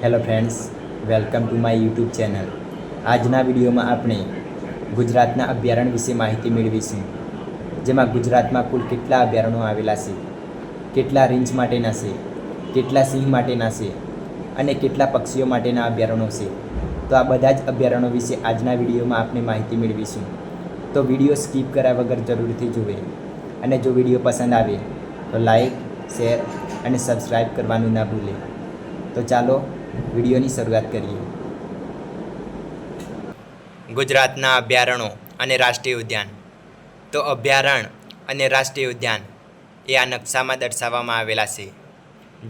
Hello friends, welcome to my YouTube channel. આજના વિડીયોમાં આપણે ગુજરાતના અભયારણ્ય વિશે માહિતી મેળવીશું. જેમાં ગુજરાતમાં કુલ કેટલા અભયારણ્યો આવેલા છે, કેટલા રીંછ માટેના છે, કેટલા સિંહ માટેના છે અને કેટલા પક્ષીઓ માટેના અભયારણ્યો છે. તો આ બધા જ અભયારણ્યો વિશે આજના વિડીયોમાં આપણે માહિતી મેળવીશું. તો વિડીયો સ્કીપ કર્યા વગર જરૂરથી જુએ અને જો વિડીયો પસંદ આવે તો લાઈક, શેર અને સબસ્ક્રાઈબ કરવાનું ના ભૂલે. તો ચાલો વિડીયોની શરૂઆત કરીએ. ગુજરાતના અભયારણ્યો અને રાષ્ટ્રીય ઉદ્યાન. તો અભયારણ્ય અને રાષ્ટ્રીય ઉદ્યાન એ આ નકશામાં દર્શાવવામાં આવેલા છે,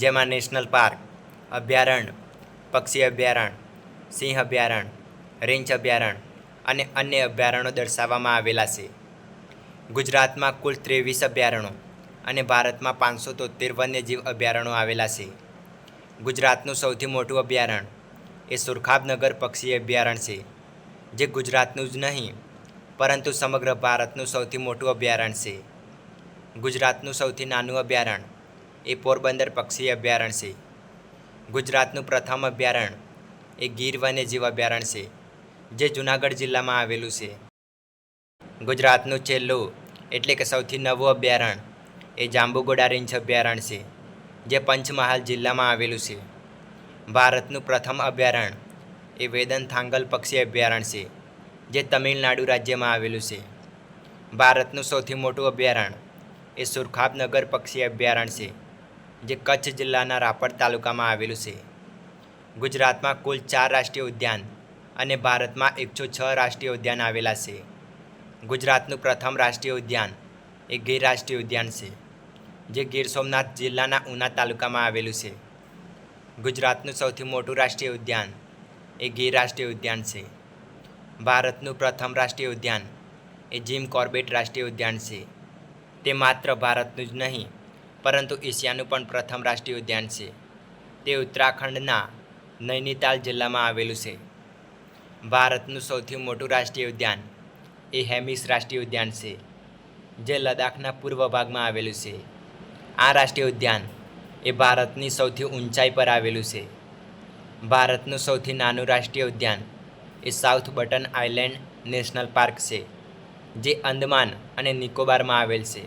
જેમાં નેશનલ પાર્ક, અભયારણ્ય, પક્ષી અભયારણ્ય, સિંહ અભયારણ્ય, રીંછ અભયારણ્ય અને અન્ય અભયારણ્યો દર્શાવવામાં આવેલા છે. ગુજરાતમાં કુલ 23 અભયારણ્યો અને ભારતમાં 573 વન્યજીવ અભયારણ્યો આવેલા છે. ગુજરાતનું સૌથી મોટું અભયારણ્ય એ સુરખાબનગર પક્ષી અભયારણ્ય છે, જે ગુજરાતનું જ નહીં પરંતુ સમગ્ર ભારતનું સૌથી મોટું અભયારણ્ય છે. ગુજરાતનું સૌથી નાનું અભયારણ્ય એ પોરબંદર પક્ષી અભયારણ્ય છે. ગુજરાતનું પ્રથમ અભયારણ્ય એ ગીર વન્યજીવ અભયારણ્ય છે, જે જૂનાગઢ જિલ્લામાં આવેલું છે. ગુજરાતનું છેલ્લું એટલે કે સૌથી નવું અભયારણ્ય એ જાંબુઘોડા રીંછ અભયારણ્ય છે, જે પંચમહાલ જિલ્લામાં આવેલું છે. ભારતનું પ્રથમ અભયારણ્ય એ વેદનથાંગલ પક્ષી અભયારણ્ય છે, જે તમિલનાડુ રાજ્યમાં આવેલું છે. ભારતનું સૌથી મોટું અભયારણ્ય એ સુરખાબનગર પક્ષી અભયારણ્ય છે, જે કચ્છ જિલ્લાના રાપર તાલુકામાં આવેલું છે. ગુજરાતમાં કુલ 4 રાષ્ટ્રીય ઉદ્યાન અને ભારતમાં 106 રાષ્ટ્રીય ઉદ્યાન આવેલા છે. ગુજરાતનું પ્રથમ રાષ્ટ્રીય ઉદ્યાન એ ગીર રાષ્ટ્રીય ઉદ્યાન છે, જે ગીર સોમનાથ જિલ્લાના ઉના તાલુકામાં આવેલું છે. ગુજરાતનું સૌથી મોટું રાષ્ટ્રીય ઉદ્યાન એ ગીર રાષ્ટ્રીય ઉદ્યાન છે. ભારતનું પ્રથમ રાષ્ટ્રીય ઉદ્યાન એ જીમ કોર્બેટ રાષ્ટ્રીય ઉદ્યાન છે. તે માત્ર ભારતનું જ નહીં પરંતુ એશિયાનું પણ પ્રથમ રાષ્ટ્રીય ઉદ્યાન છે. તે ઉત્તરાખંડના નૈનીતાલ જિલ્લામાં આવેલું છે. ભારતનું સૌથી મોટું રાષ્ટ્રીય ઉદ્યાન એ હેમિસ રાષ્ટ્રીય ઉદ્યાન છે, જે લદ્દાખના પૂર્વ ભાગમાં આવેલું છે. આ રાષ્ટ્રીય ઉદ્યાન એ ભારતની સૌથી ઊંચાઈ પર આવેલું છે. ભારતનું સૌથી નાનું રાષ્ટ્રીય ઉદ્યાન એ South Button Island National Park છે, જે અંદમાન અને નિકોબારમાં આવેલ છે.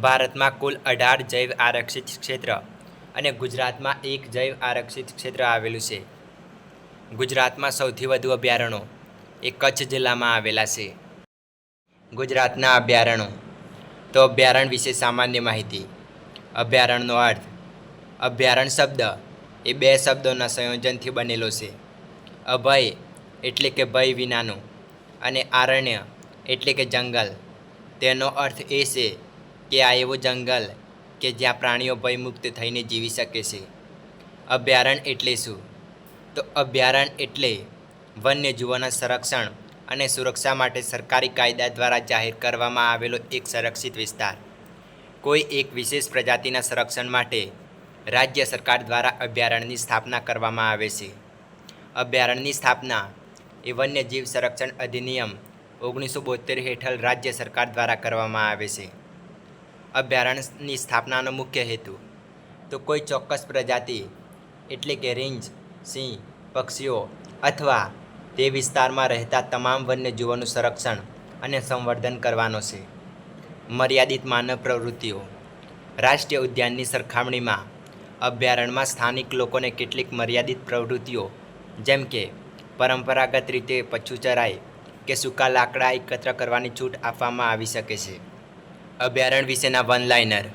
ભારતમાં કુલ 18 જૈવ આરક્ષિત ક્ષેત્ર અને ગુજરાતમાં 1 જૈવ આરક્ષિત ક્ષેત્ર આવેલું છે. ગુજરાતમાં સૌથી વધુ અભયારણ્યો એ કચ્છ જિલ્લામાં આવેલા છે. ગુજરાતના અભયારણ્યો. તો અભયારણ્ય વિશે સામાન્ય માહિતી. અભયારણ્યનો અર્થ. અભયારણ્ય શબ્દ એ 2 શબ્દોના સંયોજનથી બનેલો છે. અભય એટલે કે ભય વિનાનું અને આરણ્ય એટલે કે જંગલ. તેનો અર્થ એ છે કે આ એવું જંગલ કે જ્યાં પ્રાણીઓ ભયમુક્ત થઈને જીવી શકે છે. અભયારણ્ય એટલે શું? તો અભયારણ્ય એટલે વન્યજીવોના સંરક્ષણ અને સુરક્ષા માટે સરકારી કાયદા દ્વારા જાહેર કરવામાં આવેલો એક સંરક્ષિત વિસ્તાર. કોઈ એક વિશેષ પ્રજાતિના સંરક્ષણ માટે રાજ્ય સરકાર દ્વારા અભયારણ્યની સ્થાપના કરવામાં આવે છે. અભયારણ્યની સ્થાપના એ વન્યજીવ સંરક્ષણ અધિનિયમ 1972 હેઠળ રાજ્ય સરકાર દ્વારા કરવામાં આવે છે. અભયારણ્યની સ્થાપનાનો મુખ્ય હેતુ. તો કોઈ ચોક્કસ પ્રજાતિ એટલે કે રીંછ, સિંહ, પક્ષીઓ અથવા તે વિસ્તારમાં રહેતા તમામ વન્યજીવોનું સંરક્ષણ અને સંવર્ધન કરવાનો છે. મર્યાદિત માનવ પ્રવૃત્તિઓ. રાષ્ટ્રીય ઉદ્યાનની સરખામણીમાં અભયારણ્યમાં સ્થાનિક લોકોને કેટલીક મર્યાદિત પ્રવૃત્તિઓ જેમ કે પરંપરાગત રીતે પશુ ચરાઈ કે સૂકા લાકડા એકત્ર કરવાની છૂટ આપવામાં આવી શકે છે. અભયારણ્ય વિશેના વન લાઇનર.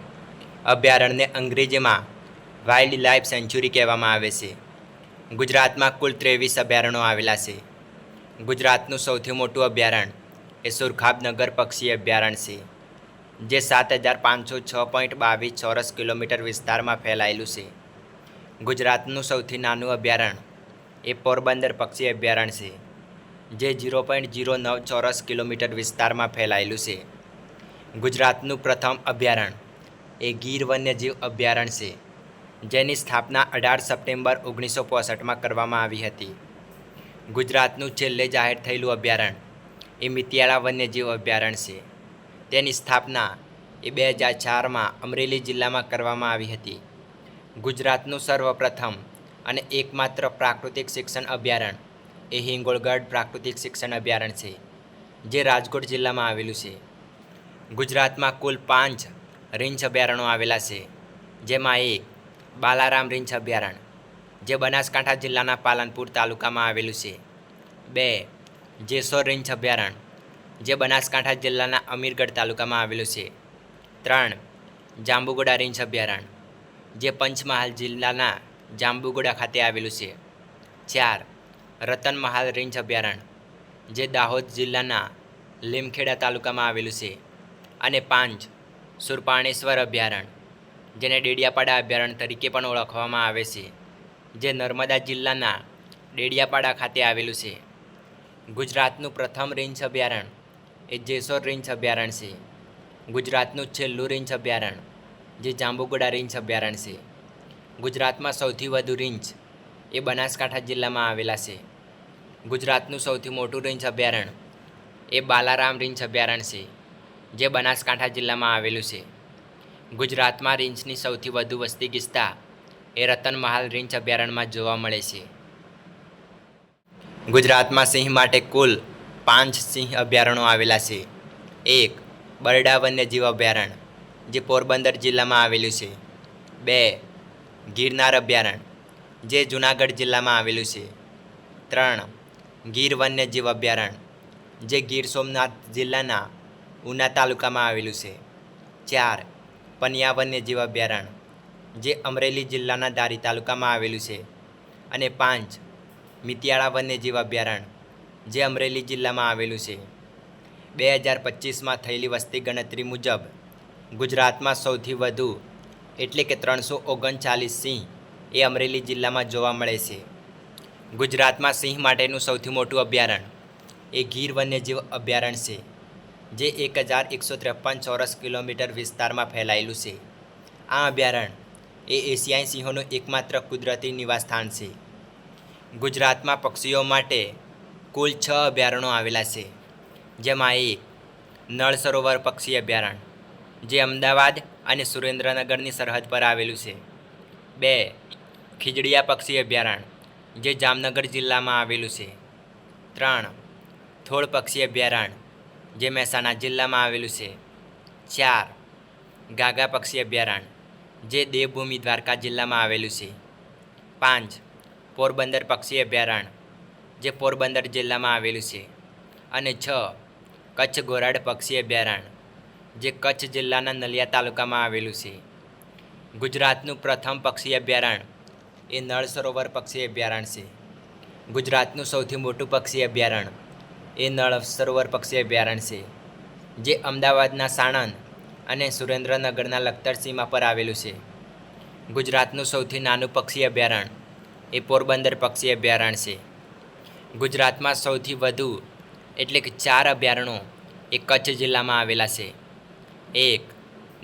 અભયારણ્યને અંગ્રેજીમાં વાઇલ્ડ લાઇફ સેન્ચ્યુરી કહેવામાં આવે છે. ગુજરાતમાં કુલ 23 અભયારણ્યો આવેલા છે. ગુજરાતનું સૌથી મોટું અભયારણ્ય એ સુરખાબનગર પક્ષી અભયારણ્ય છે, જે 7506.22 ચોરસ કિલોમીટર વિસ્તારમાં ફેલાયેલું છે. ગુજરાતનું સૌથી નાનું અભયારણ્ય એ પોરબંદર પક્ષી અભયારણ્ય છે, જે 0.09 ચોરસ કિલોમીટર વિસ્તારમાં ફેલાયેલું છે. ગુજરાતનું પ્રથમ અભયારણ્ય એ ગીર વન્યજીવ અભયારણ્ય છે, જેની સ્થાપના 18 સપ્ટેમ્બર 1965માં કરવામાં આવી હતી. ગુજરાતનું છેલ્લે જાહેર થયેલું અભયારણ્ય એ મિતિયાળા વન્યજીવ અભયારણ્ય છે. તેની સ્થાપના એ 2004માં અમરેલી જિલ્લામાં કરવામાં આવી હતી. ગુજરાતનું સર્વપ્રથમ અને એકમાત્ર પ્રાકૃતિક શિક્ષણ અભયારણ્ય એ હિંગોળગઢ પ્રાકૃતિક શિક્ષણ અભયારણ્ય છે, જે રાજકોટ જિલ્લામાં આવેલું છે. ગુજરાતમાં કુલ 5 રીંછ અભયારણ્યો આવેલા છે, જેમાં એક બાલારામ રીંછ અભયારણ્ય, જે બનાસકાંઠા જિલ્લાના પાલનપુર તાલુકામાં આવેલું છે. 2 જેસોર રીંછ અભયારણ્ય, જે બનાસકાંઠા જિલ્લાના અમીરગઢ તાલુકામાં આવેલું છે. 3 જાંબુઘોડા રીંછ અભયારણ્ય, જે પંચમહાલ જિલ્લાના જાંબુઘોડા ખાતે આવેલું છે. 4 રતનમહાલ રીંછ અભયારણ્ય, જે દાહોદ જિલ્લાના લીમખેડા તાલુકામાં આવેલું છે. અને 5 સુરપાણેશ્વર અભયારણ્ય, જેને ડેડિયાપાડા અભયારણ્ય તરીકે પણ ઓળખવામાં આવે છે, જે નર્મદા જિલ્લાના ડેડિયાપાડા ખાતે આવેલું છે. ગુજરાતનું પ્રથમ રીંછ અભયારણ્ય એ જેસોર રીંછ અભયારણ્ય છે. ગુજરાતનું છેલ્લું રીંછ અભયારણ્ય જે જાંબુઘોડા રીંછ અભયારણ્ય છે. ગુજરાતમાં સૌથી વધુ રીંછ એ બનાસકાંઠા જિલ્લામાં આવેલા છે. ગુજરાતનું સૌથી મોટું રીંછ અભયારણ્ય એ બાલારામ રીંછ અભયારણ્ય છે, જે બનાસકાંઠા જિલ્લામાં આવેલું છે. ગુજરાતમાં રીંછની સૌથી વધુ વસ્તી ગીચતા એ રતનમહાલ રીંછ અભયારણ્યમાં જોવા મળે છે. ગુજરાતમાં સિંહ માટે કુલ 5 સિંહ અભયારણ્યો આવેલા છે. 1 બરડા વન્યજીવ અભયારણ્ય, જે પોરબંદર જિલ્લામાં આવેલું છે. 2 ગિરનાર અભયારણ્ય, જે જૂનાગઢ જિલ્લામાં આવેલું છે. 3 ગીર વન્યજીવ અભયારણ્ય, જે ગીર સોમનાથ જિલ્લાના ઉના તાલુકામાં આવેલું છે. 4 પનિયા વન્યજીવ અભયારણ્ય, જે અમરેલી જિલ્લાના ધારી તાલુકામાં આવેલું છે. અને 5 મિતિયાળા વન્યજીવ અભયારણ્ય, જે અમરેલી જિલ્લામાં આવેલું છે. 2025માં થયેલી વસ્તી ગણતરી મુજબ ગુજરાતમાં સૌથી વધુ એટલે કે 339 સિંહ એ અમરેલી જિલ્લામાં જોવા મળે છે. ગુજરાતમાં સિંહ માટેનું સૌથી મોટું અભયારણ્ય એ ગીર વન્યજીવ અભયારણ્ય છે, જે 1153 ચોરસ કિલોમીટર વિસ્તારમાં ફેલાયેલું છે. આ અભયારણ્ય એ એશિયાઈ સિંહોનું એકમાત્ર કુદરતી નિવાસસ્થાન છે. ગુજરાતમાં પક્ષીઓ માટે કુલ 6 અભયારણ્યો આવેલા છે, જેમાં 1 નળ સરોવર પક્ષી અભયારણ્ય, જે અમદાવાદ અને સુરેન્દ્રનગરની સરહદ પર આવેલું છે. 2 ખીજડીયા પક્ષી અભયારણ્ય, જે જામનગર જિલ્લામાં આવેલું છે. 3 થોળ પક્ષી અભયારણ્ય, જે મહેસાણા જિલ્લામાં આવેલું છે. 4 ગાગા પક્ષી અભયારણ્ય, જે દેવભૂમિ દ્વારકા જિલ્લામાં આવેલું છે. 5 પોરબંદર પક્ષી અભયારણ્ય, જે પોરબંદર જિલ્લામાં આવેલું છે. અને 6 કચ્છ ઘોરાડ પક્ષી અભયારણ્ય, જે કચ્છ જિલ્લાના નલિયા તાલુકામાં આવેલું છે. ગુજરાતનું પ્રથમ પક્ષી અભયારણ્ય એ નળ સરોવર પક્ષી અભયારણ્ય છે. ગુજરાતનું સૌથી મોટું પક્ષી અભયારણ્ય એ નળ સરોવર પક્ષી અભયારણ્ય છે, જે અમદાવાદના સાણંદ અને સુરેન્દ્રનગરના લખતર સીમા પર આવેલું છે. ગુજરાતનું સૌથી નાનું પક્ષી અભયારણ્ય એ પોરબંદર પક્ષી અભયારણ્ય છે. ગુજરાતમાં સૌથી વધુ એટલે કે 4 અભયારણ્યો એ કચ્છ જિલ્લામાં આવેલા છે. 1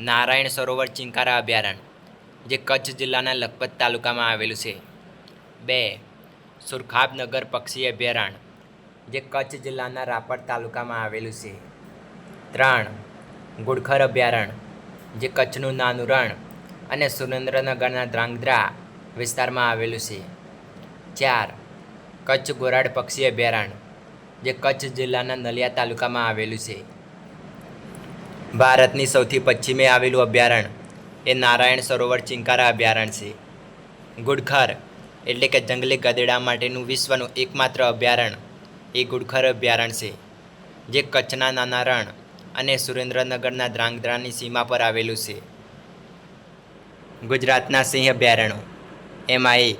નારાયણ સરોવર ચિંકારા અભયારણ્ય, જે કચ્છ જિલ્લાના લખપત તાલુકામાં આવેલું છે. 2 સુરખાબનગર પક્ષી અભયારણ્ય, જે કચ્છ જિલ્લાના રાપર તાલુકામાં આવેલું છે. 3 ગુડખર અભયારણ્ય, જે કચ્છનું નાનું રણ અને સુરેન્દ્રનગરના ધ્રાંગધ્રા વિસ્તારમાં આવેલું છે. 4 કચ્છ ઘોરાડ પક્ષી અભયારણ્ય, જે કચ્છ જિલ્લાના નલિયા તાલુકામાં આવેલું છે. ભારતની સૌથી પશ્ચિમે આવેલું અભયારણ્ય એ નારાયણ સરોવર ચિંકારા અભયારણ્ય છે. ગુડખર એટલે કે જંગલી ગધેડા માટેનું વિશ્વનું એકમાત્ર અભયારણ્ય એ ગુડખર અભયારણ્ય છે, જે કચ્છના નાના રણ અને સુરેન્દ્રનગરના ધ્રાંગધ્રાની સીમા પર આવેલું છે. ગુજરાતના સિંહ અભયારણ્યો એમાં 1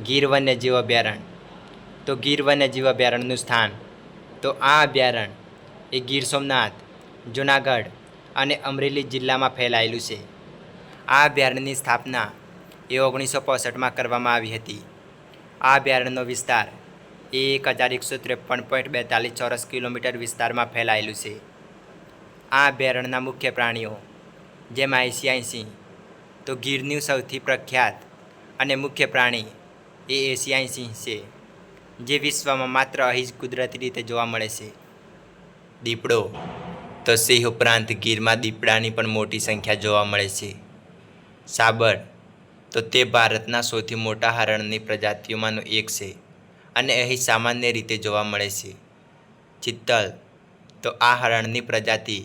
ગીર વન્યજીવ અભયારણ્ય. તો ગીર વન્યજીવ અભયારણ્યનું સ્થાન, તો આ અભયારણ્ય એ ગીર સોમનાથ, જૂનાગઢ અને અમરેલી જિલ્લામાં ફેલાયેલું છે. આ અભયારણ્યની સ્થાપના એ 1965માં કરવામાં આવી હતી. આ અભયારણ્યનો વિસ્તાર એ 1153.42 ચોરસ કિલોમીટર વિસ્તારમાં ફેલાયેલું છે. આ અભયારણ્યના મુખ્ય પ્રાણીઓ, જેમાં એશિયાઈ સિંહ, તો ગીરનું સૌથી પ્રખ્યાત અને મુખ્ય પ્રાણી એ એશિયાઈ સિંહ છે, જે વિશ્વમાં માત્ર અહીં જ કુદરતી રીતે જોવા મળે છે. દીપડો, તો સિંહ ઉપરાંત ગીરમાં દીપડાની પણ મોટી સંખ્યા જોવા મળે છે. સાબર, તો તે ભારતના સૌથી મોટા હરણની પ્રજાતિઓમાંનું એક છે અને અહીં સામાન્ય રીતે જોવા મળે છે. ચિત્તલ, તો આ હરણની પ્રજાતિ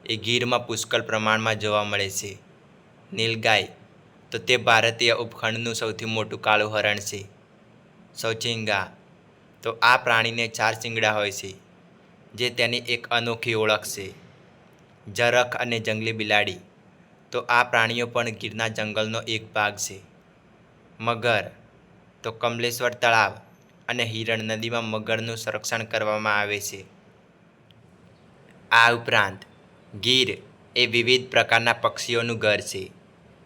એ ગીરમાં પુષ્કળ પ્રમાણમાં જોવા મળે છે. નીલગાય, તો તે ભારતીય ઉપખંડનું સૌથી મોટું કાળું હરણ છે. સૌચિંગા, તો આ પ્રાણીને 4 શીંગડા હોય છે, જે તેની એક અનોખી ઓળખ છે. ઝરખ અને જંગલી બિલાડી, તો આ પ્રાણીઓ પણ ગીરના જંગલનો એક ભાગ છે. મગર, તો કમલેશ્વર તળાવ અને હિરણ નદીમાં મગરનું સંરક્ષણ કરવામાં આવે છે. આ ઉપરાંત ગીર એ વિવિધ પ્રકારના પક્ષીઓનું ઘર છે,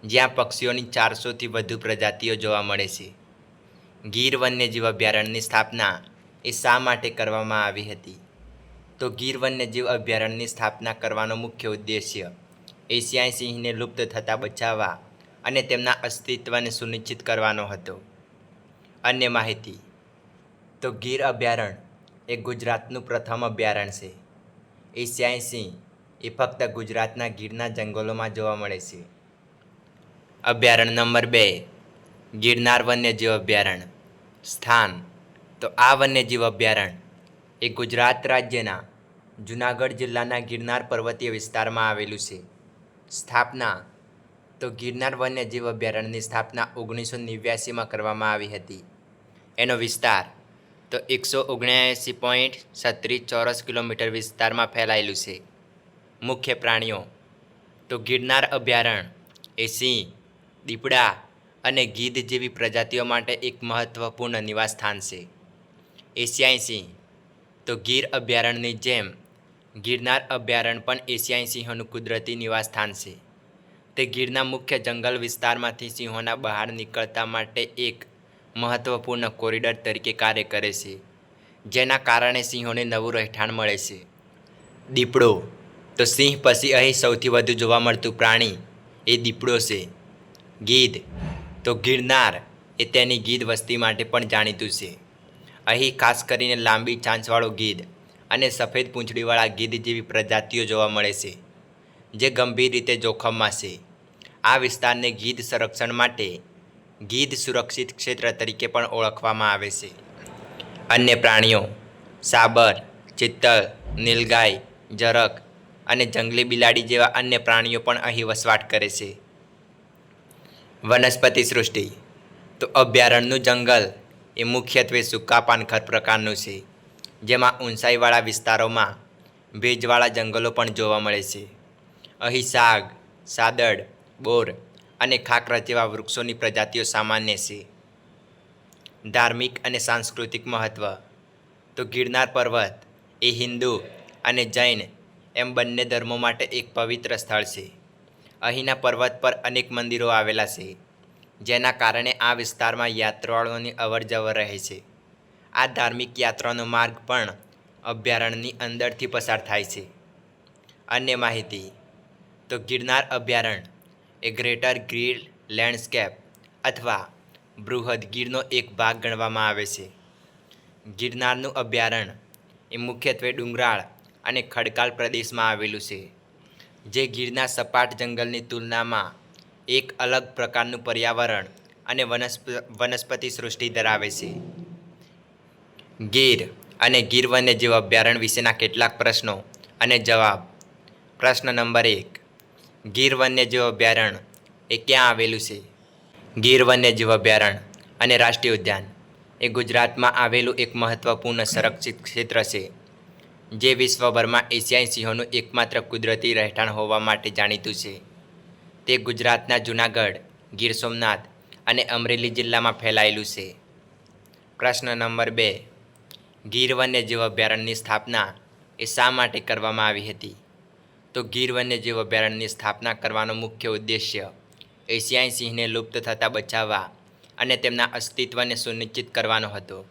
જ્યાં પક્ષીઓની 400થી વધુ પ્રજાતિઓ જોવા મળે છે. ગીર વન્યજીવ અભયારણ્યની સ્થાપના એ શા માટે કરવામાં આવી હતી? તો ગીર વન્યજીવ અભયારણ્યની સ્થાપના કરવાનો મુખ્ય ઉદ્દેશ્ય એશિયાઈ સિંહને લુપ્ત થતાં બચાવવા અને તેમના અસ્તિત્વને સુનિશ્ચિત કરવાનો હતો. અન્ય માહિતી, તો ગીર અભયારણ્ય એ ગુજરાતનું પ્રથમ અભયારણ્ય છે. એશિયાઈ સિંહ એ ફક્ત ગુજરાતના ગીરના જંગલોમાં જોવા મળે છે. અભયારણ્ય નંબર 2, ગિરનાર વન્યજીવ અભયારણ્ય. સ્થાન, તો આ વન્યજીવ અભયારણ્ય એ ગુજરાત રાજ્યના જૂનાગઢ જિલ્લાના ગિરનાર પર્વતીય વિસ્તારમાં આવેલું છે. સ્થાપના, તો ગિરનાર વન્યજીવ અભયારણ્યની સ્થાપના 1989માં કરવામાં આવી હતી. એનો વિસ્તાર, તો 179.36 ચોરસ કિલોમીટર વિસ્તારમાં ફેલાયેલું છે. મુખ્ય પ્રાણીઓ, તો ગિરનાર અભયારણ્ય એ સિંહ, દીપડા અને ગીધ જેવી પ્રજાતિઓ માટે એક મહત્ત્વપૂર્ણ નિવાસસ્થાન છે. એશિયાઈ સિંહ, તો ગીર અભયારણ્યની જેમ ગિરનાર અભયારણ્ય પણ એશિયાઈ સિંહોનું કુદરતી નિવાસસ્થાન છે. તે ગીરના મુખ્ય જંગલ વિસ્તારમાંથી સિંહોના બહાર નીકળતા માટે એક મહત્ત્વપૂર્ણ કોરિડોર તરીકે કાર્ય કરે છે, જેના કારણે સિંહોને નવું રહેઠાણ મળે છે. દીપડો, તો સિંહ પછી અહીં સૌથી વધુ જોવા મળતું પ્રાણી એ દીપડો છે. ગીધ, તો ગિરનાર એ તેની ગીધ વસ્તી માટે પણ જાણીતું છે. અહીં ખાસ કરીને લાંબી ચાંચવાળો ગીધ અને સફેદ પૂંછડીવાળા ગીધ જેવી પ્રજાતિઓ જોવા મળે છે, જે ગંભીર રીતે જોખમમાં છે. આ વિસ્તારને ગીધ સંરક્ષણ માટે ગીધ સુરક્ષિત ક્ષેત્ર તરીકે પણ ઓળખવામાં આવે છે. અન્ય પ્રાણીઓ, સાબર, ચિત્તલ, નીલગાય, ઝરખ અને જંગલી બિલાડી જેવા અન્ય પ્રાણીઓ પણ અહીં વસવાટ કરે છે. વનસ્પતિ સૃષ્ટિ, તો અભયારણ્યનું જંગલ એ મુખ્યત્વે સૂકા પાનખર પ્રકારનું છે, જેમાં ઊંચાઈવાળા વિસ્તારોમાં ભેજવાળા જંગલો પણ જોવા મળે છે. અહીં સાગ, સાદડ, બોર અને ખાખરા જેવા વૃક્ષોની પ્રજાતિઓ સામાન્ય છે. ધાર્મિક અને સાંસ્કૃતિક મહત્ત્વ, તો ગિરનાર પર્વત એ હિન્દુ અને જૈન એમ બંને ધર્મો માટે એક પવિત્ર સ્થળ છે. અહીંના પર્વત પર અનેક મંદિરો આવેલા છે, જેના કારણે આ વિસ્તારમાં યાત્રાળુઓની અવરજવર રહે છે. આ ધાર્મિક યાત્રાનો માર્ગ પણ અભયારણ્યની અંદરથી પસાર થાય છે. અન્ય માહિતી, તો ગિરનાર અભયારણ્ય એ ગ્રેટર ગીર લેન્ડસ્કેપ અથવા બૃહદ ગીરનો એક ભાગ ગણવામાં આવે છે. ગિરનારનું અભયારણ્ય એ મુખ્યત્વે ડુંગરાળ અને ખડકાળ પ્રદેશમાં આવેલું છે, જે ગીરના સપાટ જંગલની તુલનામાં એક અલગ પ્રકારનું પર્યાવરણ અને વનસ્પતિ સૃષ્ટિ ધરાવે છે. ગીર અને ગીર વન્યજીવ અભયારણ્ય વિશેના કેટલાક પ્રશ્નો અને જવાબ. પ્રશ્ન નંબર 1, ગીર વન્યજીવ અભયારણ્ય એ ક્યાં આવેલું છે? ગીર વન્યજીવ અભયારણ્ય અને રાષ્ટ્રીય ઉદ્યાન એ ગુજરાતમાં આવેલું એક મહત્ત્વપૂર્ણ સંરક્ષિત ક્ષેત્ર છે, જે વિશ્વભરમાં એશિયાઈ સિંહોનું એકમાત્ર કુદરતી રહેઠાણ હોવા માટે જાણીતું છે. તે ગુજરાતના જૂનાગઢ, ગીર સોમનાથ અને અમરેલી જિલ્લામાં ફેલાયેલું છે. પ્રશ્ન નંબર 2, ગીર વન્યજીવ અભયારણ્યની સ્થાપના એ શા માટે કરવામાં આવી હતી? તો ગીર વન્યજીવ અભયારણ્યની સ્થાપના કરવાનો મુખ્ય ઉદ્દેશ્ય એશિયાઈ સિંહને લુપ્ત થતાં બચાવવા અને તેમના અસ્તિત્વને સુનિશ્ચિત કરવાનો હતો.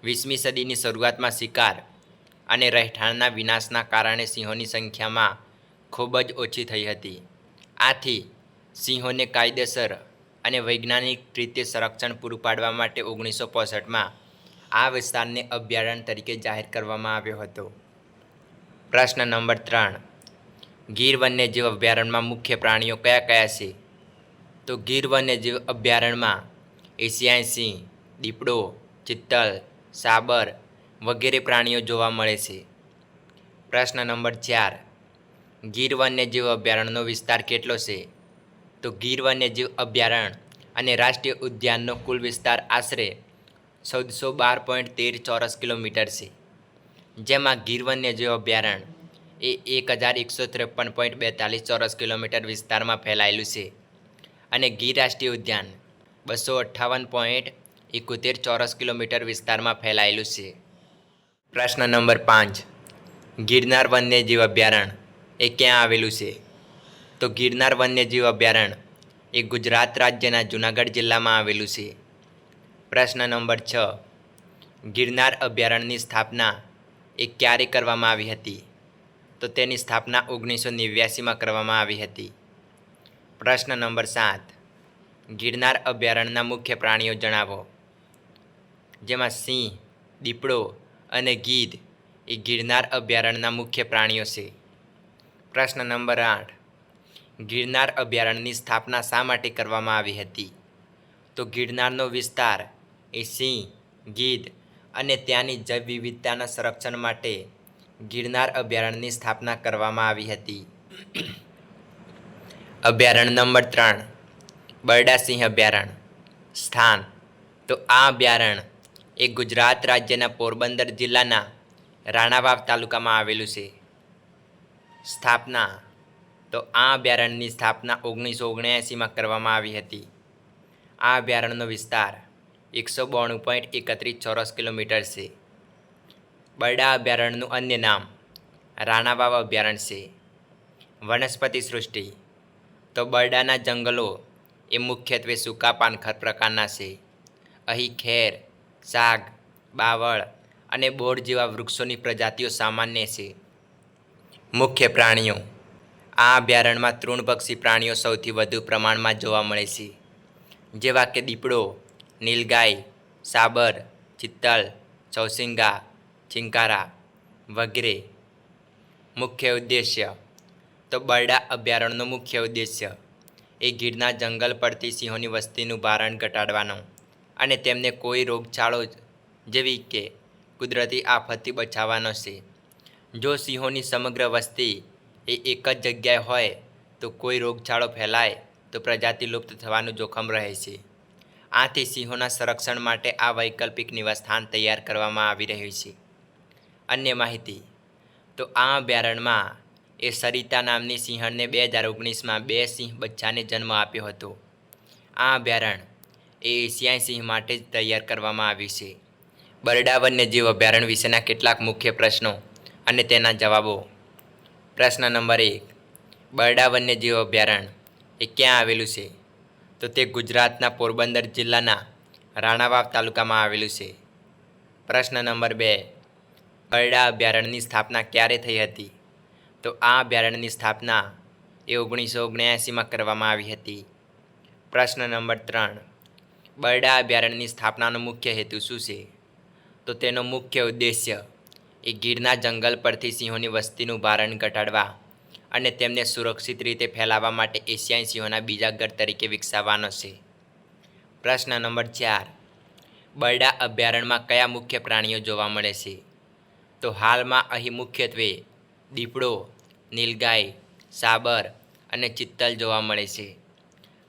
20મી સદીની શરૂઆતમાં શિકાર અને રહેઠાણના વિનાશના કારણે સિંહોની સંખ્યામાં ખૂબ જ ઓછી થઈ હતી. આથી સિંહોને કાયદેસર અને વૈજ્ઞાનિક રીતે સંરક્ષણ પૂરું પાડવા માટે 1965માં આ વિસ્તારને અભયારણ્ય તરીકે જાહેર કરવામાં આવ્યો હતો. પ્રશ્ન નંબર 3, ગીર વન્યજીવ અભયારણ્યમાં મુખ્ય પ્રાણીઓ કયા કયા છે? તો ગીર વન્યજીવ અભયારણ્યમાં એશિયાઈ સિંહ, દીપડો, ચિત્તલ, સાબર વગેરે પ્રાણીઓ જોવા મળે છે. પ્રશ્ન નંબર 4. ગીર વન્યજીવ અભયારણ્યનો વિસ્તાર કેટલો છે? તો ગીર વન્યજીવ અભયારણ્ય અને રાષ્ટ્રીય ઉદ્યાનનો કુલ વિસ્તાર આશરે 1412.13 ચોરસ કિલોમીટર છે. જેમાં ગીર વન્યજીવ અભયારણ્ય એ 1153.42 ચોરસ કિલોમીટર વિસ્તારમાં ફેલાયેલું છે અને ગીર રાષ્ટ્રીય ઉદ્યાન 258.71 ચોરસ કિલોમીટર વિસ્તારમાં ફેલાયેલું છે. પ્રશ્ન નંબર 5. ગિરનાર વન્યજીવ અભયારણ્ય એ ક્યાં આવેલું છે? તો ગિરનાર વન્યજીવ અભયારણ્ય એ ગુજરાત રાજ્યના જૂનાગઢ જિલ્લામાં આવેલું છે. પ્રશ્ન નંબર 6. ગિરનાર અભયારણ્યની સ્થાપના એ ક્યારે કરવામાં આવી હતી? તો તેની સ્થાપના 1989માં કરવામાં આવી હતી. પ્રશ્ન નંબર 7. ગિરનાર અભયારણ્યના મુખ્ય પ્રાણીઓ જણાવો. જેમાં સિંહ, દીપડો અને ગીધ એ ગિરનાર અભયારણ્યના મુખ્ય પ્રાણીઓ છે. પ્રશ્ન નંબર 8. ગિરનાર અભયારણ્યની સ્થાપના શા માટે કરવામાં આવી હતી? તો ગિરનારનો વિસ્તાર એ સિંહ, ગીધ અને ત્યાંની જૈવ વિવિધતાના સંરક્ષણ માટે ગિરનાર અભયારણ્યની સ્થાપના કરવામાં આવી હતી. અભયારણ્ય નંબર 3. બરડા સિંહ અભયારણ્ય. સ્થાન તો આ અભયારણ્ય એ ગુજરાત રાજ્યના પોરબંદર જિલ્લાના રાણાવાવ તાલુકામાં આવેલું છે. સ્થાપના તો આ અભયારણ્યની સ્થાપના 1979માં કરવામાં આવી હતી. આ અભયારણ્યનો વિસ્તાર 192.31 ચોરસ કિલોમીટર છે. બરડા અભયારણ્યનું અન્ય નામ રાણાવાવ અભયારણ્ય છે. વનસ્પતિ સૃષ્ટિ તો બરડાના જંગલો એ મુખ્યત્વે સૂકા પાનખર પ્રકારના છે. અહીં ખેર, સાગ, બાવળ અને બોર જેવા વૃક્ષોની પ્રજાતિઓ સામાન્ય છે. મુખ્ય પ્રાણીઓ આ અભયારણ્યમાં તૃણભક્ષી પ્રાણીઓ સૌથી વધુ પ્રમાણમાં જોવા મળે છે. જેવા કે દીપડો, નીલગાય, સાબર, ચિત્તલ, ચૌસિંગા, ચિંકારા વગેરે. મુખ્ય ઉદ્દેશ્ય તો બરડા અભયારણ્યનો મુખ્ય ઉદ્દેશ્ય એ ગીરના જંગલ પરથી સિંહોની વસ્તીનું ભારણ ઘટાડવાનો અને તેમને કોઈ રોગચાળો જેવી કે કુદરતી આફતથી બચાવવાનો છે. જો સિંહોની સમગ્ર વસ્તી એ એક જ જગ્યાએ હોય તો કોઈ રોગચાળો ફેલાય તો પ્રજાતિ લુપ્ત થવાનું જોખમ રહે છે. આથી સિંહોના સંરક્ષણ માટે આ વૈકલ્પિક નિવાસસ્થાન તૈયાર કરવામાં આવી રહ્યું છે. અન્ય માહિતી તો આ અભયારણ્યમાં એ સરિતા નામની સિંહણને 2019માં 2 સિંહ બચ્ચાને જન્મ આપ્યો હતો. આ અભયારણ્ય એ એશિયાઈ સિંહ માટે જ તૈયાર કરવામાં આવ્યું છે. બરડા વન્યજીવ અભયારણ્ય વિશેના કેટલાક મુખ્ય પ્રશ્નો અને તેના જવાબો. પ્રશ્ન નંબર 1. બરડા વન્યજીવ અભયારણ્ય એ ક્યાં આવેલું છે? તો તે ગુજરાતના પોરબંદર જિલ્લાના રાણાવાવ તાલુકામાં આવેલું છે. પ્રશ્ન નંબર 2. બરડા અભયારણ્યની સ્થાપના ક્યારે થઈ હતી? તો આ અભયારણ્યની સ્થાપના એ 1979માં કરવામાં આવી હતી. પ્રશ્ન નંબર 3. બરડા અભયારણ્યની સ્થાપનાનો મુખ્ય હેતુ શું છે? તો તેનો મુખ્ય ઉદ્દેશ્ય એ ગીરના જંગલ પરથી સિંહોની વસ્તીનું ભારણ ઘટાડવા અને તેમને સુરક્ષિત રીતે ફેલાવવા માટે એશિયાઈ સિંહોના બીજા ઘર તરીકે વિકસાવવાનો છે. પ્રશ્ન નંબર 4. બરડા અભયારણ્યમાં કયા મુખ્ય પ્રાણીઓ જોવા મળે છે? તો હાલમાં અહીં મુખ્યત્વે દીપડો, નીલગાય, સાબર અને ચિત્તલ જોવા મળે છે.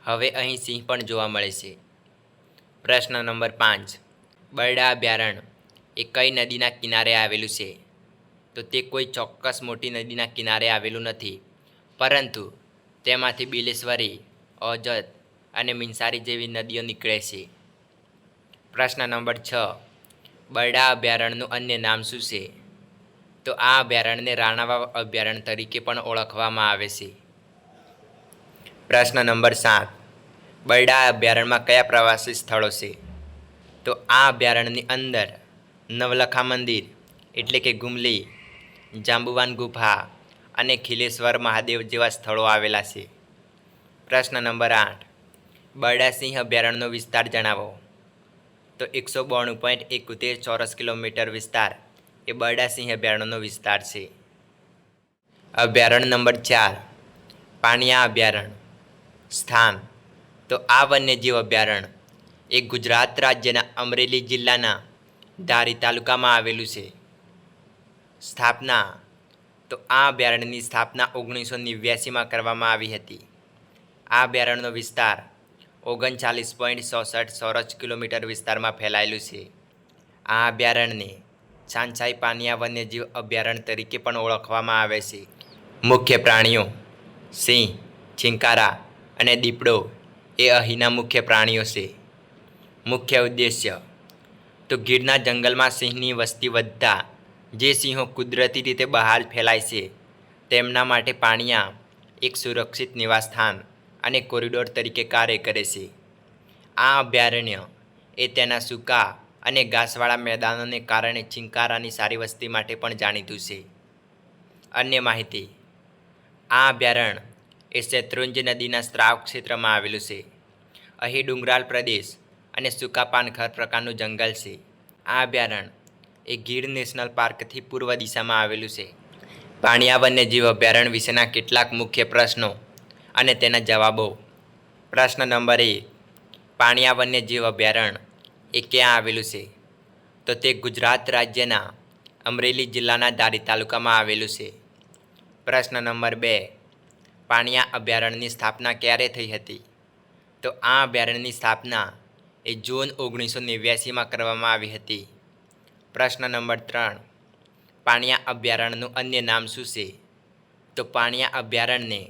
હવે અહીં સિંહ પણ જોવા મળે છે. પ્રશ્ન નંબર 5. બરડા અભયારણ્ય એ કઈ નદીના કિનારે આવેલું છે? તો તે કોઈ ચોક્કસ મોટી નદીના કિનારે આવેલું નથી, પરંતુ તેમાંથી બિલેશ્વરી, ઓજત અને મિંસારી જેવી નદીઓ નીકળે છે. પ્રશ્ન નંબર 6. બરડા અભયારણ્યનું અન્ય નામ શું છે? તો આ અભયારણ્યને રાણાવાવ અભયારણ્ય તરીકે પણ ઓળખવામાં આવે છે. પ્રશ્ન નંબર 7. બરડા અભયારણ્યમાં કયા પ્રવાસી સ્થળો છે? તો આ અભયારણ્યની અંદર નવલખા મંદિર એટલે કે ગુમલી, જાંબુવાન ગુફા અને ખિલેશ્વર મહાદેવ જેવા સ્થળો આવેલા છે. પ્રશ્ન નંબર 8. બરડા સિંહ અભયારણ્યનો વિસ્તાર જણાવો. તો 192.71 ચોરસ કિલોમીટર વિસ્તાર એ બરડા સિંહ અભયારણ્યનો વિસ્તાર છે. અભયારણ્ય નંબર 4. પાણિયા અભયારણ્ય. સ્થાન તો આ વન્યજીવ અભયારણ્ય એ ગુજરાત રાજ્યના અમરેલી જિલ્લાના ધારી તાલુકામાં આવેલું છે. સ્થાપના તો આ અભયારણ્યની સ્થાપના 1989માં કરવામાં આવી હતી. આ અભયારણ્યનો વિસ્તાર 39.66 ચોરસ કિલોમીટર વિસ્તારમાં ફેલાયેલું છે. આ અભયારણ્યને છાંછાઈ પાનિયા વન્યજીવ અભયારણ્ય તરીકે પણ ઓળખવામાં આવે છે. મુખ્ય પ્રાણીઓ સિંહ, છીંકારા અને દીપડો એ અહીંના મુખ્ય પ્રાણીઓ છે. મુખ્ય ઉદ્દેશ્ય તો ગીરના જંગલમાં સિંહની વસ્તી વધતા જે સિંહો કુદરતી રીતે બહાર ફેલાય છે તેમના માટે પાણિયા એક સુરક્ષિત નિવાસસ્થાન અને કોરિડોર તરીકે કાર્ય કરે છે. આ અભયારણ્ય એ તેના સૂકા અને ઘાસવાળા મેદાનોને કારણે છીંકારાની સારી વસ્તી માટે પણ જાણીતું છે. અન્ય માહિતી, આ અભયારણ્ય એ શેત્રુંજી નદીના સ્ત્રાવ ક્ષેત્રમાં આવેલું છે. અહીં ડુંગરાળ પ્રદેશ અને સૂકા પાનખર પ્રકારનું જંગલ છે. આ અભયારણ્ય એ ગીર નેશનલ પાર્કથી પૂર્વ દિશામાં આવેલું છે. પાણિયા વન્યજીવ અભયારણ્ય વિશેના કેટલાક મુખ્ય પ્રશ્નો અને તેના જવાબો. પ્રશ્ન નંબર 1, પાણિયા વન્યજીવ અભયારણ્ય એ ક્યાં આવેલું છે? તો તે ગુજરાત રાજ્યના અમરેલી જિલ્લાના ધારી તાલુકામાં આવેલું છે. પ્રશ્ન નંબર 2, પાણિયા અભયારણ્યની સ્થાપના ક્યારે થઈ હતી? તો આ અભયારણ્યની સ્થાપના એ જૂન 1989માં કરવામાં આવી હતી. પ્રશ્ન નંબર 3, પાણિયા અભયારણ્યનું અન્ય નામ શું છે? તો પાણિયા અભયારણ્યને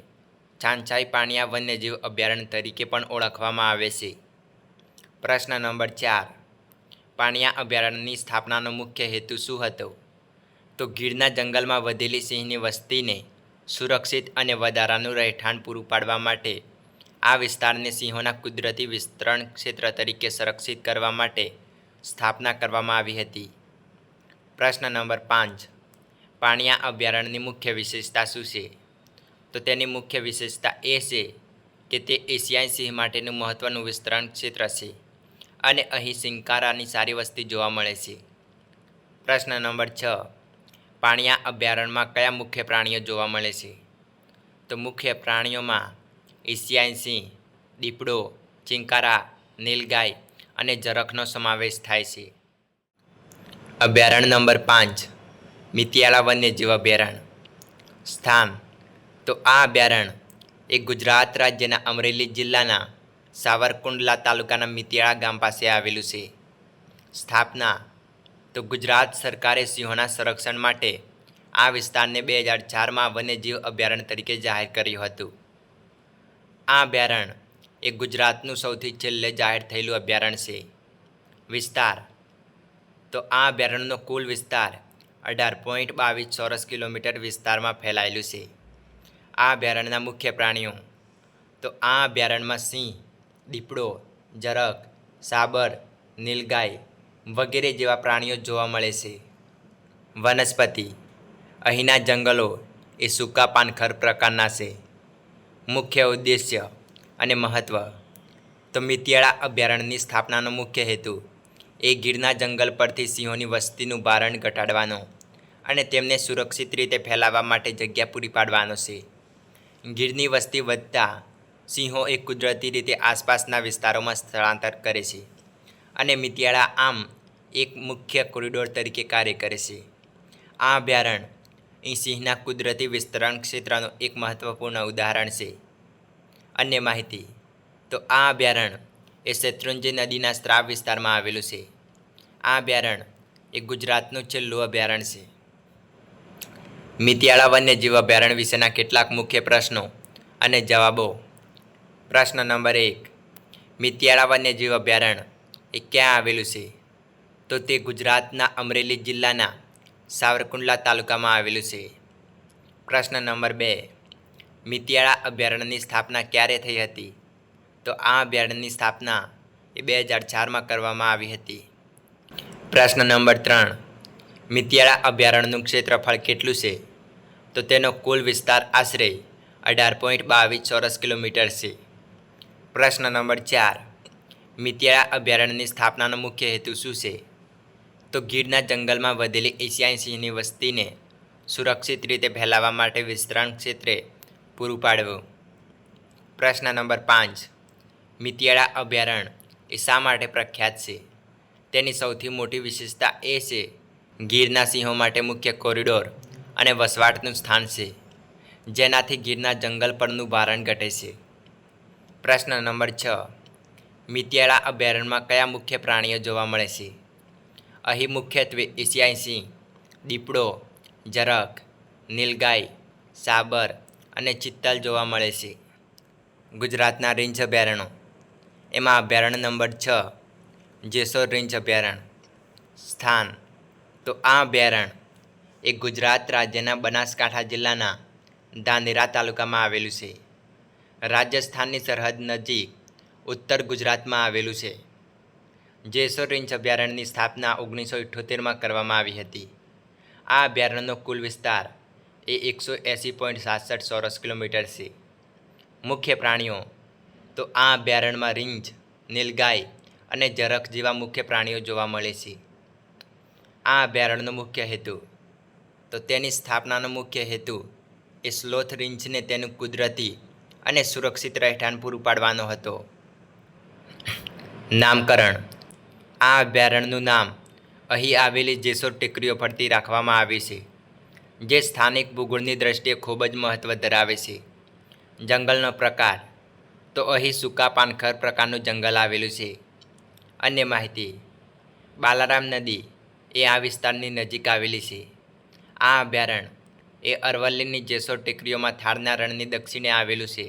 છાંછાઈ પાણિયા વન્યજીવ અભયારણ્ય તરીકે પણ ઓળખવામાં આવે છે. પ્રશ્ન નંબર 4, પાણિયા અભયારણ્યની સ્થાપનાનો મુખ્ય હેતુ શું હતો? તો ગીરના જંગલમાં વધેલી સિંહની વસ્તીને સુરક્ષિત અને વધારાનું રહેઠાણ પૂરું પાડવા માટે આ વિસ્તારને સિંહોના કુદરતી વિસ્તરણ ક્ષેત્ર તરીકે સંરક્ષિત કરવા માટે સ્થાપના કરવામાં આવી હતી. પ્રશ્ન નંબર 5, પાણિયા અભયારણ્યની મુખ્ય વિશેષતા શું છે? તો તેની મુખ્ય વિશેષતા એ છે કે તે એશિયાઈ સિંહ માટેનું મહત્ત્વનું વિસ્તરણ ક્ષેત્ર છે અને અહીં છીંકારાની સારી વસ્તી જોવા મળે છે. પ્રશ્ન નંબર 6, પાણિયા અભયારણ્યમાં કયા મુખ્ય પ્રાણીઓ જોવા મળે છે? તો મુખ્ય પ્રાણીઓમાં એશિયાઈ સિંહ, દીપડો, છીંકારા, નીલગાય અને ઝરખનો સમાવેશ થાય છે. અભયારણ્ય નંબર 5, મિતિયાળા વન્યજીવ અભયારણ્ય. સ્થાન તો આ અભયારણ્ય એ ગુજરાત રાજ્યના અમરેલી જિલ્લાના સાવરકુંડલા તાલુકાના મિતિયાળા ગામ પાસે આવેલું છે. સ્થાપના તો ગુજરાત સરકારે સિંહોના સંરક્ષણ માટે આ વિસ્તારને 2004માં વન્યજીવ અભયારણ્ય તરીકે જાહેર કર્યું હતું. આ અભયારણ્ય એ ગુજરાતનું સૌથી છેલ્લે જાહેર થયેલું અભયારણ્ય છે. વિસ્તાર તો આ અભયારણ્યનો કુલ વિસ્તાર 18.22 ચોરસ કિલોમીટર વિસ્તારમાં ફેલાયેલું છે. આ અભયારણ્યના મુખ્ય પ્રાણીઓ તો આ અભયારણ્યમાં સિંહ, દીપડો, ઝરખ, સાબર, નીલગાય વગેરે જેવા પ્રાણીઓ જોવા મળે છે. વનસ્પતિ, અહીંના જંગલો એ સૂકા પાનખર પ્રકારના છે. મુખ્ય ઉદ્દેશ્ય અને મહત્ત્વ તો મિતિયાળા અભયારણ્યની સ્થાપનાનો મુખ્ય હેતુ એ ગીરના જંગલ પરથી સિંહોની વસ્તીનું ભારણ ઘટાડવાનો અને તેમને સુરક્ષિત રીતે ફેલાવવા માટે જગ્યા પૂરી પાડવાનો છે. ગીરની વસ્તી વધતા સિંહો એ કુદરતી રીતે આસપાસના વિસ્તારોમાં સ્થળાંતર કરે છે અને મિતિયાળા આમ એક મુખ્ય કોરિડોર તરીકે કાર્ય કરે છે. આ અભયારણ્ય અહીં સિંહના કુદરતી વિસ્તરણ ક્ષેત્રનું એક મહત્ત્વપૂર્ણ ઉદાહરણ છે. અન્ય માહિતી, તો આ અભયારણ્ય એ શેત્રુંજી નદીના સ્ત્રાવ વિસ્તારમાં આવેલું છે. આ અભયારણ્ય એ ગુજરાતનું છેલ્લું અભયારણ્ય છે. મિતિયાળા વન્યજીવ અભયારણ્ય વિશેના કેટલાક મુખ્ય પ્રશ્નો અને જવાબો. પ્રશ્ન નંબર 1, મિતિયાળા વન્યજીવ અભયારણ્ય એ ક્યાં આવેલું છે? તો તે ગુજરાતના અમરેલી જિલ્લાના સાવરકુંડલા તાલુકામાં આવેલું છે. પ્રશ્ન નંબર 2, મિતિયાળા અભયારણ્યની સ્થાપના ક્યારે થઈ હતી? તો આ અભયારણ્યની સ્થાપના એ 2004માં કરવામાં આવી હતી. પ્રશ્ન નંબર 3, મિતિયાળા અભયારણ્યનું ક્ષેત્રફળ કેટલું છે? તો તેનો કુલ વિસ્તાર આશરે 18.22 ચોરસ કિલોમીટર છે. પ્રશ્ન નંબર 4, મિતિયાળા અભયારણ્યની સ્થાપનાનો મુખ્ય હેતુ શું છે? તો ગીરના જંગલમાં વધેલી એશિયાઈ સિંહની વસ્તીને સુરક્ષિત રીતે ફેલાવવા માટે વિસ્તરણ ક્ષેત્રે પૂરું પાડવું. પ્રશ્ન નંબર 5, મિતિયાળા અભયારણ્ય એ શા માટે પ્રખ્યાત છે? તેની સૌથી મોટી વિશેષતા એ છે ગીરના સિંહો માટે મુખ્ય કોરિડોર અને વસવાટનું સ્થાન છે, જેનાથી ગીરના જંગલ પરનું ભારણ ઘટે છે. પ્રશ્ન નંબર 6. મિતિયાળા અભયારણ્યમાં કયા મુખ્ય પ્રાણીઓ જોવા મળે છે? અહીં મુખ્યત્વે એશિયાઈ સિંહ, દીપડો, ઝરખ, નીલગાય, સાબર અને ચિત્તલ જોવા મળે છે. ગુજરાતના રીંછ અભયારણ્યો. એમાં અભયારણ્ય નંબર 6 જેસોર રીંછ અભયારણ્ય. સ્થાન તો આ અભયારણ્ય એ ગુજરાત રાજ્યના બનાસકાંઠા જિલ્લાના ધાનેરા તાલુકામાં આવેલું છે. રાજસ્થાનની સરહદ નજીક ઉત્તર ગુજરાતમાં આવેલું છે. જેસોર રીંછ અભયારણ્યની સ્થાપના 1978માં કરવામાં આવી હતી. આ અભયારણ્યનો કુલ વિસ્તાર એ 180.67 ચોરસ કિલોમીટર છે. મુખ્ય પ્રાણીઓ તો આ અભયારણ્યમાં રીંછ, નીલગાય અને ઝરખ જેવા મુખ્ય પ્રાણીઓ જોવા મળે છે. આ અભયારણ્યનો મુખ્ય હેતુ તો તેની સ્થાપનાનો મુખ્ય હેતુ એ સ્લોથ રીંછને તેનું કુદરતી અને સુરક્ષિત રહેઠાણ પૂરું પાડવાનો હતો. નામકરણ. આ અભયારણ્યનું નામ અહીં આવેલી જેસોર ટેકરીઓ પરથી રાખવામાં આવ્યું છે, જે સ્થાનિક ભૂગોળની દ્રષ્ટિએ ખૂબ જ મહત્ત્વ ધરાવે છે. જંગલનો પ્રકાર તો અહીં સૂકા પાનખર પ્રકારનું જંગલ આવેલું છે. અન્ય માહિતી. બાલારામ નદી એ આ વિસ્તારની નજીક આવેલી છે. આ અભયારણ્ય એ અરવલ્લીની જેસોર ટેકરીઓમાં થારના રણની દક્ષિણે આવેલું છે.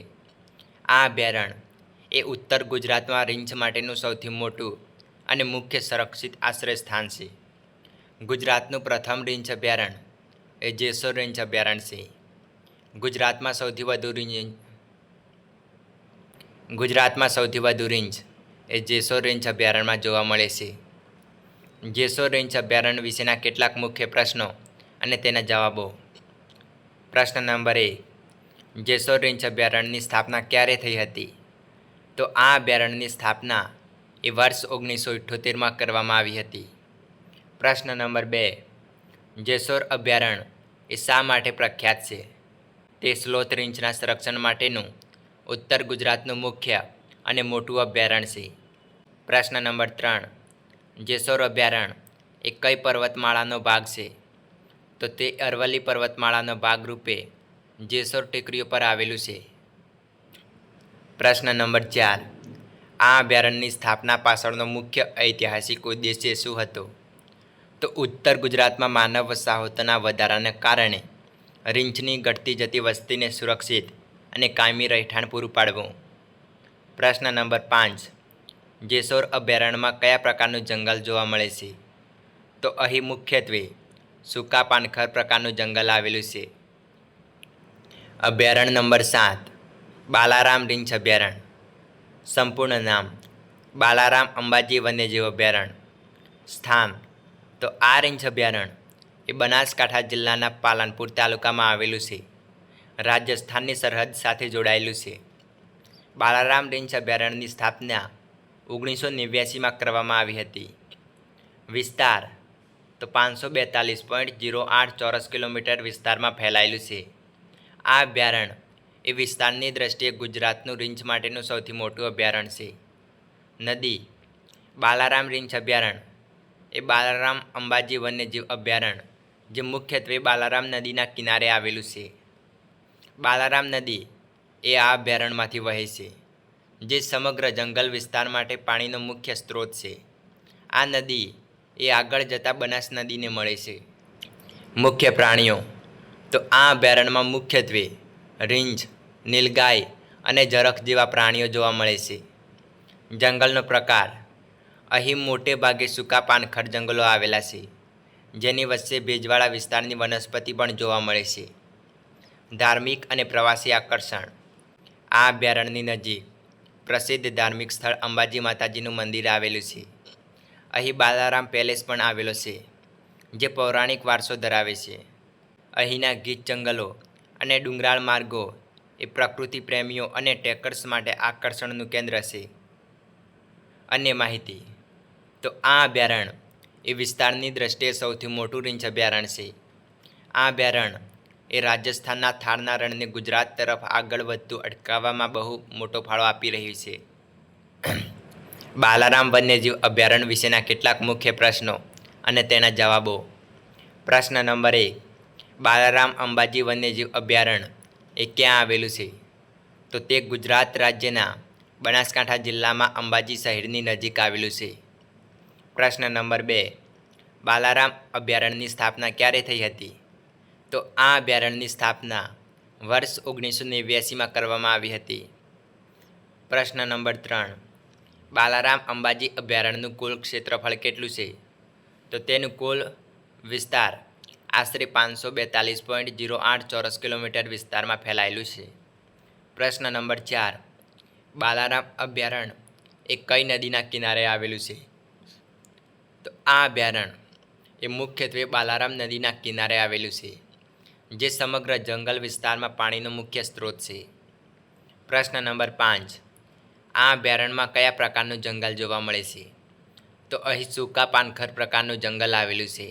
આ અભયારણ્ય એ ઉત્તર ગુજરાતમાં રીંછ માટેનું સૌથી મોટું અને મુખ્ય સંરક્ષિત આશ્રય સ્થાન છે. ગુજરાતનું પ્રથમ રીંછ અભયારણ્ય એ જેસોર રીંછ અભયારણ્ય છે. ગુજરાતમાં સૌથી વધુ રીંછ એ જેસોર રીંછ અભયારણ્યમાં જોવા મળે છે. જેસોર રીંછ અભયારણ્ય વિશેના કેટલાક મુખ્ય પ્રશ્નો અને તેના જવાબો. પ્રશ્ન નંબર 1. જેસોર રીંછ અભયારણ્યની સ્થાપના ક્યારે થઈ હતી? તો આ અભયારણ્યની સ્થાપના એ વર્ષ 1978માં કરવામાં આવી હતી. પ્રશ્ન નંબર 2. જેસોર અભયારણ્ય એ શા માટે પ્રખ્યાત છે? તે સ્લોથ રીંછના સંરક્ષણ માટેનું ઉત્તર ગુજરાતનું મુખ્ય અને મોટું અભયારણ્ય છે. પ્રશ્ન નંબર 3. જેસોર અભયારણ્ય એ કઈ પર્વતમાળાનો ભાગ છે? તો તે અરવલ્લી પર્વતમાળાનો ભાગરૂપે જેસોર ટેકરીઓ પર આવેલું છે. પ્રશ્ન નંબર 4. આ અભયારણ્યની સ્થાપના પાછળનો મુખ્ય ઐતિહાસિક ઉદ્દેશ્ય શું હતો? તો ઉત્તર ગુજરાતમાં માનવ વસાહતોના વધારાને કારણે રીંછની ઘટતી જતી વસ્તીને સુરક્ષિત અને કાયમી રહેઠાણ પૂરું પાડવું. પ્રશ્ન નંબર 5. જેસોર અભયારણ્યમાં કયા પ્રકારનું જંગલ જોવા મળે છે? તો અહીં મુખ્યત્વે સૂકા પાનખર પ્રકારનું જંગલ આવેલું છે. અભયારણ્ય નંબર 7. બાલારામ રીંછ અભયારણ્ય. સંપૂર્ણ નામ બાલારામ અંબાજી વન્યજીવ અભયારણ્ય. સ્થાન તો આ રીંછ અભયારણ્ય એ બનાસકાંઠા જિલ્લાના પાલનપુર તાલુકામાં આવેલું છે. રાજસ્થાનની સરહદ સાથે જોડાયેલું છે. બાલારામ રીંછ અભયારણ્યની સ્થાપના 1989માં કરવામાં આવી હતી. વિસ્તાર તો 542.08 ચોરસ કિલોમીટર વિસ્તારમાં ફેલાયેલું છે. આ અભયારણ્ય એ વિસ્તારની દ્રષ્ટિએ ગુજરાતનું રીંછ માટેનું સૌથી મોટું અભયારણ્ય છે. નદી. બાલારામ રીંછ અભયારણ્ય એ બાલારામ અંબાજી વન્યજીવ અભયારણ્ય, જે મુખ્યત્વે બાલારામ નદીના કિનારે આવેલું છે. બાલારામ નદી એ આ અભયારણ્યમાંથી વહે છે, જે સમગ્ર જંગલ વિસ્તાર માટે પાણીનો મુખ્ય સ્ત્રોત છે. આ નદી એ આગળ જતાં બનાસ નદીને મળે છે. મુખ્ય પ્રાણીઓ તો આ અભયારણ્યમાં મુખ્યત્વે રીંછ, નીલગાય અને ઝરખ જેવા પ્રાણીઓ જોવા મળે છે. જંગલનો પ્રકાર. અહીં મોટે ભાગે સૂકા પાનખર જંગલો આવેલા છે, જેની વચ્ચે ભેજવાળા વિસ્તારની વનસ્પતિ પણ જોવા મળે છે. ધાર્મિક અને પ્રવાસી આકર્ષણ. આ અભયારણ્યની નજીક પ્રસિદ્ધ ધાર્મિક સ્થળ અંબાજી માતાજીનું મંદિર આવેલું છે. અહીં બાલારામ પેલેસ પણ આવેલો છે, જે પૌરાણિક વારસો ધરાવે છે. અહીંના ગીચ જંગલો અને ડુંગરાળ માર્ગો એ પ્રકૃતિ પ્રેમીઓ અને ટ્રેકર્સ માટે આકર્ષણનું કેન્દ્ર છે. અન્ય માહિતી. તો આ અભયારણ્ય એ વિસ્તારની દ્રષ્ટિએ સૌથી મોટું રીંછ અભયારણ્ય છે. આ અભયારણ્ય એ રાજસ્થાનના થારના રણને ગુજરાત તરફ આગળ વધતું અટકાવવામાં બહુ મોટો ફાળો આપી રહ્યું છે. બાલારામ વન્યજીવ અભયારણ્ય વિશેના કેટલાક મુખ્ય પ્રશ્નો અને તેના જવાબો. પ્રશ્ન નંબર 1. બાલારામ અંબાજી વન્યજીવ અભયારણ્ય એ ક્યાં આવેલું છે? તો તે ગુજરાત રાજ્યના બનાસકાંઠા જિલ્લામાં અંબાજી શહેરની નજીક આવેલું છે. પ્રશ્ન નંબર 2. બાલારામ અભયારણ્યની સ્થાપના ક્યારે થઈ હતી? તો આ અભયારણ્યની સ્થાપના વર્ષ 1989માં કરવામાં આવી હતી. પ્રશ્ન નંબર 3. બાલારામ અંબાજી અભયારણ્યનું કુલ ક્ષેત્રફળ કેટલું છે? તો તેનું કુલ વિસ્તાર આશરે 542.08 ચોરસ કિલોમીટર વિસ્તારમાં ફેલાયેલું છે. પ્રશ્ન નંબર 4. બાલારામ અભયારણ્ય એ કઈ નદીના કિનારે આવેલું છે? તો આ અભયારણ્ય એ મુખ્યત્વે બાલારામ નદીના કિનારે આવેલું છે, જે સમગ્ર જંગલ વિસ્તારમાં પાણીનો મુખ્ય સ્ત્રોત છે. પ્રશ્ન નંબર 5. આ અભયારણ્યમાં કયા પ્રકારનું જંગલ જોવા મળે છે? તો અહીં સૂકા પાનખર પ્રકારનું જંગલ આવેલું છે,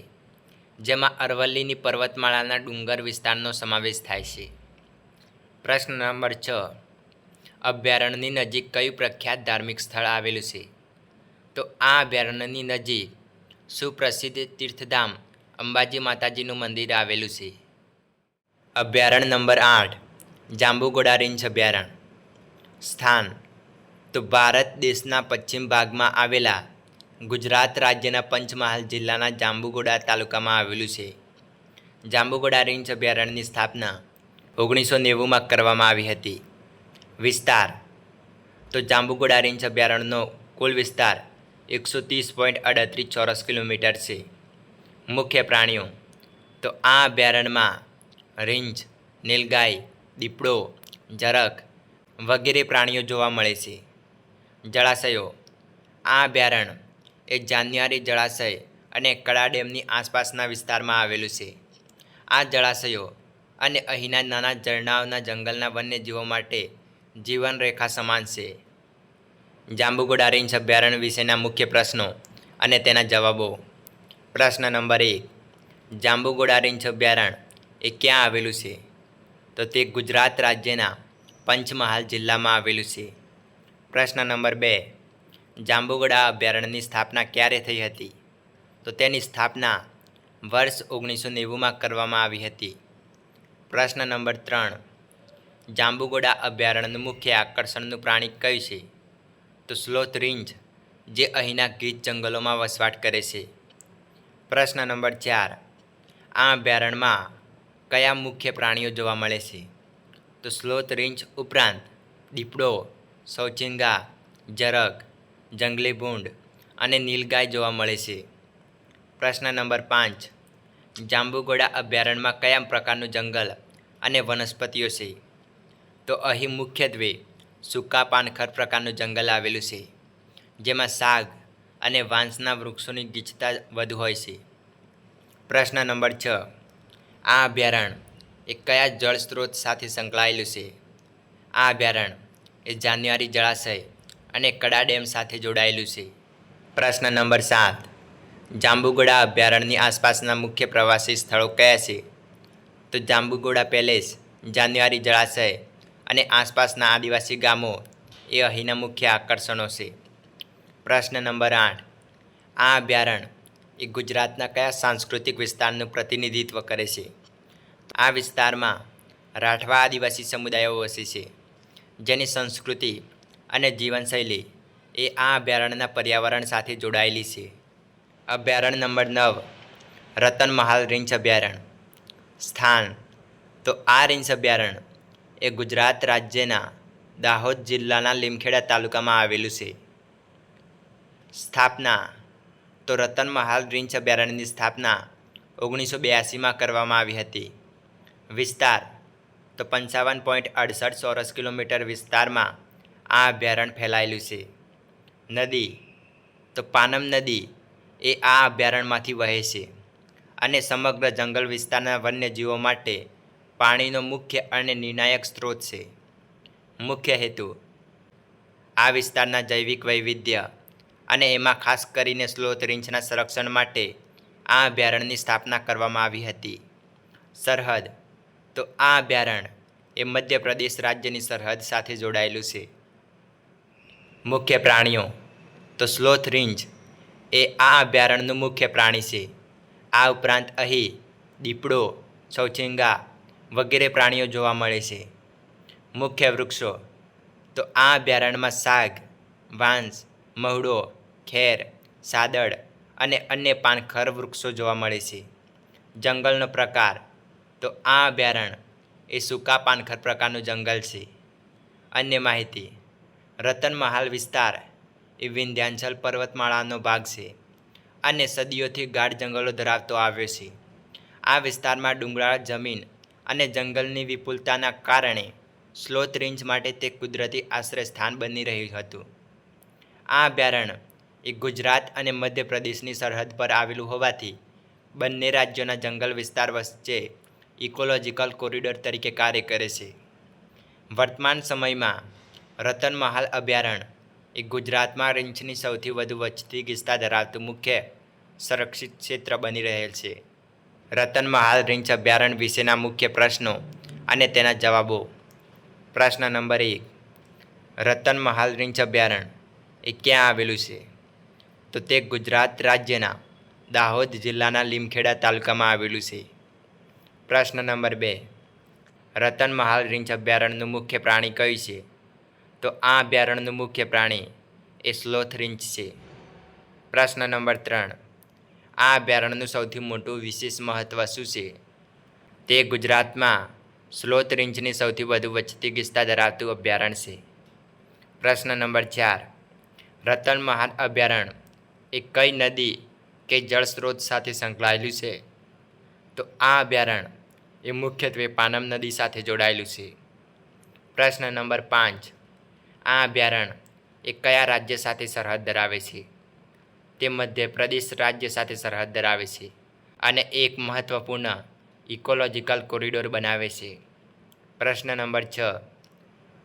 જેમાં અરવલ્લીની પર્વતમાળાના ડુંગર વિસ્તારનો સમાવેશ થાય છે. પ્રશ્ન નંબર 6. અભયારણ્યની નજીક કયું પ્રખ્યાત ધાર્મિક સ્થળ આવેલું છે? તો આ અભયારણ્યની નજીક સુપ્રસિદ્ધ તીર્થધામ અંબાજી માતાજીનું મંદિર આવેલું છે. અભયારણ્ય નંબર 8. જાંબુઘોડા રીંછ અભયારણ્ય. સ્થાન તો ભારત દેશના પશ્ચિમ ભાગમાં આવેલા ગુજરાત રાજ્યના પંચમહાલ જિલ્લાના જાંબુઘોડા તાલુકામાં આવેલું છે. જાંબુઘોડા રીંછ અભયારણ્યની સ્થાપના 1990માં કરવામાં આવી હતી. વિસ્તાર તો જાંબુઘોડા રીંછ અભયારણ્યનો કુલ વિસ્તાર 130.38 ચોરસ કિલોમીટર છે. મુખ્ય પ્રાણીઓ તો આ અભયારણ્યમાં રીંછ, નીલગાય, દીપડો, ઝરખ વગેરે પ્રાણીઓ જોવા મળે છે. જળાશયો આ અભયારણ્ય એ જાન્યુઆરી જળાશય અને કડા ડેમની આસપાસના વિસ્તારમાં આવેલું છે. આ જળાશયો અને અહીંના નાના ઝરણાઓના જંગલના વન્યજીવો માટે જીવનરેખા સમાન છે. જાંબુઘોડા રીંછ અભયારણ્ય વિશેના મુખ્ય પ્રશ્નો અને તેના જવાબો. પ્રશ્ન નંબર 1. જાંબુઘોડા રીંછ અભયારણ્ય એ ક્યાં આવેલું છે? તો તે ગુજરાત રાજ્યના પંચમહાલ જિલ્લામાં આવેલું છે. પ્રશ્ન નંબર 2. જાંબુઘોડા અભયારણ્યની સ્થાપના ક્યારે થઈ હતી? તો તેની સ્થાપના વર્ષ 1990માં કરવામાં આવી હતી. પ્રશ્ન નંબર 3. જાંબુઘોડા અભયારણ્યનું મુખ્ય આકર્ષણનું પ્રાણી કયું છે? તો સ્લોથ રીંછ, જે અહીંના ગીચ જંગલોમાં વસવાટ કરે છે. પ્રશ્ન નંબર 4. આ અભયારણ્યમાં કયા મુખ્ય પ્રાણીઓ જોવા મળે છે? તો સ્લોથ રીંછ ઉપરાંત દીપડો, સૌચિંગા, ઝરખ, જંગલી ભૂંડ અને નીલગાય જોવા મળે છે. પ્રશ્ન નંબર 5. જાંબુઘોડા અભયારણ્યમાં કયા પ્રકારનું જંગલ અને વનસ્પતિઓ છે? તો અહીં મુખ્યત્વે સૂકા પાનખર પ્રકારનું જંગલ આવેલું છે, જેમાં સાગ અને વાંસના વૃક્ષોની ગીચતા વધુ હોય છે. પ્રશ્ન નંબર 6. આ અભયારણ્ય એ કયા જળ સ્ત્રોત સાથે સંકળાયેલું છે? આ અભયારણ્ય એ જાન્યુઆરી જળાશય અને કડા ડેમ સાથે જોડાયેલું છે. પ્રશ્ન નંબર 7. જાંબુઘોડા અભયારણ્યની આસપાસના મુખ્ય પ્રવાસી સ્થળો કયા છે? તો જાંબુઘોડા પેલેસ, જાન્યુઆરી જળાશય અને આસપાસના આદિવાસી ગામો એ અહીંના મુખ્ય આકર્ષણો છે. પ્રશ્ન નંબર 8. આ અભયારણ્ય એ ગુજરાતના કયા સાંસ્કૃતિક વિસ્તારનું પ્રતિનિધિત્વ કરે છે? આ વિસ્તારમાં રાઠવા આદિવાસી સમુદાયો વસે છે, જેની સંસ્કૃતિ અને જીવનશૈલી એ આ અભયારણ્યના પર્યાવરણ સાથે જોડાયેલી છે. અભયારણ્ય નંબર 9. રતનમહાલ રીંછ અભયારણ્ય. સ્થાન તો આ રીંછ અભયારણ્ય એ ગુજરાત રાજ્યના દાહોદ જિલ્લાના લીમખેડા તાલુકામાં આવેલું છે. સ્થાપના તો રતનમહાલ રીંછ અભયારણ્યની સ્થાપના 1982માં કરવામાં આવી હતી. વિસ્તાર તો 55.68 ચોરસ કિલોમીટર વિસ્તારમાં આ અભયારણ્ય ફેલાયેલું છે. નદી તો પાનમ નદી એ આ અભયારણ્યમાંથી વહે છે અને સમગ્ર જંગલ વિસ્તારના વન્યજીવો માટે પાણીનો મુખ્ય અને નિર્ણાયક સ્ત્રોત છે. મુખ્ય હેતુ આ વિસ્તારના જૈવિક વૈવિધ્ય અને એમાં ખાસ કરીને સ્લોથ રીંછના સંરક્ષણ માટે આ અભયારણ્યની સ્થાપના કરવામાં આવી હતી. સરહદ તો આ અભયારણ્ય એ મધ્યપ્રદેશ રાજ્યની સરહદ સાથે જોડાયેલું છે. મુખ્ય પ્રાણીઓ તો સ્લોથ રીંછ એ આ અભયારણ્યનું મુખ્ય પ્રાણી છે. આ ઉપરાંત અહીં દીપડો, ચૌચિંગા વગેરે પ્રાણીઓ જોવા મળે છે. મુખ્ય વૃક્ષો તો આ અભયારણ્યમાં સાગ, વાંસ, મહુડો, ખેર, સાદડ અને અન્ય પાનખર વૃક્ષો જોવા મળે છે. જંગલનો પ્રકાર તો આ અભયારણ્ય એ સૂકા પાનખર પ્રકારનું જંગલ છે. અન્ય માહિતી: રતનમહાલ વિસ્તાર એ વિંધ્યાચલ પર્વતમાળાનો ભાગ છે અને સદીઓથી ગાઢ જંગલો ધરાવતો આવ્યો છે. આ વિસ્તારમાં ડુંગરાળ જમીન અને જંગલની વિપુલતાના કારણે સ્લોથ રીંછ માટે તે કુદરતી આશ્રયસ્થાન બની રહ્યું હતું. આ અભયારણ્ય એ ગુજરાત અને મધ્યપ્રદેશની સરહદ પર આવેલું હોવાથી બંને રાજ્યોના જંગલ વિસ્તાર વચ્ચે ઇકોલોજીકલ કોરિડોર તરીકે કાર્ય કરે છે. વર્તમાન સમયમાં રતનમહાલ અભયારણ્ય એ ગુજરાતમાં રીંછની સૌથી વધુ વસ્તી ગીચતા ધરાવતું મુખ્ય સંરક્ષિત ક્ષેત્ર બની રહેલ છે. રતનમહાલ રીંછ અભયારણ્ય વિશેના મુખ્ય પ્રશ્નો અને તેના જવાબો. પ્રશ્ન નંબર 1. રતનમહાલ રીંછ અભયારણ્ય એ ક્યાં આવેલું છે? તો તે ગુજરાત રાજ્યના દાહોદ જિલ્લાના લીમખેડા તાલુકામાં આવેલું છે. પ્રશ્ન નંબર 2. રતનમહાલ રીંછ અભયારણ્યનું મુખ્ય પ્રાણી કયું છે? તો આ અભયારણ્યનું મુખ્ય પ્રાણી એ સ્લોથ રીંછ છે. પ્રશ્ન નંબર 3. આ અભયારણ્યનું સૌથી મોટું વિશેષ મહત્ત્વ શું છે? તે ગુજરાતમાં સ્લોથ રીંછની સૌથી વધુ વસ્તી ગીચતા ધરાવતું અભયારણ્ય છે. પ્રશ્ન નંબર 4. રતનમહાલ અભયારણ્ય એ કઈ નદી કે જળ સ્ત્રોત સાથે સંકળાયેલું છે? તો આ અભયારણ્ય એ મુખ્યત્વે પાનમ નદી સાથે જોડાયેલું છે. પ્રશ્ન નંબર 5. આ અભયારણ્ય એ કયા રાજ્ય સાથે સરહદ ધરાવે છે? તે મધ્યપ્રદેશ રાજ્ય સાથે સરહદ ધરાવે છે અને એક મહત્ત્વપૂર્ણ ઇકોલોજીકલ કોરિડોર બનાવે છે. પ્રશ્ન નંબર 6.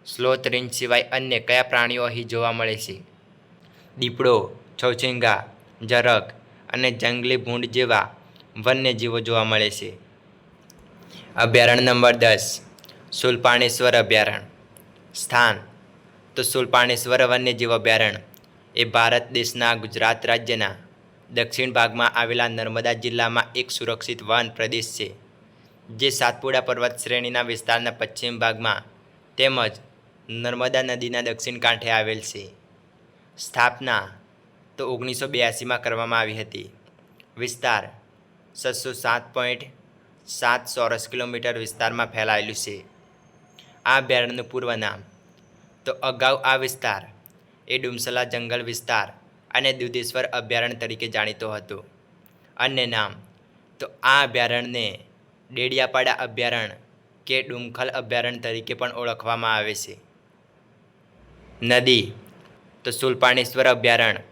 સ્લોથ રીંછ સિવાય અન્ય કયા પ્રાણીઓ અહીં જોવા મળે છે? દીપડો, ચૌચિંગા, જરખ અને જંગલી ભૂંડ જેવા વન્યજીવો જોવા મળે છે. અભયારણ્ય નંબર 10. શૂલપાણેશ્વર અભયારણ્ય. સ્થાન તો શૂલપાણેશ્વર વન્યજીવ અભયારણ્ય એ ભારત દેશના ગુજરાત રાજ્યના દક્ષિણ ભાગમાં આવેલા નર્મદા જિલ્લામાં એક સુરક્ષિત વન પ્રદેશ છે, જે સાતપુડા પર્વત શ્રેણીના વિસ્તારના પશ્ચિમ ભાગમાં તેમજ નર્મદા નદીના દક્ષિણ કાંઠે આવેલ છે. સ્થાપના તો 1982માં કરવામાં આવી હતી. વિસ્તાર 607.7 ચોરસ કિલોમીટર વિસ્તારમાં ફેલાયેલું છે. આ અભયારણ્યનું પૂર્વ નામ તો અગાઉ આ વિસ્તાર એ ડુમસલા જંગલ વિસ્તાર અને દુધેશ્વર અભયારણ્ય તરીકે જાણીતો હતો. અન્ય નામ તો આ અભયારણ્યને ડેડિયાપાડા અભયારણ્ય કે ડુમખલ અભયારણ્ય તરીકે પણ ઓળખવામાં આવે છે. નદી તો શૂલપાણેશ્વર અભયારણ્ય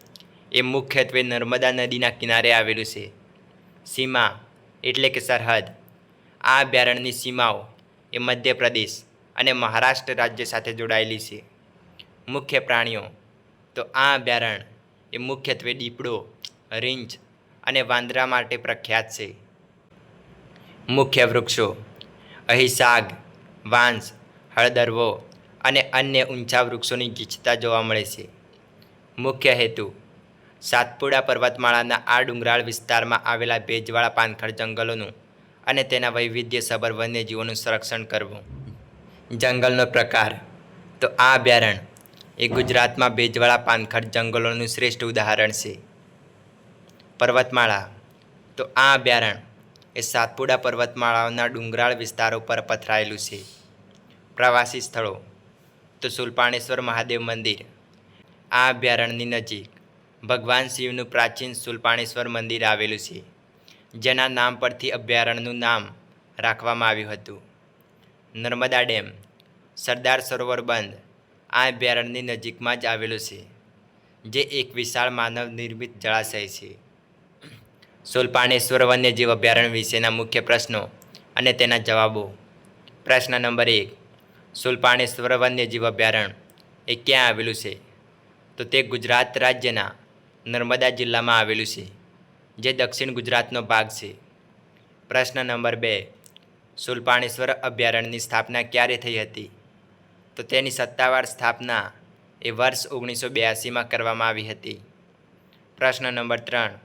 એ મુખ્યત્વે નર્મદા નદીના કિનારે આવેલું છે. સીમા એટલે કે સરહદ. આ અભયારણ્યની સીમાઓ એ મધ્યપ્રદેશ અને મહારાષ્ટ્ર રાજ્ય સાથે જોડાયેલી છે. મુખ્ય પ્રાણીઓ તો આ અભયારણ્ય એ મુખ્યત્વે દીપડો, રીંછ અને વાંદરા માટે પ્રખ્યાત છે. મુખ્ય વૃક્ષો અહીં સાગ, વાંસ, હળદરવો અને અન્ય ઊંચા વૃક્ષોની ગીચતા જોવા મળે છે. મુખ્ય હેતુ સાતપુડા પર્વતમાળાના આ ડુંગરાળ વિસ્તારમાં આવેલા ભેજવાળા પાનખર જંગલોનું અને તેના વૈવિધ્યસભર વન્યજીવોનું સંરક્ષણ કરવું. જંગલનો પ્રકાર તો આ અભયારણ્ય એ ગુજરાતમાં ભેજવાળા પાનખર જંગલોનું શ્રેષ્ઠ ઉદાહરણ છે. પર્વતમાળા તો આ અભયારણ્ય એ સાતપુડા પર્વતમાળાઓના ડુંગરાળ વિસ્તારો પર પથરાયેલું છે. પ્રવાસી સ્થળો તો શૂલપાણેશ્વર મહાદેવ મંદિર. આ અભયારણ્યની નજીક ભગવાન શિવનું પ્રાચીન શૂલપાણેશ્વર મંદિર આવેલું છે, જેના નામ પરથી અભયારણ્યનું નામ રાખવામાં આવ્યું હતું. નર્મદા ડેમ, સરદાર સરોવર બંધ આ અભયારણ્યની નજીકમાં જ આવેલું છે, જે એક વિશાળ માનવ નિર્મિત જળાશય છે. શૂલપાણેશ્વર વન્યજીવ અભયારણ્ય વિશેના મુખ્ય પ્રશ્નો અને તેના જવાબો. પ્રશ્ન નંબર 1. શૂલપાણેશ્વર વન્યજીવ અભયારણ્ય એ ક્યાં આવેલું છે? તો તે ગુજરાત રાજ્યના નર્મદા જિલ્લામાં આવેલું છે, જે દક્ષિણ ગુજરાતનો ભાગ છે. પ્રશ્ન નંબર 2. શૂલપાણેશ્વર અભયારણ્યની સ્થાપના ક્યારે થઈ હતી? તો તેની સત્તાવાર સ્થાપના એ વર્ષ 1982માં કરવામાં આવી હતી. પ્રશ્ન નંબર 3.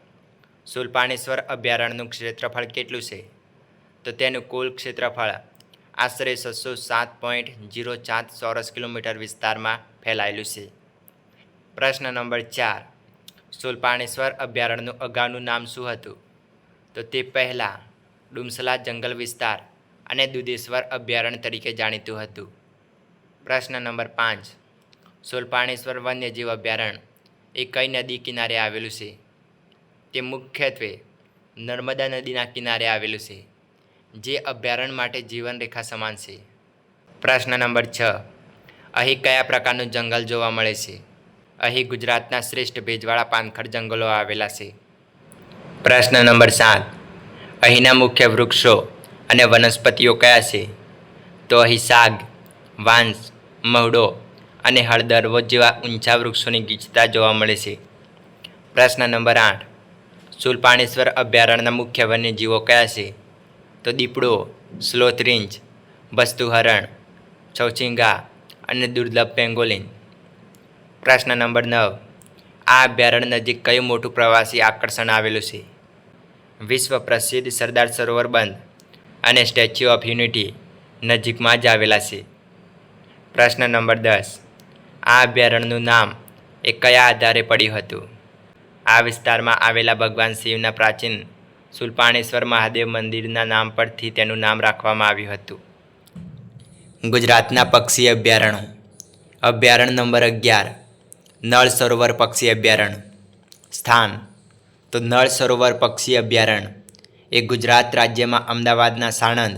શૂલપાણેશ્વર અભયારણ્યનું ક્ષેત્રફળ કેટલું છે? તો તેનું કુલ ક્ષેત્રફળ આશરે 607.04 ચોરસ કિલોમીટર વિસ્તારમાં ફેલાયેલું છે. પ્રશ્ન નંબર 4. શૂલપાણેશ્વર અભયારણ્યનું અગાઉનું નામ શું હતું? તો તે પહેલાં ડુમસલા જંગલ વિસ્તાર અને દુધેશ્વર અભયારણ્ય તરીકે જાણીતું હતું. પ્રશ્ન નંબર 5. શૂલપાણેશ્વર વન્યજીવ અભયારણ્ય એ કઈ નદી કિનારે આવેલું છે? તે મુખ્યત્વે નર્મદા નદીના કિનારે આવેલું છે, જે અભયારણ્ય માટે જીવનરેખા સમાન છે. પ્રશ્ન નંબર 6. અહીં કયા પ્રકારનું જંગલ જોવા મળે છે? અહીં ગુજરાતના શ્રેષ્ઠ ભેજવાળા પાનખર જંગલો આવેલા છે. પ્રશ્ન નંબર 7. અહીંના મુખ્ય વૃક્ષો અને વનસ્પતિઓ કયા છે? તો અહીં સાગ, વાંસ, મહુડો અને હળદરવો જેવા ઊંચા વૃક્ષોની ગીચતા જોવા મળે છે. પ્રશ્ન નંબર 8. શૂલપાણેશ્વર અભયારણ્યના મુખ્ય વન્યજીવો કયા છે? તો દીપડો, સ્લોથ રીંછ, બસ્તુ હરણ, ચૌચિંગા અને દુર્લભ પેંગોલિન. પ્રશ્ન નંબર 9. આ અભયારણ્ય નજીક કયું મોટું પ્રવાસી આકર્ષણ આવેલું છે? વિશ્વ પ્રસિદ્ધ સરદાર સરોવર બંધ અને સ્ટેચ્યુ ઓફ યુનિટી નજીકમાં જ આવેલા છે. પ્રશ્ન નંબર 10. આ અભયારણ્યનું નામ એ કયા આધારે પડ્યું હતું? આ વિસ્તારમાં આવેલા ભગવાન શિવના પ્રાચીન શૂલપાણેશ્વર મહાદેવ મંદિરના નામ પરથી તેનું નામ રાખવામાં આવ્યું હતું. ગુજરાતના પક્ષી અભયારણ્યો. અભયારણ્ય નંબર 11. નળ સરોવર પક્ષી અભયારણ્ય. સ્થાન તો નળ સરોવર પક્ષી અભયારણ્ય એ ગુજરાત રાજ્યમાં અમદાવાદના સાણંદ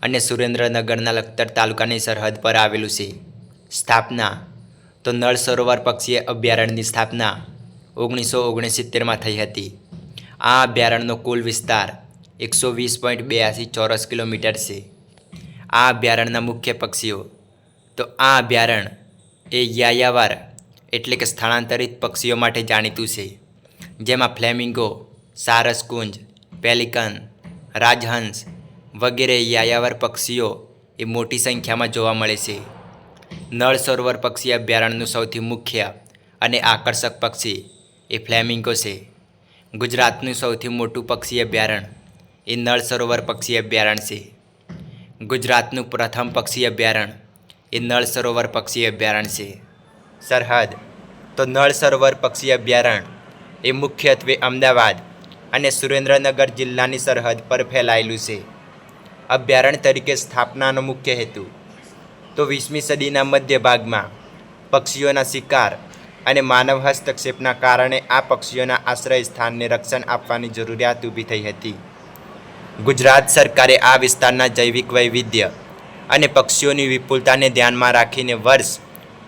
અને સુરેન્દ્રનગરના લખતર તાલુકાની સરહદ પર આવેલું છે. સ્થાપના તો નળ સરોવર પક્ષી અભયારણ્યની સ્થાપના 1969માં થઈ હતી. આ અભયારણ્યનો કુલ વિસ્તાર 120.82 ચોરસ કિલોમીટર છે. આ અભયારણ્યના મુખ્ય પક્ષીઓ તો આ અભયારણ્ય એ યાયાવર એટલે કે સ્થળાંતરિત પક્ષીઓ માટે જાણીતું છે, જેમાં ફ્લેમિંગો, સારસકુંજ, પેલિકન, રાજહંસ વગેરે યાયાવર પક્ષીઓ એ મોટી સંખ્યામાં જોવા મળે છે. નળ સરોવર પક્ષી અભયારણ્યનું સૌથી મુખ્ય અને આકર્ષક પક્ષી એ ફ્લેમિંગો છે. ગુજરાતનું સૌથી મોટું પક્ષી અભયારણ્ય એ નળ સરોવર પક્ષી અભયારણ્ય છે. ગુજરાતનું પ્રથમ પક્ષી અભયારણ્ય એ નળ સરોવર પક્ષી અભયારણ્ય છે. સરહદ તો નળ સરોવર પક્ષી અભયારણ્ય એ મુખ્યત્વે અમદાવાદ અને સુરેન્દ્રનગર જિલ્લાની સરહદ પર ફેલાયેલું છે. અભયારણ્ય તરીકે સ્થાપનાનો મુખ્ય હેતુ તો 20મી સદીના મધ્ય ભાગમાં પક્ષીઓના શિકાર અને માનવ હસ્તક્ષેપના કારણે આ પક્ષીઓના આશ્રય સ્થાનને રક્ષણ આપવાની જરૂરિયાત ઊભી થઈ હતી. ગુજરાત સરકારે આ વિસ્તારના જૈવિક વૈવિધ્ય અને પક્ષીઓની વિપુલતાને ધ્યાનમાં રાખીને વર્ષ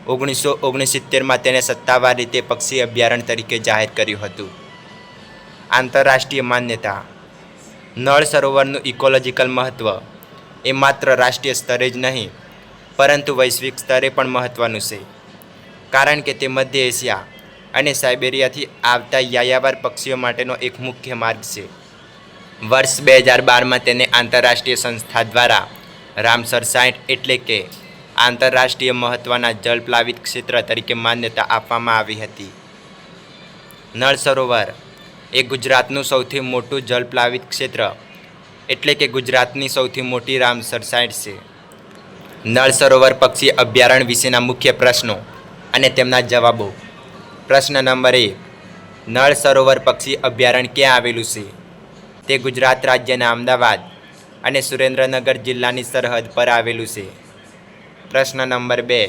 1969માં તેને સત્તાવાર રીતે પક્ષી અભયારણ્ય તરીકે જાહેર કર્યું હતું. આંતરરાષ્ટ્રીય માન્યતા. નળ સરોવરનું ઇકોલોજીકલ મહત્ત્વ એ માત્ર રાષ્ટ્રીય સ્તરે જ નહીં પરંતુ વૈશ્વિક સ્તરે પણ મહત્ત્વનું છે, કારણ કે તે મધ્ય એશિયા અને સાઇબેરિયાથી આવતા યાયાવર પક્ષીઓ માટેનો એક મુખ્ય માર્ગ છે. વર્ષ 2012માં તેને આંતરરાષ્ટ્રીય સંસ્થા દ્વારા રામસર સાઇટ એટલે કે આંતરરાષ્ટ્રીય મહત્ત્વના જલપ્લાવિત ક્ષેત્ર તરીકે માન્યતા આપવામાં આવી હતી. નળ સરોવર એ ગુજરાતનું સૌથી મોટું જલપ્લાવિત ક્ષેત્ર એટલે કે ગુજરાતની સૌથી મોટી રામસર સાઇટ છે. નળ સરોવર પક્ષી અભયારણ્ય વિશેના મુખ્ય પ્રશ્નો અને તેમના જવાબો. પ્રશ્ન નંબર 1. નળ સરોવર પક્ષી અભયારણ્ય ક્યાં આવેલું છે? તે ગુજરાત રાજ્યના અમદાવાદ અને સુરેન્દ્રનગર જિલ્લાની સરહદ પર આવેલું છે. પ્રશ્ન નંબર 2.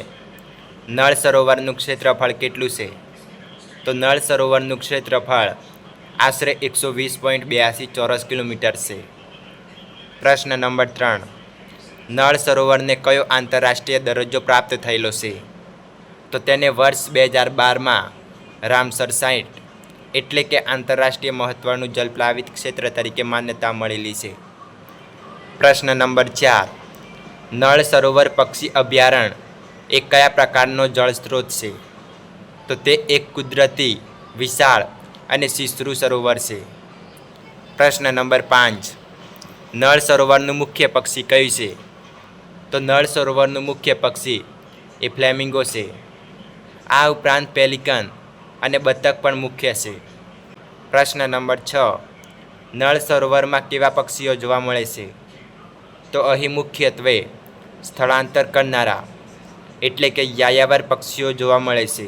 નળ સરોવરનું ક્ષેત્રફળ કેટલું છે? તો નળ સરોવરનું ક્ષેત્રફળ આશરે 120.82 ચોરસ કિલોમીટર છે. પ્રશ્ન નંબર 3. નળ સરોવરને કયો આંતરરાષ્ટ્રીય દરજ્જો પ્રાપ્ત થયેલો છે? તો તેને વર્ષ 2012માં રામસર સાઇટ એટલે કે આંતરરાષ્ટ્રીય મહત્ત્વનું જલપ્લાવિત ક્ષેત્ર તરીકે માન્યતા મળેલી છે. પ્રશ્ન નંબર 4. નળ સરોવર પક્ષી અભયારણ્ય એ કયા પ્રકારનો જળસ્ત્રોત છે? તો તે એક કુદરતી, વિશાળ અને શિશ્રુ સરોવર છે. પ્રશ્ન નંબર 5. નળ સરોવરનું મુખ્ય પક્ષી કયું છે? તો નળ સરોવરનું મુખ્ય પક્ષી એ ફ્લેમિંગો છે. આ ઉપરાંત પેલિકન અને બતક પણ મુખ્ય છે. પ્રશ્ન નંબર 6. નળ સરોવરમાં કેવા પક્ષીઓ જોવા મળે છે? તો અહીં મુખ્યત્વે સ્થળાંતર કરનારા એટલે કે યાયાવર પક્ષીઓ જોવા મળે છે,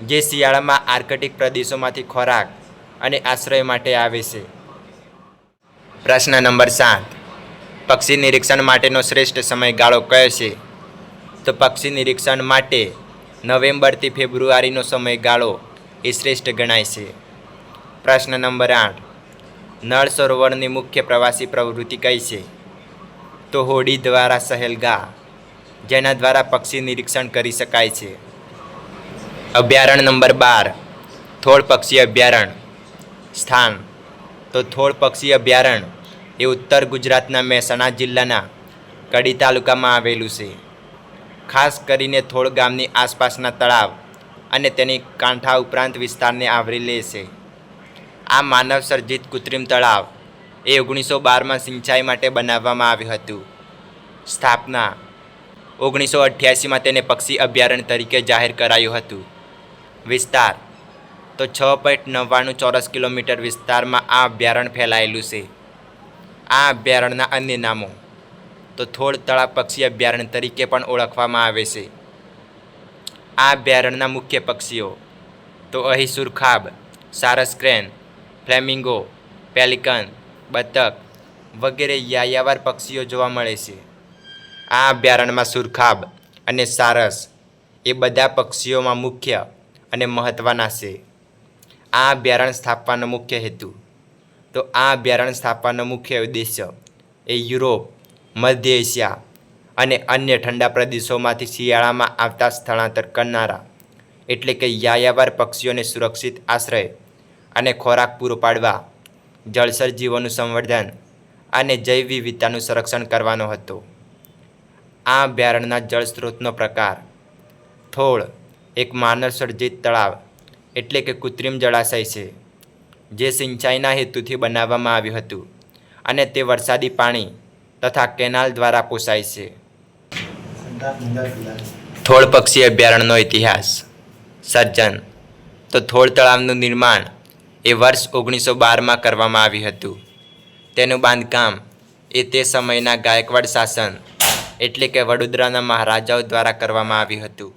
જે શિયાળામાં આર્કટિક પ્રદેશોમાંથી ખોરાક અને આશ્રય માટે આવે છે. પ્રશ્ન નંબર 7. પક્ષી નિરીક્ષણ માટેનો શ્રેષ્ઠ સમયગાળો કયો છે? તો પક્ષી નિરીક્ષણ માટે નવેમ્બરથી ફેબ્રુઆરીનો સમયગાળો એ શ્રેષ્ઠ ગણાય છે. પ્રશ્ન નંબર 8. નળ સરોવરની મુખ્ય પ્રવાસી પ્રવૃત્તિ કઈ છે? તો હોડી દ્વારા સહેલગા, જેના દ્વારા પક્ષી નિરીક્ષણ કરી શકાય છે. અભયારણ્ય નંબર 12. થોળ પક્ષી અભયારણ્ય. સ્થાન તો થોળ પક્ષી અભયારણ્ય એ ઉત્તર ગુજરાતના મહેસાણા જિલ્લાના કડી તાલુકામાં આવેલું છે. ખાસ કરીને થોળ ગામની આસપાસના તળાવ અને તેની કાંઠા ઉપરાંત વિસ્તારને આવરી લે છે. આ માનવ સર્જિત કૃત્રિમ તળાવ એ 1912માં સિંચાઈ માટે બનાવવામાં આવ્યું હતું. સ્થાપના 1988માં તેને પક્ષી અભયારણ્ય તરીકે જાહેર કરાયું હતું. વિસ્તાર તો 6.99 ચોરસ કિલોમીટર વિસ્તારમાં આ અભયારણ્ય ફેલાયેલું છે. આ અભયારણ્યના અન્ય નામો તો થોળ તળાવ પક્ષી અભયારણ્ય તરીકે પણ ઓળખવામાં આવે છે. આ અભયારણ્યના મુખ્ય પક્ષીઓ તો અહીં સુરખાબ, સારસ ક્રેન, ફ્લેમિંગો, પેલિકન, બતક વગેરે યાયાવર પક્ષીઓ જોવા મળે છે. આ અભયારણ્યમાં સુરખાબ અને સારસ એ બધા પક્ષીઓમાં મુખ્ય અને મહત્ત્વના છે. આ અભયારણ્ય સ્થાપવાનો મુખ્ય હેતુ તો આ અભયારણ્ય સ્થાપવાનો મુખ્ય ઉદ્દેશ્ય એ યુરોપ, મધ્ય એશિયા અને અન્ય ઠંડા પ્રદેશોમાંથી શિયાળામાં આવતા સ્થળાંતર કરનારા એટલે કે યાયાવર પક્ષીઓને સુરક્ષિત આશ્રય અને ખોરાક પૂરો પાડવા, જળચર જીવોનું સંવર્ધન અને જૈવ વિવિધતાનું સંરક્ષણ કરવાનો હતો. આ અભયારણ્યના જળ સ્ત્રોતનો પ્રકાર થોળ એક માનવ સર્જિત તળાવ એટલે કે કૃત્રિમ જળાશય છે, જે સિંચાઈના હેતુથી બનાવવામાં આવ્યું હતું અને તે વરસાદી પાણી તથા કેનાલ દ્વારા પોષાય છે. થોળ પક્ષી અભયારણ્યનો ઇતિહાસ. સર્જન તો થોળ તળાવનું નિર્માણ એ વર્ષ 1912માં કરવામાં આવ્યું હતું. તેનું બાંધકામ એ તે સમયના ગાયકવાડ શાસન એટલે કે વડોદરાના મહારાજાઓ દ્વારા કરવામાં આવ્યું હતું.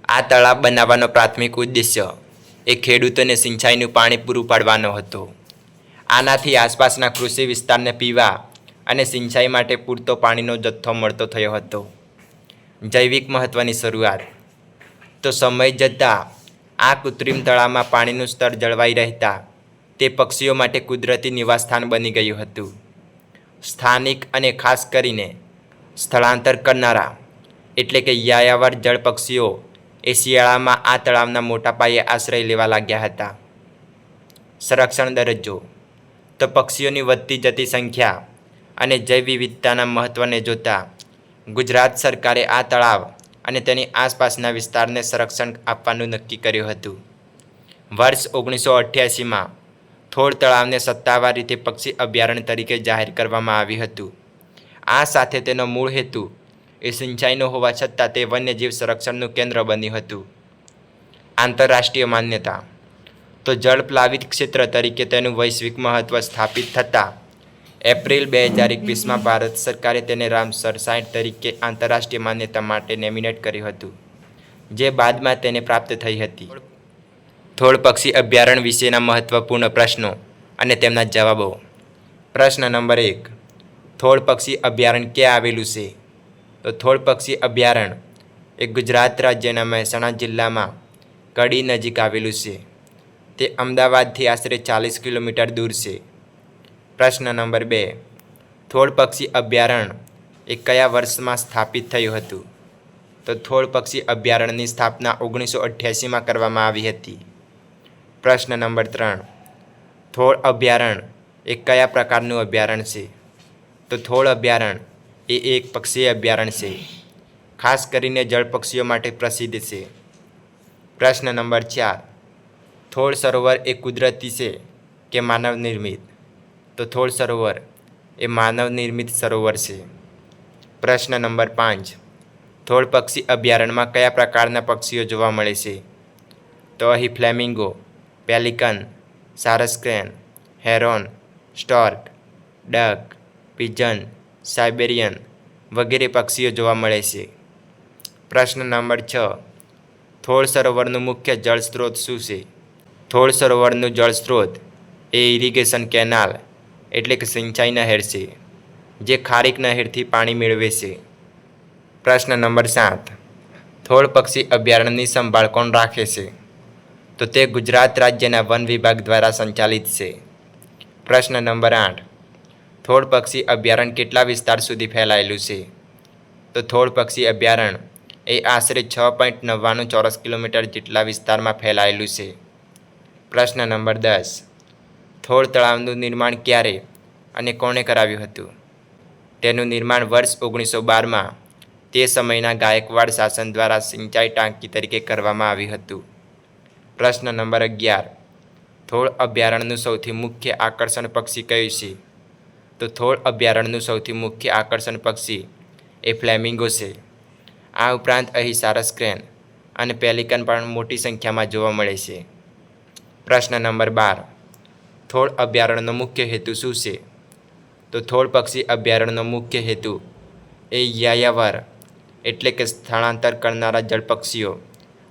આ તળાવ બનાવવાનો પ્રાથમિક ઉદ્દેશ્ય એ ખેડૂતોને સિંચાઈનું પાણી પૂરું પાડવાનો હતો. આનાથી આસપાસના કૃષિ વિસ્તારને પીવા અને સિંચાઈ માટે પૂરતો પાણીનો જથ્થો મળતો થયો હતો. જૈવિક મહત્ત્વની શરૂઆત તો સમય જતાં આ કૃત્રિમ તળાવમાં પાણીનું સ્તર જળવાઈ રહેતા તે પક્ષીઓ માટે કુદરતી નિવાસસ્થાન બની ગયું હતું. સ્થાનિક અને ખાસ કરીને સ્થળાંતર કરનારા એટલે કે યાયાવર જળ પક્ષીઓ એ શિયાળામાં આ તળાવના મોટા પાયે આશ્રય લેવા લાગ્યા હતા. સંરક્ષણ દરજ્જો તો પક્ષીઓની વધતી જતી સંખ્યા અને જૈવ વિવિધતાના મહત્ત્વને જોતા ગુજરાત સરકારે આ તળાવ અને તેની આસપાસના વિસ્તારને સંરક્ષણ આપવાનું નક્કી કર્યું હતું. વર્ષ 1988માં થોળ તળાવને સત્તાવાર રીતે પક્ષી અભયારણ્ય તરીકે જાહેર કરવામાં આવ્યું હતું. આ સાથે તેનો મૂળ હેતુ એ સિંચાઈનો હોવા છતાં તે વન્યજીવ સંરક્ષણનું કેન્દ્ર બન્યું હતું. આંતરરાષ્ટ્રીય માન્યતા તો જળપ્લાવિત ક્ષેત્ર તરીકે તેનું વૈશ્વિક મહત્ત્વ સ્થાપિત થતાં એપ્રિલ 2021માં ભારત સરકારે તેને રામસર સાઇટ તરીકે આંતરરાષ્ટ્રીય માન્યતા માટે નોમિનેટ કર્યું હતું, જે બાદમાં તેને પ્રાપ્ત થઈ હતી. થોળ પક્ષી અભયારણ્ય વિશેના મહત્ત્વપૂર્ણ પ્રશ્નો અને તેમના જવાબો. પ્રશ્ન નંબર 1. થોળ પક્ષી અભયારણ્ય ક્યાં આવેલું છે? તો થોળ પક્ષી અભયારણ્ય એ ગુજરાત રાજ્યના મહેસાણા જિલ્લામાં કડી નજીક આવેલું છે. તે અમદાવાદથી આશરે 40 કિલોમીટર દૂર છે. પ્રશ્ન નંબર 2. થોળ પક્ષી અભયારણ્ય એ કયા વર્ષમાં સ્થાપિત થયું હતું? તો થોળ પક્ષી અભયારણ્યની સ્થાપના 1988માં કરવામાં આવી હતી. પ્રશ્ન નંબર 3. થોળ અભયારણ્ય એ કયા પ્રકારનું અભયારણ્ય છે? તો થોળ અભયારણ્ય એ એક પક્ષી અભયારણ્ય છે, ખાસ કરીને જળ પક્ષીઓ માટે પ્રસિદ્ધ છે. પ્રશ્ન નંબર 4. થોળ સરોવર એ કુદરતી છે કે માનવ નિર્મિત? તો થોળ સરોવર એ માનવ નિર્મિત સરોવર છે. પ્રશ્ન નંબર 5. થોળ પક્ષી અભયારણ્યમાં કયા પ્રકારના પક્ષીઓ જોવા મળે છે? તો અહીં ફ્લેમિંગો, પેલિકન, સારસ crane, heron, stork, duck, pigeon, Siberian વગેરે પક્ષીઓ જોવા મળે છે. પ્રશ્ન નંબર 6. થોળ સરોવરનું મુખ્ય જળ સ્ત્રોત શું છે? થોળ સરોવરનું જળ સ્ત્રોત એ ઇરિગેશન કેનાલ એટલે કે સિંચાઈ નહેર છે, જે ખારીક નહેરથી પાણી મેળવે છે. પ્રશ્ન નંબર 7. થોળ પક્ષી અભયારણ્યની સંભાળ કોણ રાખે છે? તો તે ગુજરાત રાજ્યના વન વિભાગ દ્વારા સંચાલિત છે. પ્રશ્ન નંબર 8. થોળ પક્ષી અભયારણ્ય કેટલા વિસ્તાર સુધી ફેલાયેલું છે? તો થોળ પક્ષી અભયારણ્ય એ આશરે 6.99 ચોરસ કિલોમીટર જેટલા વિસ્તારમાં ફેલાયેલું છે. પ્રશ્ન નંબર 10. થોળ તળાવનું નિર્માણ ક્યારે અને કોણે કરાવ્યું હતું? તેનું નિર્માણ વર્ષ 1912માં તે સમયના ગાયકવાડ શાસન દ્વારા સિંચાઈ ટાંકી તરીકે કરવામાં આવ્યું હતું. પ્રશ્ન નંબર 11. થોળ અભયારણ્યનું સૌથી મુખ્ય આકર્ષણ પક્ષી કયું છે? તો થોળ અભયારણ્યનું સૌથી મુખ્ય આકર્ષણ પક્ષી એ ફ્લેમિંગો છે. આ ઉપરાંત અહીં સારસ ક્રેન અને પેલિકન પણ મોટી સંખ્યામાં જોવા મળે છે. પ્રશ્ન નંબર 12. થોળ અભયારણ્યનો મુખ્ય હેતુ શું છે? તો થોળ પક્ષી અભયારણ્યનો મુખ્ય હેતુ એ યાયાવર એટલે કે સ્થળાંતર કરનારા જળપક્ષીઓ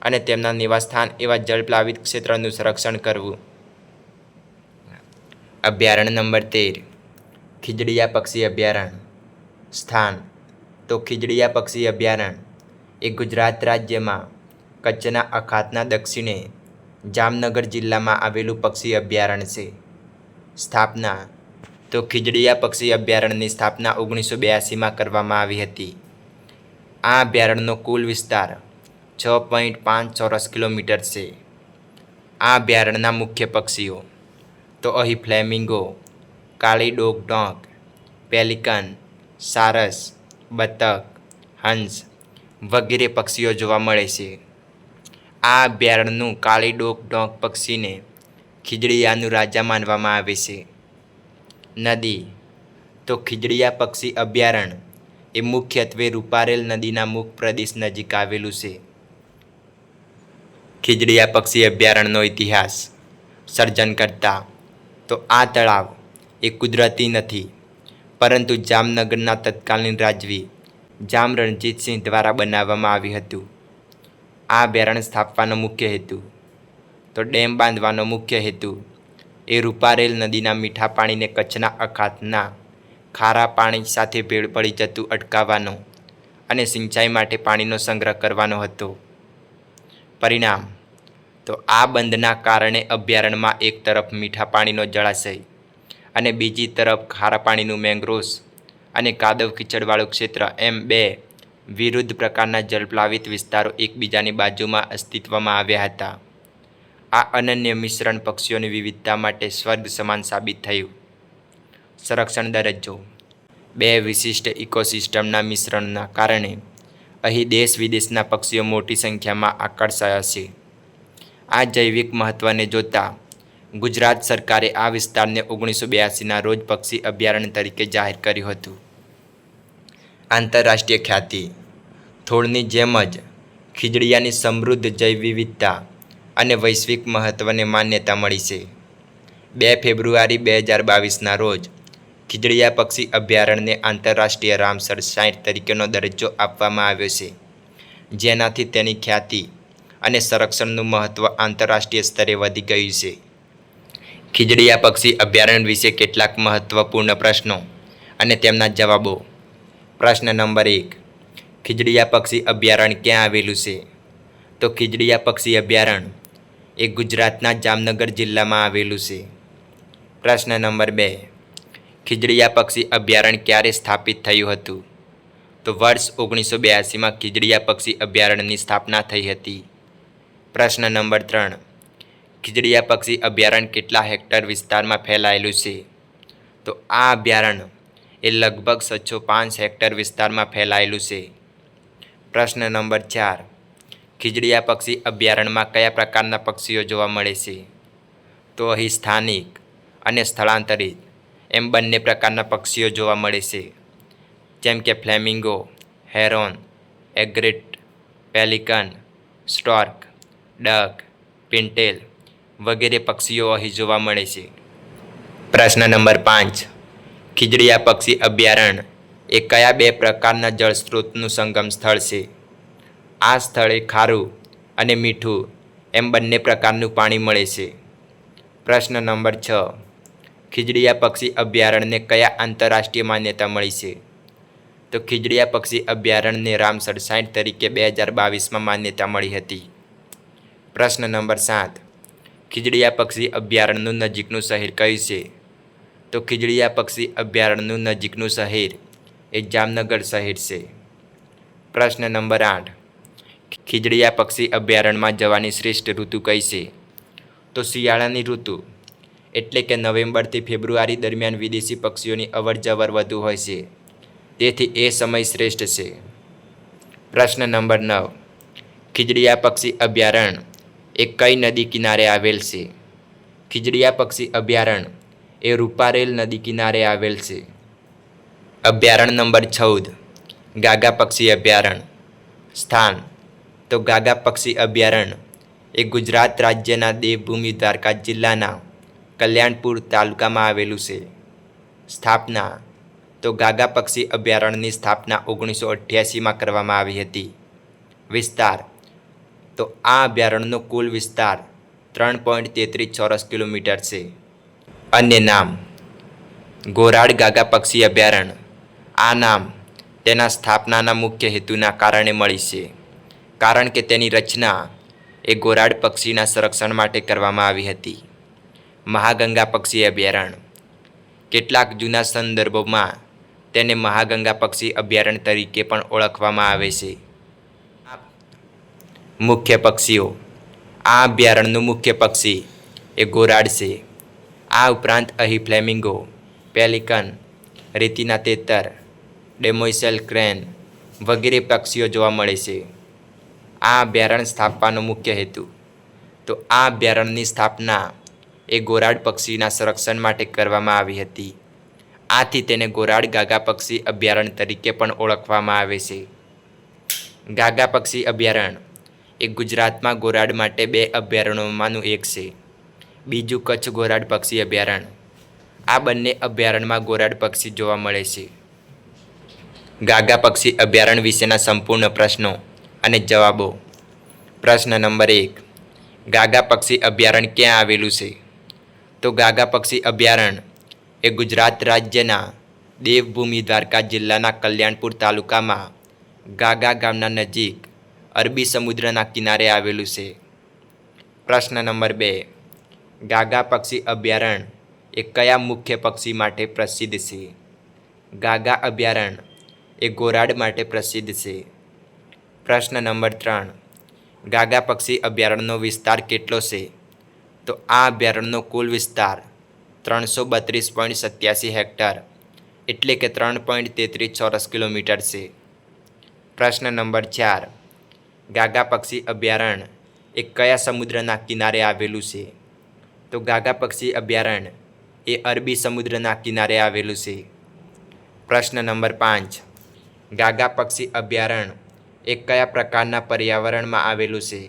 અને તેમના નિવાસસ્થાન એવા જળપ્લાવિત ક્ષેત્રનું સંરક્ષણ કરવું. અભયારણ્ય નંબર 13. ખીજડીયા પક્ષી અભયારણ્ય. સ્થાન તો ખીજડીયા પક્ષી અભયારણ્ય એ ગુજરાત રાજ્યમાં કચ્છના અખાતના દક્ષિણે જામનગર જિલ્લામાં આવેલું પક્ષી અભયારણ્ય છે. સ્થાપના તો ખીજડીયા પક્ષી અભયારણ્યની સ્થાપના 1982માં કરવામાં આવી હતી. આ અભયારણ્યનો કુલ વિસ્તાર 6.5 ચોરસ કિલોમીટર છે. આ અભયારણ્યના મુખ્ય પક્ષીઓ તો અહીં ફ્લેમિંગો, કાળી ડોક ડોંક, પેલિકન, સારસ, બતક, હંસ વગેરે પક્ષીઓ જોવા મળે છે. આ અભયારણ્યનું કાળી ડોક ડોંક પક્ષીને ખીજડીયાનું રાજા માનવામાં આવે છે. નદી તો ખીજડીયા પક્ષી અભયારણ્ય એ મુખ્યત્વે રૂપારેલ નદીના મુખ પ્રદેશ નજીક આવેલું છે. ખીજડીયા પક્ષી અભયારણ્યનો ઇતિહાસ. સર્જનકર્તા તો આ તળાવ એ કુદરતી નથી, પરંતુ જામનગરના તત્કાલીન રાજવી જામ રણજીતસિંહ દ્વારા બનાવવામાં આવ્યું હતું. આ અભયારણ્ય સ્થાપવાનો મુખ્ય હેતુ તો ડેમ બાંધવાનો મુખ્ય હેતુ એ રૂપારેલ નદીના મીઠા પાણીને કચ્છના અખાતના ખારા પાણી સાથે ભેળ પડી જતું અટકાવવાનો અને સિંચાઈ માટે પાણીનો સંગ્રહ કરવાનો હતો. પરિણામ તો આ બંધના કારણે અભયારણ્યમાં એક તરફ મીઠા પાણીનો જળાશય અને બીજી તરફ ખારા પાણીનું મેંગ્રોવ્સ અને કાદવ કીચડવાળું ક્ષેત્ર એમ બે વિરુદ્ધ પ્રકારના જળપ્લાવિત વિસ્તારો એકબીજાની બાજુમાં અસ્તિત્વમાં આવ્યા હતા. આ અનન્ય મિશ્રણ પક્ષીઓની વિવિધતા માટે સ્વર્ગ સમાન સાબિત થયું. સંરક્ષણ દરજ્જો. બે વિશિષ્ટ ઇકોસિસ્ટમના મિશ્રણના કારણે અહીં દેશ વિદેશના પક્ષીઓ મોટી સંખ્યામાં આકર્ષાયા છે. આ જૈવિક મહત્ત્વને જોતા ગુજરાત સરકારે આ વિસ્તારને 1982ના રોજ પક્ષી અભયારણ્ય તરીકે જાહેર કર્યું હતું. આંતરરાષ્ટ્રીય ખ્યાતિ. થોળની જેમ જ ખીજડીયાની સમૃદ્ધ જૈવ વિવિધતા અને વૈશ્વિક મહત્ત્વને માન્યતા મળી છે. 2 ફેબ્રુઆરી 2022ના રોજ ખીજડીયા પક્ષી અભયારણ્યને આંતરરાષ્ટ્રીય રામસર સાઇટ તરીકેનો દરજ્જો આપવામાં આવ્યો છે, જેનાથી તેની ખ્યાતિ અને સંરક્ષણનું મહત્ત્વ આંતરરાષ્ટ્રીય સ્તરે વધી ગયું છે. ખીજડીયા પક્ષી અભયારણ્ય વિશે કેટલાક મહત્ત્વપૂર્ણ પ્રશ્નો અને તેમના જવાબો. પ્રશ્ન નંબર 1. ખીજડીયા પક્ષી અભયારણ્ય ક્યાં આવેલું છે? તો ખીજડીયા પક્ષી અભયારણ્ય એ ગુજરાતના જામનગર જિલ્લામાં આવેલું છે. પ્રશ્ન નંબર 2. ખીજડીયા પક્ષી અભયારણ્ય ક્યારે સ્થાપિત થયું હતું? તો વર્ષ 1982માં ખીજડીયા પક્ષી અભયારણ્યની સ્થાપના થઈ હતી. પ્રશ્ન નંબર 3. ખીજડીયા પક્ષી અભયારણ્ય કેટલા હેક્ટર વિસ્તારમાં ફેલાયેલું છે? તો આ અભયારણ્ય એ લગભગ 705 હેક્ટર વિસ્તારમાં ફેલાયેલું છે. પ્રશ્ન નંબર 4. ખીજડીયા પક્ષી અભયારણ્યમાં કયા પ્રકારના પક્ષીઓ જોવા મળે છે? તો અહીં સ્થાનિક અને સ્થળાંતરિત એમ બંને પ્રકારના પક્ષીઓ જોવા મળે છે, જેમ કે flamingo, heron, એગ્રેટ, pelican, stork, duck, પિન્ટેલ વગેરે પક્ષીઓ અહીં જોવા મળે છે. પ્રશ્ન નંબર 5. ખીજડીયા પક્ષી અભયારણ્ય એ કયા બે પ્રકારના જળ સ્ત્રોતનું સંગમ સ્થળ છે? આ સ્થળે ખારું અને મીઠું એમ બંને પ્રકારનું પાણી મળે છે. પ્રશ્ન નંબર 6. ખીજડીયા પક્ષી અભયારણ્યને કયા આંતરરાષ્ટ્રીય માન્યતા મળી છે? તો ખીજડીયા પક્ષી અભયારણ્યને રામસર સાઇટ તરીકે 2022માં માન્યતા મળી હતી. પ્રશ્ન નંબર 7. ખીજડીયા પક્ષી અભયારણ્યનું નજીકનું શહેર કયું છે? તો ખીજડીયા પક્ષી અભયારણ્યનું નજીકનું શહેર એ જામનગર શહેર છે. પ્રશ્ન નંબર 8. ખીજડીયા પક્ષી અભયારણ્યમાં જવાની શ્રેષ્ઠ ઋતુ કઈ છે? તો શિયાળાની ઋતુ, એટલે કે નવેમ્બરથી ફેબ્રુઆરી દરમિયાન વિદેશી પક્ષીઓની અવરજવર વધુ હોય છે, તેથી એ સમય શ્રેષ્ઠ છે. પ્રશ્ન નંબર 9. ખીજડીયા પક્ષી અભયારણ્ય એ કઈ નદી કિનારે આવેલ છે? ખીજડીયા પક્ષી અભયારણ્ય એ રૂપારેલ નદી કિનારે આવેલ છે. અભયારણ્ય નંબર 14. ગાગા પક્ષી અભયારણ્ય. સ્થાન તો ગાગા પક્ષી અભયારણ્ય એ ગુજરાત રાજ્યના દેવભૂમિ દ્વારકા જિલ્લાના કલ્યાણપુર તાલુકામાં આવેલું છે. સ્થાપના તો ગાગા પક્ષી અભયારણ્યની સ્થાપના 1988માં કરવામાં આવી હતી. વિસ્તાર તો આ અભયારણ્યનો કુલ વિસ્તાર 3.33 ચોરસ કિલોમીટર છે. અન્ય નામ ગોરાડ ગાગા પક્ષી અભયારણ્ય. આ નામ તેના સ્થાપનાના મુખ્ય હેતુના કારણે મળી છે, કારણ કે તેની રચના એ ગોરાડ પક્ષીના સંરક્ષણ માટે કરવામાં આવી હતી. મહાગંગા પક્ષી અભયારણ્ય. કેટલાક જૂના સંદર્ભોમાં તેને મહાગંગા પક્ષી અભયારણ્ય તરીકે પણ ઓળખવામાં આવે છે. મુખ્ય પક્ષીઓ. આ અભયારણ્યનું મુખ્ય પક્ષી એ ગોરાડ છે. આ ઉપરાંત અહીં ફ્લેમિંગો, પેલિકન, રેતીના તેતર, ડેમોઇસેલ ક્રેન વગેરે પક્ષીઓ જોવા મળે છે. આ અભયારણ્ય સ્થાપવાનો મુખ્ય હેતુ તો આ અભયારણ્યની સ્થાપના એ ગોરાડ પક્ષીના સંરક્ષણ માટે કરવામાં આવી હતી. આથી તેને ગોરાડ ગાગા પક્ષી અભયારણ્ય તરીકે પણ ઓળખવામાં આવે છે. ગાગા પક્ષી અભયારણ્ય એ ગુજરાતમાં ગોરાડ માટે 2 અભયારણ્યોમાંનું એક છે. બીજું કચ્છ ગોરાડ પક્ષી અભયારણ્ય. આ બંને અભયારણ્યમાં ગોરાડ પક્ષી જોવા મળે છે. ગાગા પક્ષી અભયારણ્ય વિશેના સંપૂર્ણ પ્રશ્નો અને જવાબો. પ્રશ્ન નંબર 1. ગાગા પક્ષી અભયારણ્ય ક્યાં આવેલું છે? તો ગાગા પક્ષી અભયારણ્ય એ ગુજરાત રાજ્યના દેવભૂમિ દ્વારકા જિલ્લાના કલ્યાણપુર તાલુકામાં ગાગા ગામના નજીક અરબી સમુદ્રના કિનારે આવેલું છે. પ્રશ્ન નંબર 2. ગાગા પક્ષી અભયારણ્ય એ કયા મુખ્ય પક્ષી માટે પ્રસિદ્ધ છે? ગાગા અભયારણ્ય એ ગોરાડ માટે પ્રસિદ્ધ છે. પ્રશ્ન નંબર 3. ગાગા પક્ષી અભયારણ્યનો વિસ્તાર કેટલો છે? તો આ અભયારણ્યનો કુલ વિસ્તાર 332.87 હેક્ટર, એટલે કે 3.33 ચોરસ કિલોમીટર છે. પ્રશ્ન નંબર 4. ગાગા પક્ષી અભયારણ્ય એ કયા સમુદ્રના કિનારે આવેલું છે? તો ગાગા પક્ષી અભયારણ્ય એ અરબી સમુદ્રના કિનારે આવેલું છે. પ્રશ્ન નંબર 5. ગાગા પક્ષી અભયારણ્ય એ કયા પ્રકારના પર્યાવરણમાં આવેલું છે?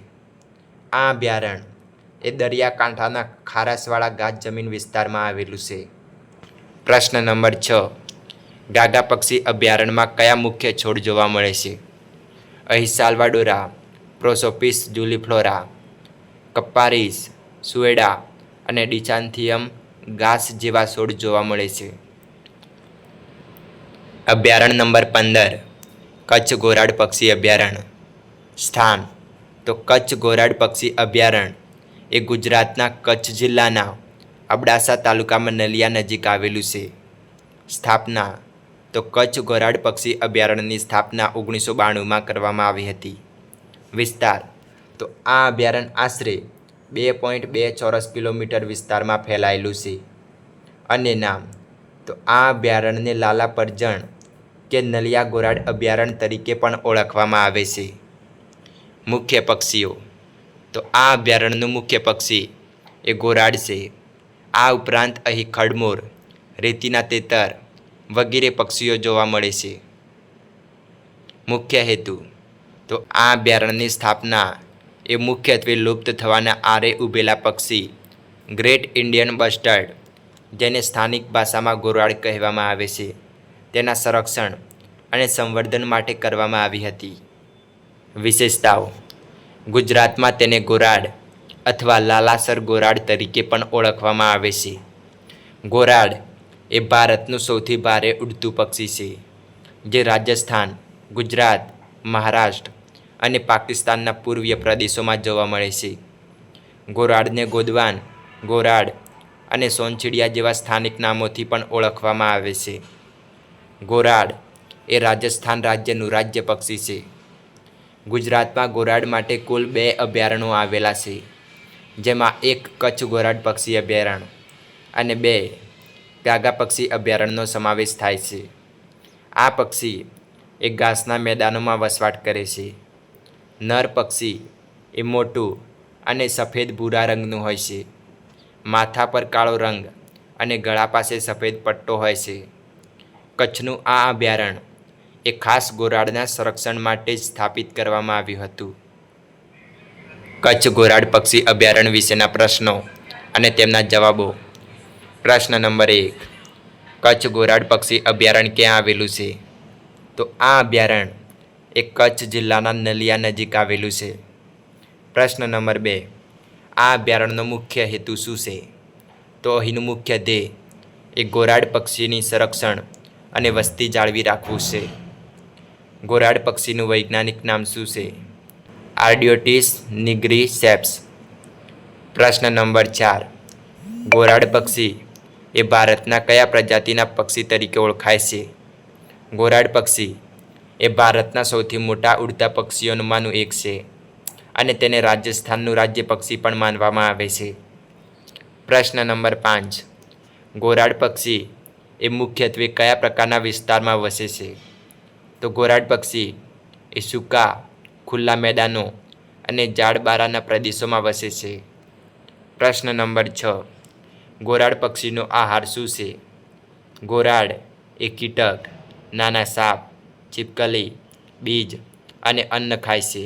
આ અભયારણ્ય એ દરિયાકાંઠાના ખારાશવાળા ઘાટ જમીન વિસ્તારમાં આવેલું છે. પ્રશ્ન નંબર 6. ગાગા પક્ષી અભયારણ્યમાં કયા મુખ્ય છોડ જોવા મળે છે? અહીં સાલ્વાડોરા, પ્રોસોપિસ જુલીફ્લોરા, કપ્પારીસ, સુએડા અને ડિચાન્થિયમ ઘાસ જેવા છોડ જોવા મળે છે. અભયારણ્ય નંબર 15. કચ્છ ગોરાડ પક્ષી અભયારણ્ય. સ્થાન તો કચ્છ ગોરાડ પક્ષી અભયારણ્ય એ ગુજરાતના કચ્છ જિલ્લાના અબડાસા તાલુકામાં નલિયા નજીક આવેલું છે. સ્થાપના તો કચ્છ ગોરાડ પક્ષી અભયારણ્યની સ્થાપના 1992માં કરવામાં આવી હતી. વિસ્તાર તો આ અભયારણ્ય આશરે 2.2 ચોરસ કિલોમીટર વિસ્તારમાં ફેલાયેલું છે. અન્ય નામ તો આ અભયારણ્યને લાલા પરજણ કે નલિયા ગોરાડ અભયારણ્ય તરીકે પણ ઓળખવામાં આવે છે. મુખ્ય પક્ષીઓ તો આ અભયારણ્યનું મુખ્ય પક્ષી એ ગોરાડ છે. આ ઉપરાંત અહીં ખડમોર, રેતીના તેતર વગેરે પક્ષીઓ જોવા મળે છે. મુખ્ય હેતુ તો આ અભયારણ્યની સ્થાપના એ મુખ્યત્વે લુપ્ત થવાના આરે ઊભેલા પક્ષી ગ્રેટ ઇન્ડિયન બસ્ટર્ડ, જેને સ્થાનિક ભાષામાં ગોરાડ કહેવામાં આવે છે, તેના સંરક્ષણ અને સંવર્ધન માટે કરવામાં આવી હતી. વિશેષતાઓ: ગુજરાતમાં તેને ગોરાડ અથવા લાલાસર ગોરાડ તરીકે પણ ઓળખવામાં આવે છે. ગોરાડ એ ભારતનું સૌથી ભારે ઉડતું પક્ષી છે, જે રાજસ્થાન, ગુજરાત, મહારાષ્ટ્ર અને પાકિસ્તાનના પૂર્વીય પ્રદેશોમાં જોવા મળે છે. ગોરાડને ગોદવાન, ગોરાડ અને સોનચિડિયા જેવા સ્થાનિક નામોથી પણ ઓળખવામાં આવે છે. ગોરાડ એ રાજસ્થાન રાજ્યનું રાજ્ય પક્ષી છે. ગુજરાતમાં ગોરાડ માટે કુલ 2 અભયારણ્યો આવેલા છે, જેમાં એક કચ્છ ગોરાડ પક્ષી અભયારણ્ય અને 2 ગાગા પક્ષી અભયારણ્યનો સમાવેશ થાય છે. આ પક્ષી એ ઘાસના મેદાનોમાં વસવાટ કરે છે. નર પક્ષી એ મોટું અને સફેદ ભૂરા રંગનું હોય છે. માથા પર કાળો રંગ અને ગળા પાસે સફેદ પટ્ટો હોય છે. કચ્છનું આ અભયારણ્ય એ ખાસ ગોરાડના સંરક્ષણ માટે જ સ્થાપિત કરવામાં આવ્યું હતું. કચ્છ ગોરાડ પક્ષી અભયારણ્ય વિશેના પ્રશ્નો અને તેમના જવાબો. પ્રશ્ન નંબર 1. કચ્છ ગોરાડ પક્ષી અભયારણ્ય ક્યાં આવેલું છે? તો આ અભયારણ્ય એ કચ્છ જિલ્લાના નલિયા નજીક આવેલું છે. પ્રશ્ન નંબર 2. આ અભયારણ્યનો મુખ્ય હેતુ શું છે? તો અહીંનું મુખ્ય ધ્યેય એ ગોરાડ પક્ષીની સંરક્ષણ અને વસ્તી જાળવી રાખવું છે. ગોરાડ પક્ષીનું વૈજ્ઞાનિક નામ શું છે? આર્ડિયોટિસ નિગ્રીસેપ્સ. પ્રશ્ન નંબર 4. ગોરાડ પક્ષી એ ભારતના કયા પ્રજાતિના પક્ષી તરીકે ઓળખાય છે? ગોરાડ પક્ષી એ ભારતના સૌથી મોટા ઉડતા પક્ષીઓમાંનું એક છે અને તેને રાજસ્થાનનું રાજ્ય પક્ષી પણ માનવામાં આવે છે. પ્રશ્ન નંબર 5. ગોરાડ પક્ષી એ મુખ્યત્વે કયા પ્રકારના વિસ્તારમાં વસે છે? તો ગોરાડ પક્ષી એ સૂકા, ખુલ્લા મેદાનો અને ઝાડબારાના પ્રદેશોમાં વસે છે. પ્રશ્ન નંબર 6. ગોરાડ પક્ષીનો આહાર શું છે? ગોરાડ એ કીટક, નાના સાપ, છીપકલી, બીજ અને અન્ન ખાય છે,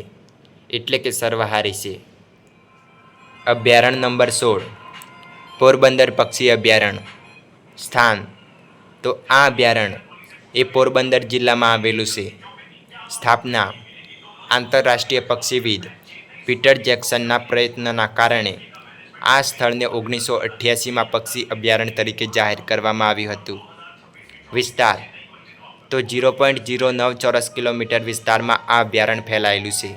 એટલે કે સર્વાહારી છે. અભયારણ્ય નંબર 16. પોરબંદર પક્ષી અભયારણ્ય. સ્થાન: તો આ અભયારણ્ય એ પોરબંદર જિલ્લામાં આવેલું છે. સ્થાપના: આંતરરાષ્ટ્રીય પક્ષીવિદ પીટર જેક્સનના પ્રયત્નના કારણે આ સ્થળને 1988માં પક્ષી અભયારણ્ય તરીકે જાહેર કરવામાં આવ્યું હતું. વિસ્તાર: તો 0.09 ચોરસ કિલોમીટર વિસ્તારમાં આ અભયારણ્ય ફેલાયેલું છે.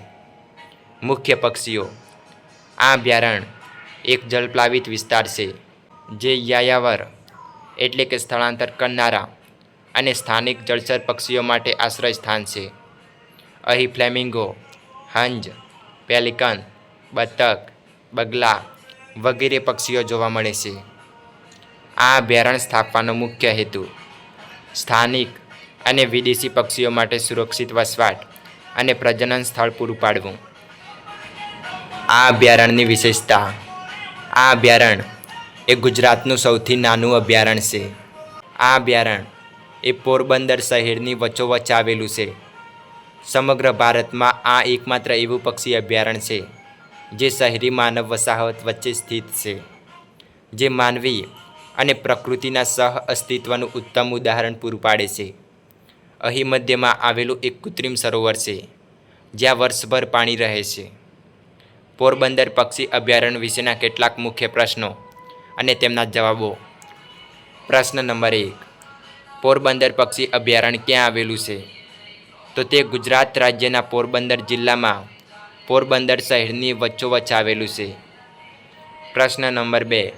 મુખ્ય પક્ષીઓ: આ અભયારણ્ય એક જલપ્લાવિત વિસ્તાર છે, જે યાયાવર એટલે કે સ્થળાંતર કરનારા અને સ્થાનિક જળચર પક્ષીઓ માટે આશ્રય સ્થાન છે. અહીં ફ્લેમિંગો, હંસ, પેલિકન, બતક, બગલા વગેરે પક્ષીઓ જોવા મળે છે. આ અભયારણ્ય સ્થાપવાનો મુખ્ય હેતુ સ્થાનિક અને વિદેશી પક્ષીઓ માટે સુરક્ષિત વસવાટ અને પ્રજનન સ્થળ પૂરું પાડવું. આ અભયારણ્યની વિશેષતા: આ અભયારણ્ય એ ગુજરાતનું સૌથી નાનું અભયારણ્ય છે. આ અભયારણ્ય એ પોરબંદર શહેરની વચ્ચોવચ્ચ આવેલું છે. સમગ્ર ભારતમાં આ એકમાત્ર એવું પક્ષી અભયારણ્ય છે જે શહેરી માનવ વસાહત વચ્ચે સ્થિત છે, જે માનવી અને પ્રકૃતિના સહ અસ્તિત્વનું ઉત્તમ ઉદાહરણ પૂરું પાડે છે. અહીં મધ્યમાં આવેલું એક કૃત્રિમ સરોવર છે, જ્યાં વર્ષભર પાણી રહે છે. પોરબંદર પક્ષી અભયારણ્ય વિશેના કેટલાક મુખ્ય પ્રશ્નો અને તેમના જવાબો. પ્રશ્ન નંબર 1. પોરબંદર પક્ષી અભયારણ્ય ક્યાં આવેલું છે? તો તે ગુજરાત રાજ્યના પોરબંદર જિલ્લામાં પોરબંદર શહેરની વચ્ચોવચ્ચ આવેલું છે. પ્રશ્ન નંબર 2.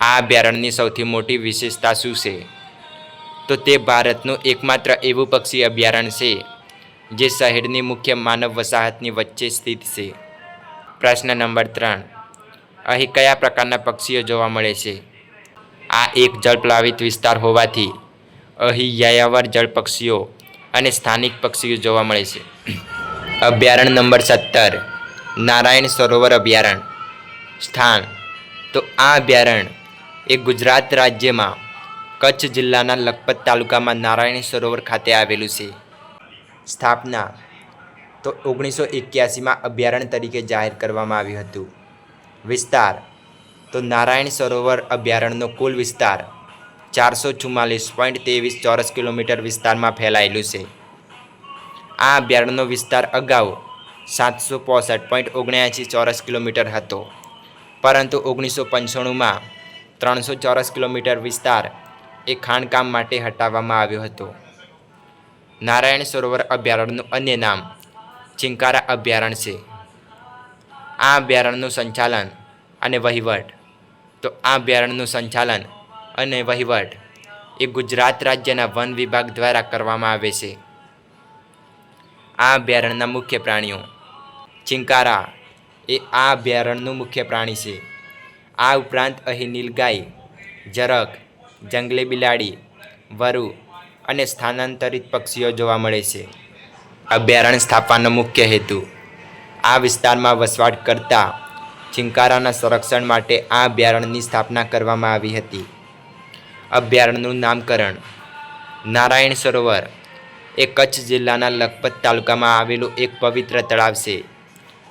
આ અભયારણ્યની સૌથી મોટી વિશેષતા શું છે? તો તે ભારતનું એકમાત્ર એવું પક્ષી અભયારણ્ય છે જે શહેરની મુખ્ય માનવ વસાહતની વચ્ચે સ્થિત છે. પ્રશ્ન નંબર 3. અહીં કયા પ્રકારના પક્ષીઓ જોવા મળે છે? આ એક જળપ્લાવિત વિસ્તાર હોવાથી અહીં યાયાવર જળ પક્ષીઓ અને સ્થાનિક પક્ષીઓ જોવા મળે છે. અભયારણ્ય નંબર 17. નારાયણ સરોવર અભયારણ્ય. સ્થાન: તો આ અભયારણ્ય એ ગુજરાત રાજ્યમાં કચ્છ જિલ્લાના લખપત તાલુકામાં નારાયણ સરોવર ખાતે આવેલું છે. સ્થાપના: તો 1981માં અભયારણ્ય તરીકે જાહેર કરવામાં આવ્યું હતું. વિસ્તાર તો નારાયણ સરોવર અભયારણ્યનો કુલ વિસ્તાર 444.23 ચોરસ કિલોમીટર વિસ્તારમાં ફેલાયેલું છે. આ અભયારણ્યનો વિસ્તાર અગાઉ 765.79 ચોરસ કિલોમીટર હતો, પરંતુ 1995માં 300 ચોરસ કિલોમીટર વિસ્તાર એ ખાણકામ માટે હટાવવામાં આવ્યો હતો. નારાયણ સરોવર અભયારણ્યનું અન્ય નામ ચિંકારા અભયારણ્ય છે. આ અભયારણ્યનું સંચાલન અને વહીવટ એ ગુજરાત રાજ્યના વન વિભાગ દ્વારા કરવામાં આવે છે. આ અભયારણ્યના મુખ્ય પ્રાણીઓ. ચિંકારા એ આ અભયારણ્યનું મુખ્ય પ્રાણી છે. આ ઉપરાંત અહીં નીલગાય, ઝરખ, જંગલી બિલાડી, વરુ અને સ્થાનાંતરિત પક્ષીઓ જોવા મળે છે. અભયારણ્ય સ્થાપવાનો મુખ્ય હેતુ. આ વિસ્તારમાં વસવાટ કરતા ચિંકારાના સંરક્ષણ માટે આ અભયારણ્યની સ્થાપના કરવામાં આવી હતી. અભયારણ્યનું નામકરણ. નારાયણ સરોવર એ કચ્છ જિલ્લાના લખપત તાલુકામાં આવેલું એક પવિત્ર તળાવ છે,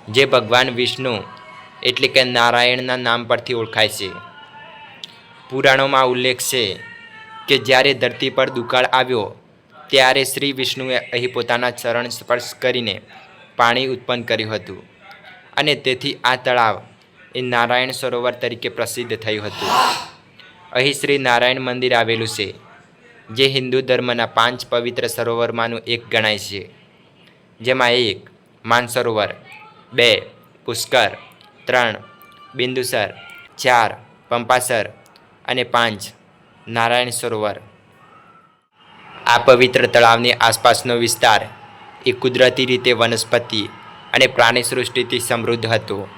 જે ભગવાન વિષ્ણુ એટલે કે નારાયણના નામ પરથી ઓળખાય છે. પુરાણોમાં ઉલ્લેખ છે કે જ્યારે ધરતી પર દુકાળ આવ્યો ત્યારે શ્રી વિષ્ણુએ અહીં પોતાના ચરણ સ્પર્શ કરીને પાણી ઉત્પન્ન કર્યું હતું, અને તેથી આ તળાવ એ નારાયણ સરોવર તરીકે પ્રસિદ્ધ થયું હતું. અહીં શ્રી નારાયણ મંદિર આવેલું છે, જે હિન્દુ ધર્મના 5 પવિત્ર સરોવરમાંનું એક ગણાય છે, જેમાં 1 માનસરોવર, 2 પુષ્કર, 3 બિંદુસર, 4 પંપાસર અને 5 નારાયણ સરોવર. આ પવિત્ર તળાવની આસપાસનો વિસ્તાર એ કુદરતી રીતે વનસ્પતિ અને પ્રાણી સૃષ્ટિથી સમૃદ્ધ હતો,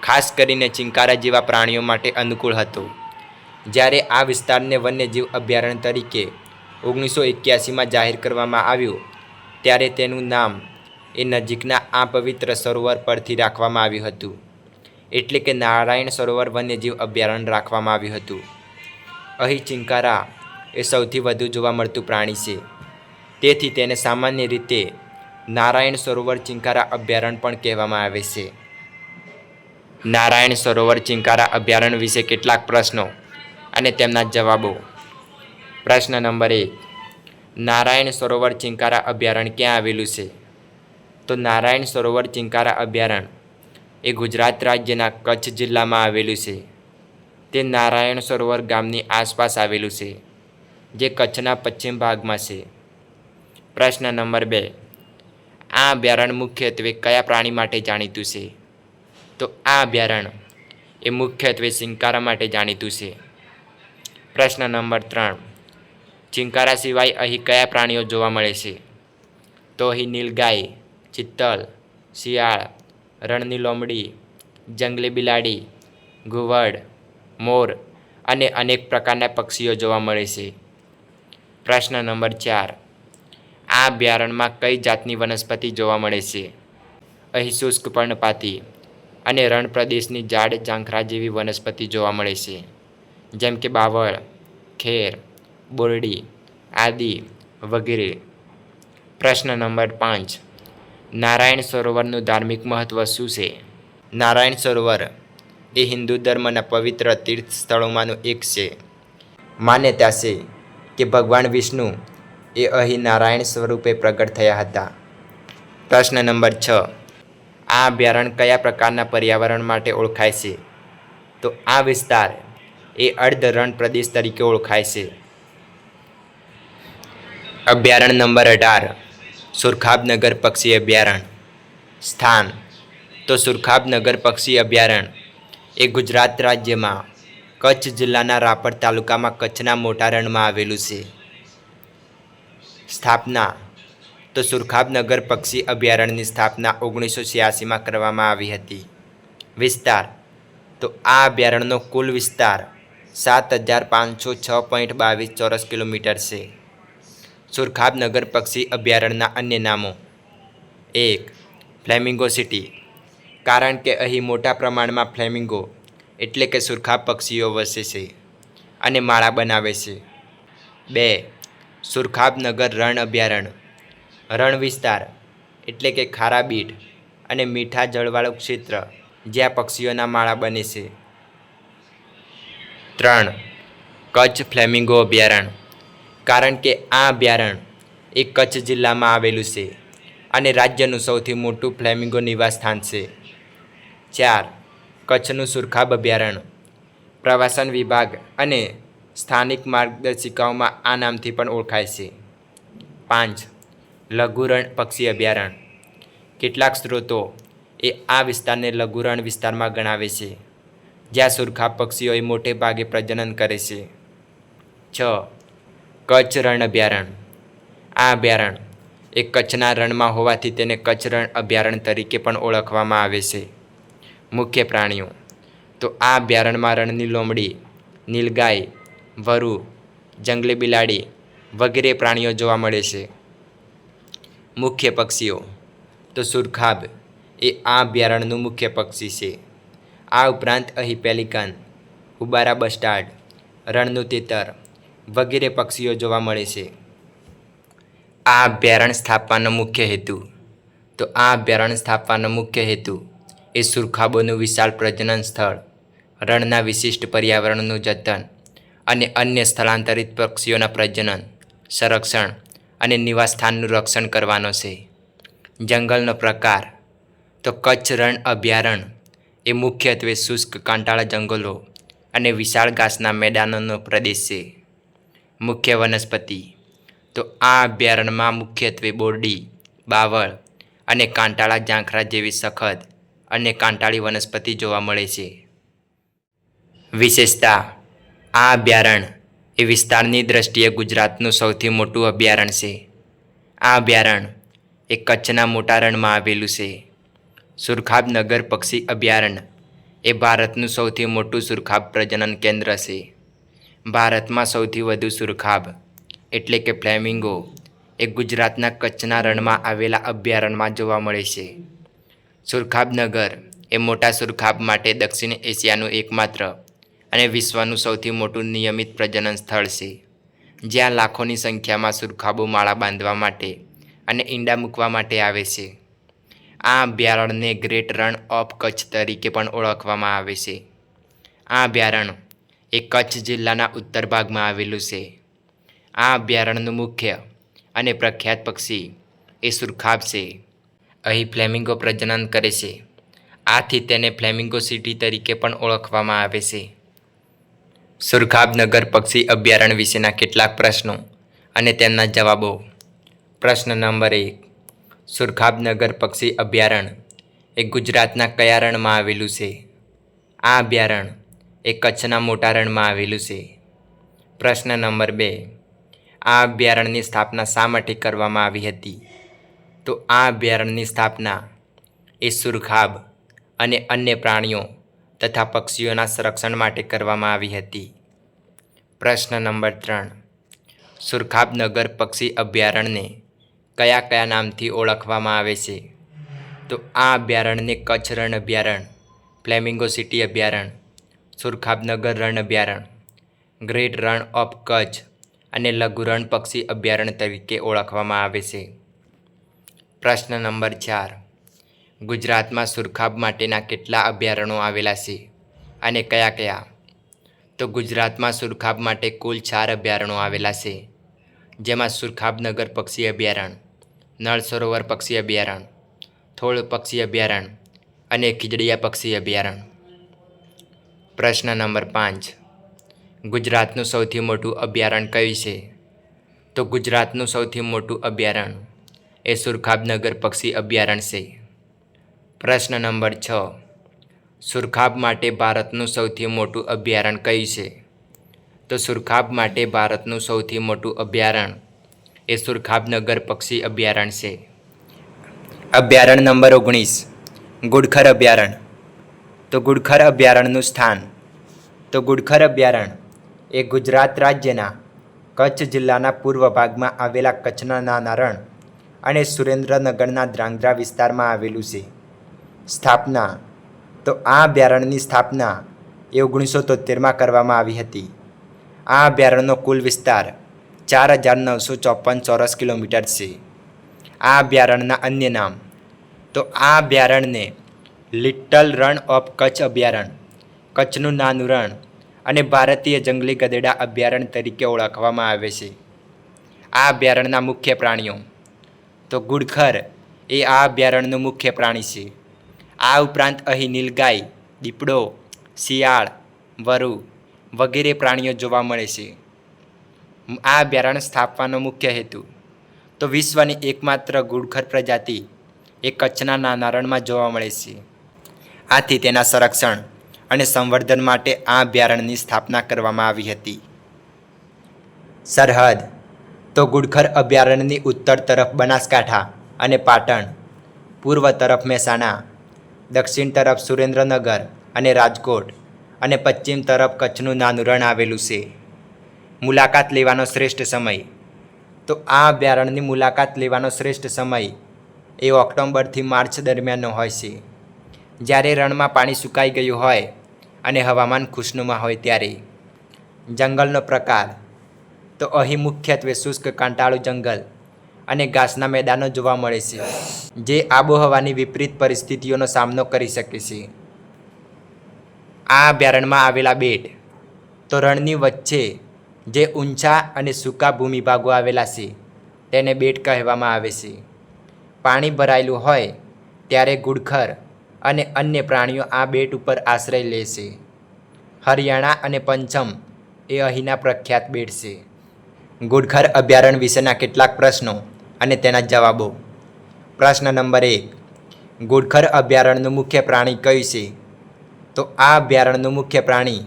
ખાસ કરીને ચિંકારા જેવા પ્રાણીઓ માટે અનુકૂળ હતો. જ્યારે આ વિસ્તારને વન્યજીવ અભયારણ્ય તરીકે 1981માં જાહેર કરવામાં આવ્યું, ત્યારે તેનું નામ એ નજીકના આ પવિત્ર સરોવર પરથી રાખવામાં આવ્યું હતું, એટલે કે નારાયણ સરોવર વન્યજીવ અભયારણ્ય રાખવામાં આવ્યું હતું. અહીં ચિંકારા એ સૌથી વધુ જોવા મળતું પ્રાણી છે, તેથી તેને સામાન્ય રીતે નારાયણ સરોવર ચિંકારા અભયારણ્ય પણ કહેવામાં આવે છે. નારાયણ સરોવર ચિંકારા અભયારણ્ય વિશે કેટલાક પ્રશ્નો અને તેમના જવાબો. પ્રશ્ન નંબર 1. નારાયણ સરોવર ચિંકારા અભયારણ્ય ક્યાં આવેલું છે? તો નારાયણ સરોવર ચિંકારા અભયારણ્ય એ ગુજરાત રાજ્યના કચ્છ જિલ્લામાં આવેલું છે. તે નારાયણ સરોવર ગામની આસપાસ આવેલું છે, જે કચ્છના પશ્ચિમ ભાગમાં છે. પ્રશ્ન નંબર 2. આ અભયારણ્ય મુખ્યત્વે કયા પ્રાણી માટે જાણીતું છે? તો આ અભયારણ્ય એ મુખ્યત્વે ચિંકારા માટે જાણીતું છે. પ્રશ્ન નંબર 3. ચિંકારા સિવાય અહીં કયા પ્રાણીઓ જોવા મળે છે? તો અહીં નીલગાય, ચિત્તલ, શિયાળ, રણની લોમડી, જંગલી બિલાડી, ઘુવડ, મોર અને અનેક પ્રકારના પક્ષીઓ જોવા મળે છે. પ્રશ્ન નંબર 4. આ અભયારણ્યમાં કઈ જાતની વનસ્પતિ જોવા મળે છે? અહીં શુષ્ક પર્ણપાતી અને રણ પ્રદેશની ઝાડ ઝાંખરા જેવી વનસ્પતિ જોવા મળે છે, જેમ કે બાવળ, ખેર, બોરડી આદિ વગેરે. પ્રશ્ન નંબર 5. નારાયણ સરોવરનું ધાર્મિક મહત્ત્વ શું છે? નારાયણ સરોવર એ હિન્દુ ધર્મના પવિત્ર તીર્થ સ્થળોમાંનું એક છે. માન્યતા છે કે ભગવાન વિષ્ણુ એ અહીં નારાયણ સ્વરૂપે પ્રગટ થયા હતા. પ્રશ્ન નંબર 6. આ અભયારણ્ય કયા પ્રકારના પર્યાવરણ માટે ઓળખાય છે? તો આ વિસ્તાર એ અર્ધ રણ પ્રદેશ તરીકે ઓળખાય છે. અભયારણ્ય નંબર 18. સુરખાબનગર પક્ષી અભયારણ્ય. સ્થાન તો સુરખાબનગર પક્ષી અભયારણ્ય એ ગુજરાત રાજ્યમાં કચ્છ જિલ્લાના રાપર તાલુકામાં કચ્છના મોટા રણમાં આવેલું છે. સ્થાપના તો સુરખાબનગર પક્ષી અભયારણ્યની સ્થાપના 1986માં કરવામાં આવી હતી. વિસ્તાર તો આ અભયારણ્યનો કુલ વિસ્તાર 7506.22 ચોરસ કિલોમીટર છે. સુરખાબનગર પક્ષી અભયારણ્યના અન્ય નામો. 1. ફ્લેમિંગો સિટી, કારણ કે અહીં મોટા પ્રમાણમાં ફ્લેમિંગો એટલે કે સુરખાબ પક્ષીઓ વસે છે અને માળા બનાવે છે. 2. સુરખાબનગર રણ અભયારણ્ય. રણ વિસ્તાર એટલે કે ખારા બીટ અને મીઠા જળવાળું ક્ષેત્ર જ્યાં પક્ષીઓના માળા બને છે. 3. કચ્છ ફ્લેમિંગો અભયારણ્ય. કારણ કે આ અભયારણ્ય એ કચ્છ જિલ્લામાં આવેલું છે અને રાજ્યનું સૌથી મોટું ફ્લેમિંગો નિવાસસ્થાન છે. 4. કચ્છનું સુરખાબ અભયારણ્ય. પ્રવાસન વિભાગ અને સ્થાનિક માર્ગદર્શિકાઓમાં આ નામથી પણ ઓળખાય છે. 5. લઘુ રણ પક્ષી અભયારણ્ય. કેટલાક સ્ત્રોતો એ આ વિસ્તારને લઘુ રણ વિસ્તારમાં ગણાવે છે, જ્યાં સુરખાબ પક્ષીઓ મોટે ભાગે પ્રજનન કરે છે. 6. કચ્છ રણ અભયારણ્ય. આ અભયારણ્ય એ કચ્છના રણમાં હોવાથી તેને કચ્છ રણ અભયારણ્ય તરીકે પણ ઓળખવામાં આવે છે. મુખ્ય પ્રાણીઓ. તો આ અભયારણ્યમાં રણની લોમડી, નીલગાય, વરુ, જંગલી બિલાડી વગેરે પ્રાણીઓ જોવા મળે છે. મુખ્ય પક્ષીઓ. તો સુરખાબ એ આ અભયારણ્યનું મુખ્ય પક્ષી છે. આ ઉપરાંત અહીં પેલિકન, હુબારા બસ્ટાર્ડ, રણનું તીતર વગેરે પક્ષીઓ જોવા મળે છે. આ અભયારણ્ય સ્થાપવાનો મુખ્ય હેતુ. તો આ અભયારણ્ય સ્થાપવાનો મુખ્ય હેતુ એ સુરખાબોનું વિશાળ પ્રજનન સ્થળ, રણના વિશિષ્ટ પર્યાવરણનું જતન અને અન્ય સ્થળાંતરિત પક્ષીઓના પ્રજનન, સંરક્ષણ અને નિવાસસ્થાનનું રક્ષણ કરવાનો છે. જંગલનો પ્રકાર. તો કચ્છ રણ અભયારણ્ય એ મુખ્યત્વે શુષ્ક કાંટાળા જંગલો અને વિશાળ ઘાસના મેદાનોનો પ્રદેશ છે. મુખ્ય વનસ્પતિ. તો આ અભયારણ્યમાં મુખ્યત્વે બોરડી, બાવળ અને કાંટાળા ઝાંખરા જેવી સખત અને કાંટાળી વનસ્પતિ જોવા મળે છે. વિશેષતા. આ અભયારણ્ય એ વિસ્તારની દ્રષ્ટિએ ગુજરાતનું સૌથી મોટું અભયારણ્ય છે. આ અભયારણ્ય એ કચ્છના મોટા રણમાં આવેલું છે. સુરખાબ નગર પક્ષી અભયારણ્ય એ ભારતનું સૌથી મોટું સુરખાબ પ્રજનન કેન્દ્ર છે. ભારતમાં સૌથી વધુ સુરખાબ એટલે કે ફ્લેમિંગો એ ગુજરાતના કચ્છના રણમાં આવેલા અભયારણ્યમાં જોવા મળે છે. સુરખાબ નગર એ મોટા સુરખાબ માટે દક્ષિણ એશિયાનું એકમાત્ર અને વિશ્વનું સૌથી મોટું નિયમિત પ્રજનન સ્થળ છે, જ્યાં લાખોની સંખ્યામાં સુરખાબો માળા બાંધવા માટે અને ઈંડા મૂકવા માટે આવે છે. આ અભયારણ્યને ગ્રેટ રન ઓફ કચ્છ તરીકે પણ ઓળખવામાં આવે છે. આ અભયારણ્ય એ કચ્છ જિલ્લાના ઉત્તર ભાગમાં આવેલું છે. આ અભયારણ્યનું મુખ્ય અને પ્રખ્યાત પક્ષી એ સુરખાબ છે. અહીં ફ્લેમિંગો પ્રજનન કરે છે, આથી તેને ફ્લેમિંગો સિટી તરીકે પણ ઓળખવામાં આવે છે. સુરખાબ નગર પક્ષી અભયારણ્ય વિશેના કેટલાક પ્રશ્નો અને તેમના જવાબો. પ્રશ્ન નંબર 1. સુરખાબ નગર પક્ષી અભયારણ્ય એ ગુજરાતના કયા રણમાં આવેલું છે? આ અભયારણ્ય એ કચ્છના મોટા રણમાં આવેલું છે. પ્રશ્ન નંબર 2. આ અભયારણ્યની સ્થાપના શા માટે કરવામાં આવી હતી? તો આ અભયારણ્યની સ્થાપના એ સુરખાબ અને અન્ય પ્રાણીઓ તથા પક્ષીઓના સંરક્ષણ માટે કરવામાં આવી હતી. પ્રશ્ન નંબર 3. સુરખાબ નગર પક્ષી અભયારણ્યને કયા કયા નામથી ઓળખવામાં આવે છે? તો આ અભયારણ્યને કચ્છ રણ અભયારણ્ય, ફ્લેમિંગો સિટી અભયારણ્ય, સુરખાબ નગર રણ અભયારણ્ય, ગ્રેટ રણ ઓફ કચ્છ અને લઘુ રણ પક્ષી અભયારણ્ય તરીકે ઓળખવામાં આવે છે. પ્રશ્ન નંબર 4. ગુજરાતમાં સુરખાબ માટેના કેટલા અભયારણ્યો આવેલા છે અને કયા કયા? તો ગુજરાતમાં સુરખાબ માટે કુલ 4 અભયારણ્યો આવેલા છે, જેમાં સુરખાબ નગર પક્ષી અભયારણ્ય, નળ સરોવર પક્ષી અભયારણ્ય, થોળ પક્ષી અભયારણ્ય અને ખીજડીયા પક્ષી અભયારણ્ય. પ્રશ્ન નંબર 5. ગુજરાતનું સૌથી મોટું અભયારણ્ય કયું છે? તો ગુજરાતનું સૌથી મોટું અભયારણ્ય એ સુરખાબ નગર પક્ષી અભયારણ્ય છે. પ્રશ્ન નંબર 6. સુરખાબ માટે ભારતનું સૌથી મોટું અભયારણ્ય કયું છે? તો સુરખાબ માટે ભારતનું સૌથી મોટું અભયારણ્ય એ સુરખાબ નગર પક્ષી અભયારણ્ય છે. અભયારણ્ય નંબર 19. ગુડખર અભયારણ્ય. તો ગુડખર અભયારણ્યનું સ્થાન. તો ગુડખર અભયારણ્ય એ ગુજરાત રાજ્યના કચ્છ જિલ્લાના પૂર્વ ભાગમાં આવેલા કચ્છના નાના રણ અને સુરેન્દ્રનગરના ધ્રાંગધ્રા વિસ્તારમાં આવેલું છે. સ્થાપના. તો આ અભયારણ્યની સ્થાપના એ 1973માં કરવામાં આવી હતી. આ અભયારણ્યનો કુલ વિસ્તાર 4,954 ચોરસ કિલોમીટર છે. આ અભયારણ્યના અન્ય નામ. તો આ અભયારણ્યને લિટલ રણ ઓફ કચ્છ અભયારણ્ય, કચ્છનું નાનું રણ અને ભારતીય જંગલી ગધેડા અભયારણ્ય તરીકે ઓળખવામાં આવે છે. આ અભયારણ્યના મુખ્ય પ્રાણીઓ. તો ઘુડખર એ આ અભયારણ્યનું મુખ્ય પ્રાણી છે. આ ઉપરાંત અહીં નીલગાય, દીપડો, શિયાળ, વરુ વગેરે પ્રાણીઓ જોવા મળે છે. આ અભયારણ્ય સ્થાપવાનો મુખ્ય હેતુ. તો વિશ્વની એકમાત્ર ઘુડખર પ્રજાતિ એ કચ્છના નાના રણમાં જોવા મળે છે. આથી તેના સંરક્ષણ અને સંવર્ધન માટે આ અભયારણ્યની સ્થાપના કરવામાં આવી હતી. સરહદ. તો ઘુડખર અભયારણ્યની ઉત્તર તરફ બનાસકાંઠા અને પાટણ, પૂર્વ તરફ મહેસાણા, દક્ષિણ તરફ સુરેન્દ્રનગર અને રાજકોટ અને પશ્ચિમ તરફ કચ્છનું નાનું રણ આવેલું છે. મુલાકાત લેવાનો શ્રેષ્ઠ સમય. તો આ અભયારણ્યની મુલાકાત લેવાનો શ્રેષ્ઠ સમય એ ઓક્ટોબરથી માર્ચ દરમિયાનનો હોય છે, જ્યારે રણમાં પાણી સુકાઈ ગયું હોય અને હવામાન ખુશનુમા હોય ત્યારે. જંગલનો પ્રકાર. તો અહીં મુખ્યત્વે શુષ્ક કાંટાળું જંગલ અને ઘાસના મેદાનો જોવા મળે છે, જે આબોહવાની વિપરીત પરિસ્થિતિઓનો સામનો કરી શકે છે. આ અભયારણ્યમાં આવેલા બેટ. તો રણની વચ્ચે જે ઊંચા અને સૂકા ભૂમિભાગો આવેલા છે તેને બેટ કહેવામાં આવે છે. પાણી ભરાયેલું હોય ત્યારે ઘુડખર અને અન્ય પ્રાણીઓ આ બેટ ઉપર આશ્રય લે છે. હરિયાણા અને પંચમ એ અહીંના પ્રખ્યાત બેટ છે. ઘુડખર અભયારણ્ય વિશેના કેટલાક પ્રશ્નો અને તેના જવાબો. પ્રશ્ન નંબર 1. ઘુડખર અભયારણ્યનું મુખ્ય પ્રાણી કયું છે? તો આ અભયારણ્યનું મુખ્ય પ્રાણી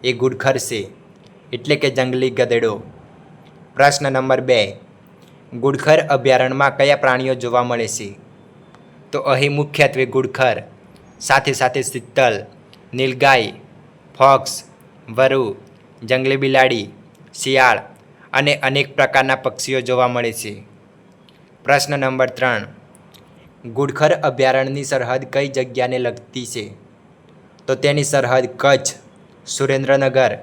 એ ઘુડખર છે, એટલે કે જંગલી ગધેડો. પ્રશ્ન નંબર 2. ઘુડખર અભયારણ્યમાં કયા પ્રાણીઓ જોવા મળે છે? તો અહીં મુખ્યત્વે ઘુડખર સાથે સાથે ચિત્તલ, નીલગાય, ફોક્સ, વરુ, જંગલી બિલાડી, શિયાળ અને અનેક પ્રકારના પક્ષીઓ જોવા મળે છે. પ્રશ્ન નંબર 3. ઘુડખર અભયારણ્યની સરહદ કઈ જગ્યાને લગતી છે? તો તેની સરહદ કચ્છ, સુરેન્દ્રનગર,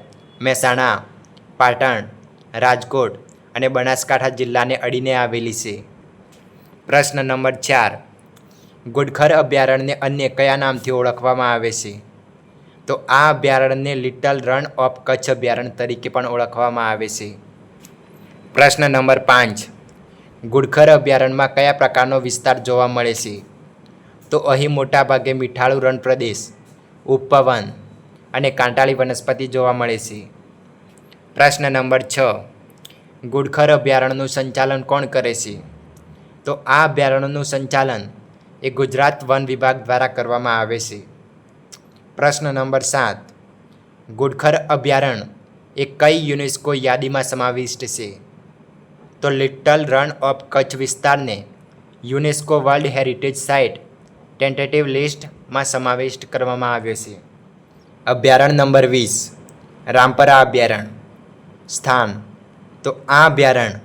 મહેસાણા, પાટણ, રાજકોટ અને બનાસકાંઠા જિલ્લાને અડીને આવેલી છે. પ્રશ્ન નંબર 4. ઘુડખર અભયારણ્યને અન્ય કયા નામથી ઓળખવામાં આવે છે? તો આ અભયારણ્યને લિટલ રન ઓફ કચ્છ અભયારણ્ય તરીકે પણ ઓળખવામાં આવે છે. પ્રશ્ન નંબર 5. ઘુડખર અભયારણ્યમાં કયા પ્રકારનો વિસ્તાર જોવા મળે છે? તો અહીં મોટાભાગે મીઠાળું રણ પ્રદેશ, ઉપવન અને કાંટાળી વનસ્પતિ જોવા મળે છે. પ્રશ્ન નંબર 6. ઘુડખર અભયારણ્યનું સંચાલન કોણ કરે છે? તો આ અભયારણ્યનું સંચાલન એ ગુજરાત વન વિભાગ દ્વારા કરવામાં આવે છે. પ્રશ્ન નંબર 7. ઘુડખર અભયારણ્ય એ કઈ યુનેસ્કો યાદીમાં સમાવિષ્ટ છે? તો લિટલ રન ઓફ કચ્છ વિસ્તારને UNESCO world heritage site tentative લિસ્ટમાં સમાવિષ્ટ કરવામાં આવ્યો છે. અભયારણ્ય નંબર 20. રામપરા અભયારણ્ય. સ્થાન. તો આ અભયારણ્ય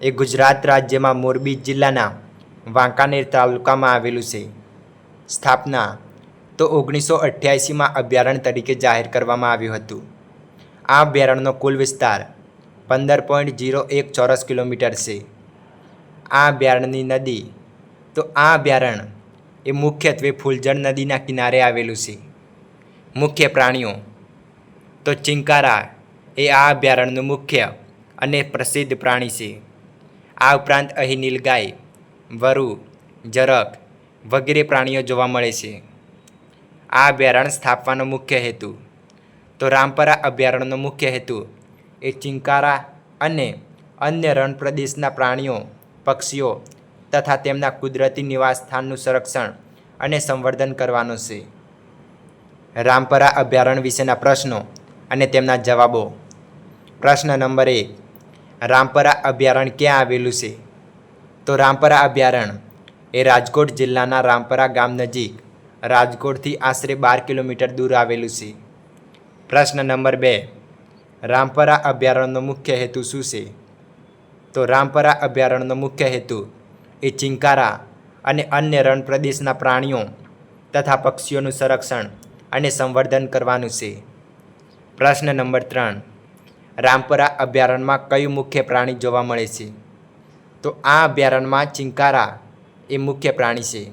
એ ગુજરાત રાજ્યમાં મોરબી જિલ્લાના વાંકાનેર તાલુકામાં આવેલું છે. સ્થાપના. તો 1988માં અભયારણ્ય તરીકે જાહેર કરવામાં આવ્યું હતું. આ અભયારણ્યનો કુલ વિસ્તાર 15.01 ચોરસ કિલોમીટર છે. આ અભયારણ્યની નદી. તો આ અભયારણ્ય એ મુખ્યત્વે ફૂલજળ નદીના કિનારે આવેલું છે. મુખ્ય પ્રાણીઓ. તો ચિંકારા એ આ અભયારણ્યનું મુખ્ય અને પ્રસિદ્ધ પ્રાણી છે. આ ઉપરાંત અહીં નીલગાય, વરુ, જરખ વગેરે પ્રાણીઓ જોવા મળે છે. આ અભયારણ્ય સ્થાપવાનો મુખ્ય હેતુ. તો રામપરા અભયારણ્યનો મુખ્ય હેતુ એ ચિંકારા અને અન્ય રણ પ્રદેશના પ્રાણીઓ, પક્ષીઓ તથા તેમના કુદરતી નિવાસસ્થાનનું સંરક્ષણ અને સંવર્ધન કરવાનો છે. રામપરા અભયારણ્ય વિશેના પ્રશ્નો અને તેમના જવાબો. પ્રશ્ન નંબર 1. રામપરા અભયારણ્ય ક્યાં આવેલું છે? તો રામપરા અભયારણ્ય એ રાજકોટ જિલ્લાના રામપરા ગામ નજીક રાજકોટથી આશરે 12 કિલોમીટર દૂર આવેલું છે. પ્રશ્ન નંબર 2. રામપરા અભયારણ્યનો મુખ્ય હેતુ શું છે? તો રામપરા અભયારણ્યનો મુખ્ય હેતુ એ ચિંકારા અને અન્ય રણ પ્રદેશના પ્રાણીઓ તથા પક્ષીઓનું સંરક્ષણ અને સંવર્ધન કરવાનું છે. પ્રશ્ન નંબર 3. રામપરા અભયારણ્યમાં કયું મુખ્ય પ્રાણી જોવા મળે છે? તો આ અભયારણ્યમાં ચિંકારા એ મુખ્ય પ્રાણી છે.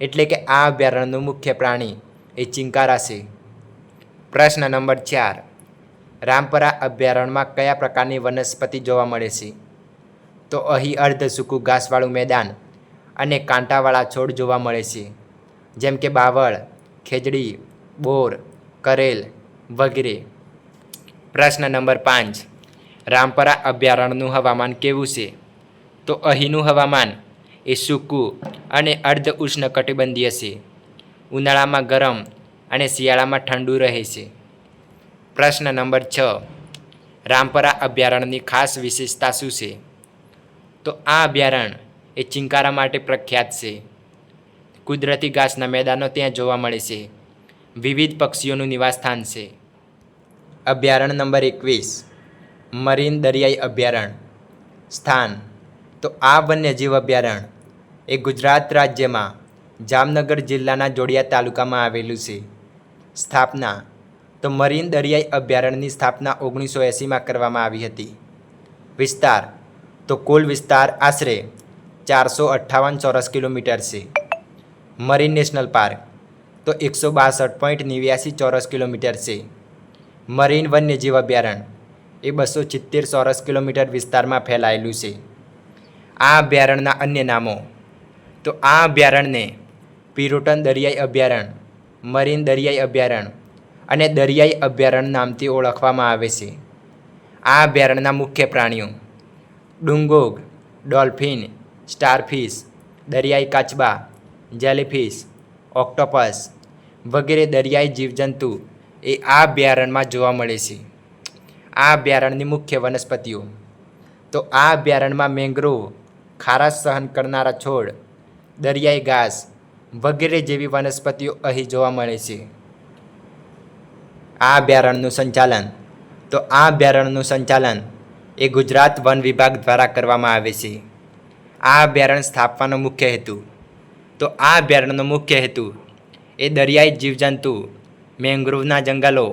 એટલે કે આ અભયારણ્યનું મુખ્ય પ્રાણી એ ચિંકારા છે. પ્રશ્ન નંબર 4. રામપરા અભયારણ્યમાં કયા પ્રકારની વનસ્પતિ જોવા મળે છે? તો અહીં અર્ધ સૂકું ઘાસવાળું મેદાન અને કાંટાવાળા છોડ જોવા મળે છે, જેમ કે બાવળ, ખેજડી, બોર, કરેલ વગેરે. પ્રશ્ન નંબર 5. રામપરા અભયારણ્યનું હવામાન કેવું છે? તો અહીંનું હવામાન એ સૂકું અને અર્ધ ઉષ્ણકટિબંધીય છે. ઉનાળામાં ગરમ અને શિયાળામાં ઠંડુ રહે છે. પ્રશ્ન નંબર 6. રામપરા અભયારણ્યની ખાસ વિશેષતા શું છે? તો આ અભયારણ્ય એ ચિંકારા માટે પ્રખ્યાત છે. કુદરતી ઘાસના મેદાનો ત્યાં જોવા મળે છે. વિવિધ પક્ષીઓનું નિવાસસ્થાન છે. અભયારણ્ય નંબર 21. મરીન દરિયાઈ અભયારણ્ય. સ્થાન. તો આ વન્યજીવ અભયારણ્ય એ ગુજરાત રાજ્યમાં જામનગર જિલ્લાના જોડિયા તાલુકામાં આવેલું છે. સ્થાપના. તો મરીન દરિયાઈ અભયારણ્યની સ્થાપના 1980માં કરવામાં આવી હતી. વિસ્તાર. તો કુલ વિસ્તાર આશરે 458 ચોરસ કિલોમીટર છે. Marine national park. તો 162.89 ચોરસ કિલોમીટર છે. મરીન વન્યજીવ અભયારણ્ય એ 276 ચોરસ કિલોમીટર વિસ્તારમાં ફેલાયેલું છે. આ અભયારણ્યના અન્ય નામો. તો આ અભયારણ્યને પિરોટન દરિયાઈ અભયારણ્ય, મરીન દરિયાઈ અભયારણ્ય અને દરિયાઈ અભયારણ્ય નામથી ઓળખવામાં આવે છે. આ અભયારણ્યના મુખ્ય પ્રાણીઓ ડુંગોગ, ડોલ્ફિન, સ્ટારફિશ, દરિયાઈ કાચબા, જેલીફિશ, ઓક્ટોપસ વગેરે દરિયાઈ જીવજંતુ એ આ અભયારણ્યમાં જોવા મળે છે. આ અભયારણ્યની મુખ્ય વનસ્પતિઓ. તો આ અભયારણ્યમાં મેંગ્રોવ, ખારાશ સહન કરનારા છોડ, દરિયાઈ ઘાસ વગેરે જેવી વનસ્પતિઓ અહીં જોવા મળે છે. આ અભયારણ્યનું સંચાલન. તો આ અભયારણ્યનું સંચાલન એ ગુજરાત વન વિભાગ દ્વારા કરવામાં આવે છે. આ અભયારણ્ય સ્થાપવાનો મુખ્ય હેતુ. તો આ અભયારણ્યનો મુખ્ય હેતુ એ દરિયાઈ જીવજંતુ, મેંગ્રોવના જંગલો,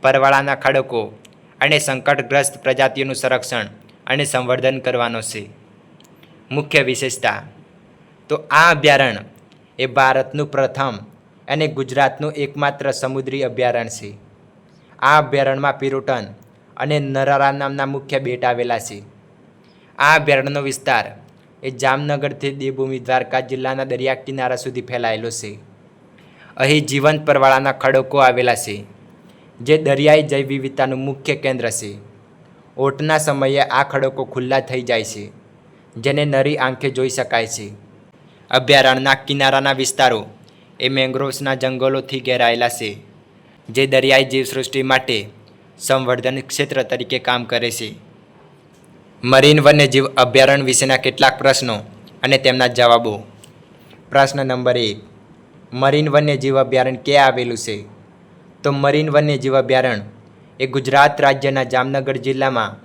પરવાળાના ખડકો અને સંકટગ્રસ્ત પ્રજાતિઓનું સંરક્ષણ અને સંવર્ધન કરવાનો છે. મુખ્ય વિશેષતા. તો આ અભયારણ્ય એ ભારતનું પ્રથમ અને ગુજરાતનું એકમાત્ર સમુદ્રી અભયારણ્ય છે. આ અભયારણ્યમાં પિરોટન અને નરારા નામના મુખ્ય બેટ આવેલા છે. આ અભયારણ્યનો વિસ્તાર એ જામનગરથી દેવભૂમિ દ્વારકા જિલ્લાના દરિયા કિનારા સુધી ફેલાયેલો છે. અહીં જીવંત પરવાળાના ખડકો આવેલા છે, જે દરિયાઈ જૈવ વિવિધતાનું મુખ્ય કેન્દ્ર છે. ઓટના સમયે આ ખડકો ખુલ્લા થઈ જાય છે, જેને નરી આંખે જોઈ શકાય છે. અભયારણ્યના કિનારાના વિસ્તારો એ મેંગ્રોવ્સના જંગલોથી ઘેરાયેલા છે, જે દરિયાઈ જીવસૃષ્ટિ માટે સંવર્ધન ક્ષેત્ર તરીકે કામ કરે છે. મરીન વન્યજીવ અભયારણ્ય વિશેના કેટલાક પ્રશ્નો અને તેમના જવાબો. પ્રશ્ન નંબર 1. મરીન વન્યજીવ અભયારણ્ય ક્યાં આવેલું છે? તો મરીન વન્યજીવ અભયારણ્ય એ ગુજરાત રાજ્યના જામનગર જિલ્લામાં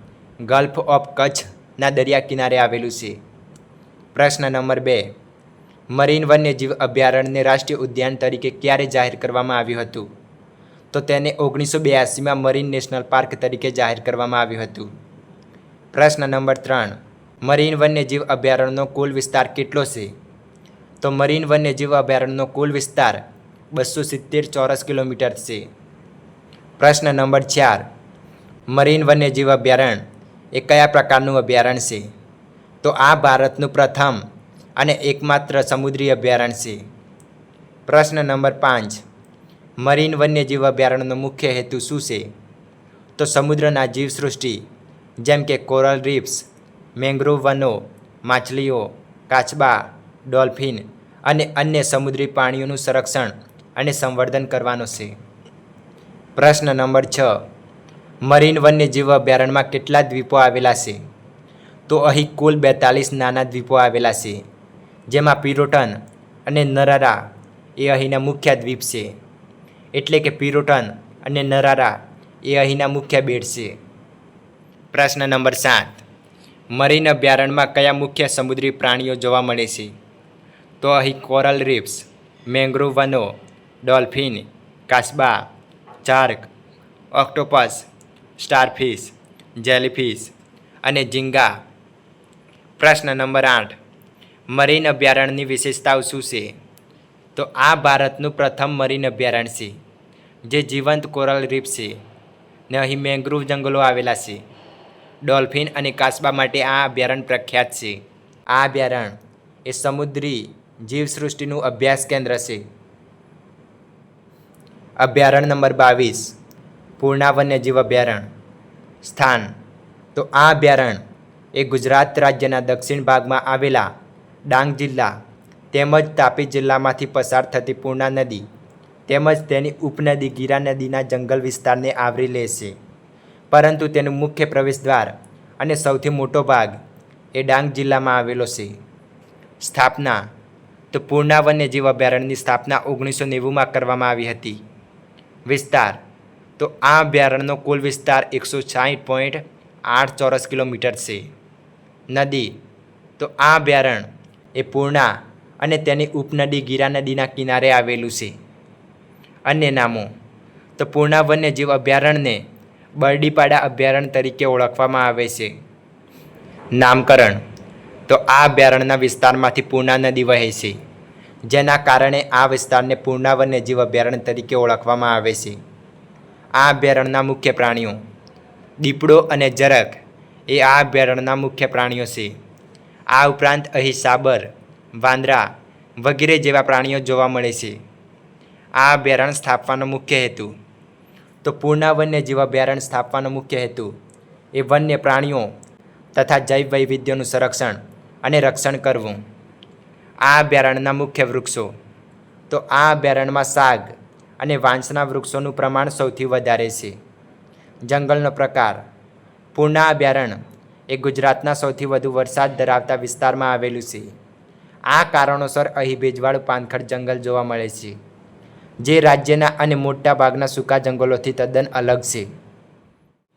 ગલ્ફ ઓફ કચ્છના દરિયા કિનારે આવેલું છે. પ્રશ્ન નંબર 2. મરીન વન્યજીવ અભયારણ્યને રાષ્ટ્રીય ઉદ્યાન તરીકે ક્યારે જાહેર કરવામાં આવ્યું હતું? તો તેને 1982માં મરીન નેશનલ પાર્ક તરીકે જાહેર કરવામાં આવ્યું હતું. પ્રશ્ન નંબર 3. મરીન વન્યજીવ અભયારણ્યનો કુલ વિસ્તાર કેટલો છે? તો મરીન વન્યજીવ અભયારણ્યનો કુલ વિસ્તાર 270 ચોરસ કિલોમીટર છે. પ્રશ્ન નંબર 4. મરીન વન્યજીવ અભયારણ્ય એ કયા પ્રકારનું અભયારણ્ય છે? તો આ ભારતનું પ્રથમ અને એકમાત્ર સમુદ્રી અભયારણ્ય છે. પ્રશ્ન નંબર 5. મરીન વન્યજીવ અભયારણ્યનો મુખ્ય હેતુ શું છે? તો સમુદ્રના જીવસૃષ્ટિ જેમ કે કોરલ રીફ્સ, મેંગ્રોવ વનો, માછલીઓ, કાચબા, ડોલ્ફિન અને અન્ય સમુદ્રી પ્રાણીઓનું સંરક્ષણ અને સંવર્ધન કરવાનો છે. પ્રશ્ન નંબર 6. મરીન વન્યજીવ અભયારણ્યમાં કેટલા દ્વીપો આવેલા છે? તો અહીં કુલ 42 નાના દ્વીપો આવેલા છે, જેમાં પિરોટન અને નરારા એ અહીંના મુખ્ય દ્વીપ છે. એટલે કે પિરોટન અને નરારા એ અહીંના મુખ્ય બેટ છે. પ્રશ્ન નંબર 7. મરીન અભયારણ્યમાં કયા મુખ્ય સમુદ્રી પ્રાણીઓ જોવા મળે છે? તો અહીં કોરલ રીફ્સ, મેંગ્રોવ વનો, ડોલ્ફિન, કાચબા, શાર્ક, ઓક્ટોપસ, સ્ટારફિશ, જેલીફિશ અને ઝીંગા પ્રશ્ન નંબર 8, મરીન અભયારણ્યની વિશેષતાઓ શું છે? તો આ ભારતનું પ્રથમ મરીન અભયારણ્ય છે, જે જીવંત કોરલ રીફ છે ને અહીં મેંગ્રુવ જંગલો આવેલા છે. ડોલ્ફિન અને કાચબા માટે આ અભયારણ્ય પ્રખ્યાત છે. આ અભયારણ્ય એ સમુદ્રી જીવસૃષ્ટિનું અભ્યાસ કેન્દ્ર છે. અભયારણ્ય નંબર 22, પૂર્ણા વન્યજીવ અભયારણ્ય. સ્થાન, તો આ અભયારણ્ય એ ગુજરાત રાજ્યના દક્ષિણ ભાગમાં આવેલા ડાંગ જિલ્લા તેમજ તાપી જિલ્લામાંથી પસાર થતી પૂર્ણા નદી તેમજ તેની ઉપનદી ગીરા નદીના જંગલ વિસ્તારને આવરી લે છે. પરંતુ તેનું મુખ્ય પ્રવેશદ્વાર અને સૌથી મોટો ભાગ એ ડાંગ જિલ્લામાં આવેલો છે. સ્થાપના, તો પૂર્ણા વન્યજીવ અભયારણ્યની સ્થાપના 1990માં કરવામાં આવી હતી. વિસ્તાર, તો આ અભયારણ્યનો કુલ વિસ્તાર 160.8 ચોરસ કિલોમીટર છે. નદી, તો આ અભયારણ્ય એ પૂર્ણા અને તેની ઉપનદી ગીરા નદીના કિનારે આવેલું છે. અન્ય નામો, તો પૂર્ણા વન્યજીવ અભયારણ્યને બરડીપાડા અભયારણ્ય તરીકે ઓળખવામાં આવે છે. નામકરણ, તો આ અભયારણ્યના વિસ્તારમાંથી પૂર્ણા નદી વહે છે, જેના કારણે આ વિસ્તારને પૂર્ણા વન્યજીવ અભયારણ્ય તરીકે ઓળખવામાં આવે છે. આ અભયારણ્યના મુખ્ય પ્રાણીઓ, દીપડો અને ઝરખ એ આ અભયારણ્યના મુખ્ય પ્રાણીઓ છે. આ ઉપરાંત અહીં સાબર, વાંદરા વગેરે જેવા પ્રાણીઓ જોવા મળે છે. આ અભયારણ્ય સ્થાપવાનો મુખ્ય હેતુ, તો પૂર્ણા વન્યજીવ અભયારણ્ય સ્થાપવાનો મુખ્ય હેતુ એ વન્ય પ્રાણીઓ તથા જૈવ વૈવિધ્યનું સંરક્ષણ અને રક્ષણ કરવું. આ અભયારણ્યના મુખ્ય વૃક્ષો, તો આ અભયારણ્યમાં સાગ અને વાંસના વૃક્ષોનું પ્રમાણ સૌથી વધારે છે. જંગલનો પ્રકાર, પૂર્ણા અભયારણ્ય એ ગુજરાતના સૌથી વધુ વરસાદ ધરાવતા વિસ્તારમાં આવેલું છે. આ કારણોસર અહીં ભેજવાળું પાનખર જંગલ જોવા મળે છે, જે રાજ્યના અને મોટા ભાગના સૂકા જંગલોથી તદ્દન અલગ છે.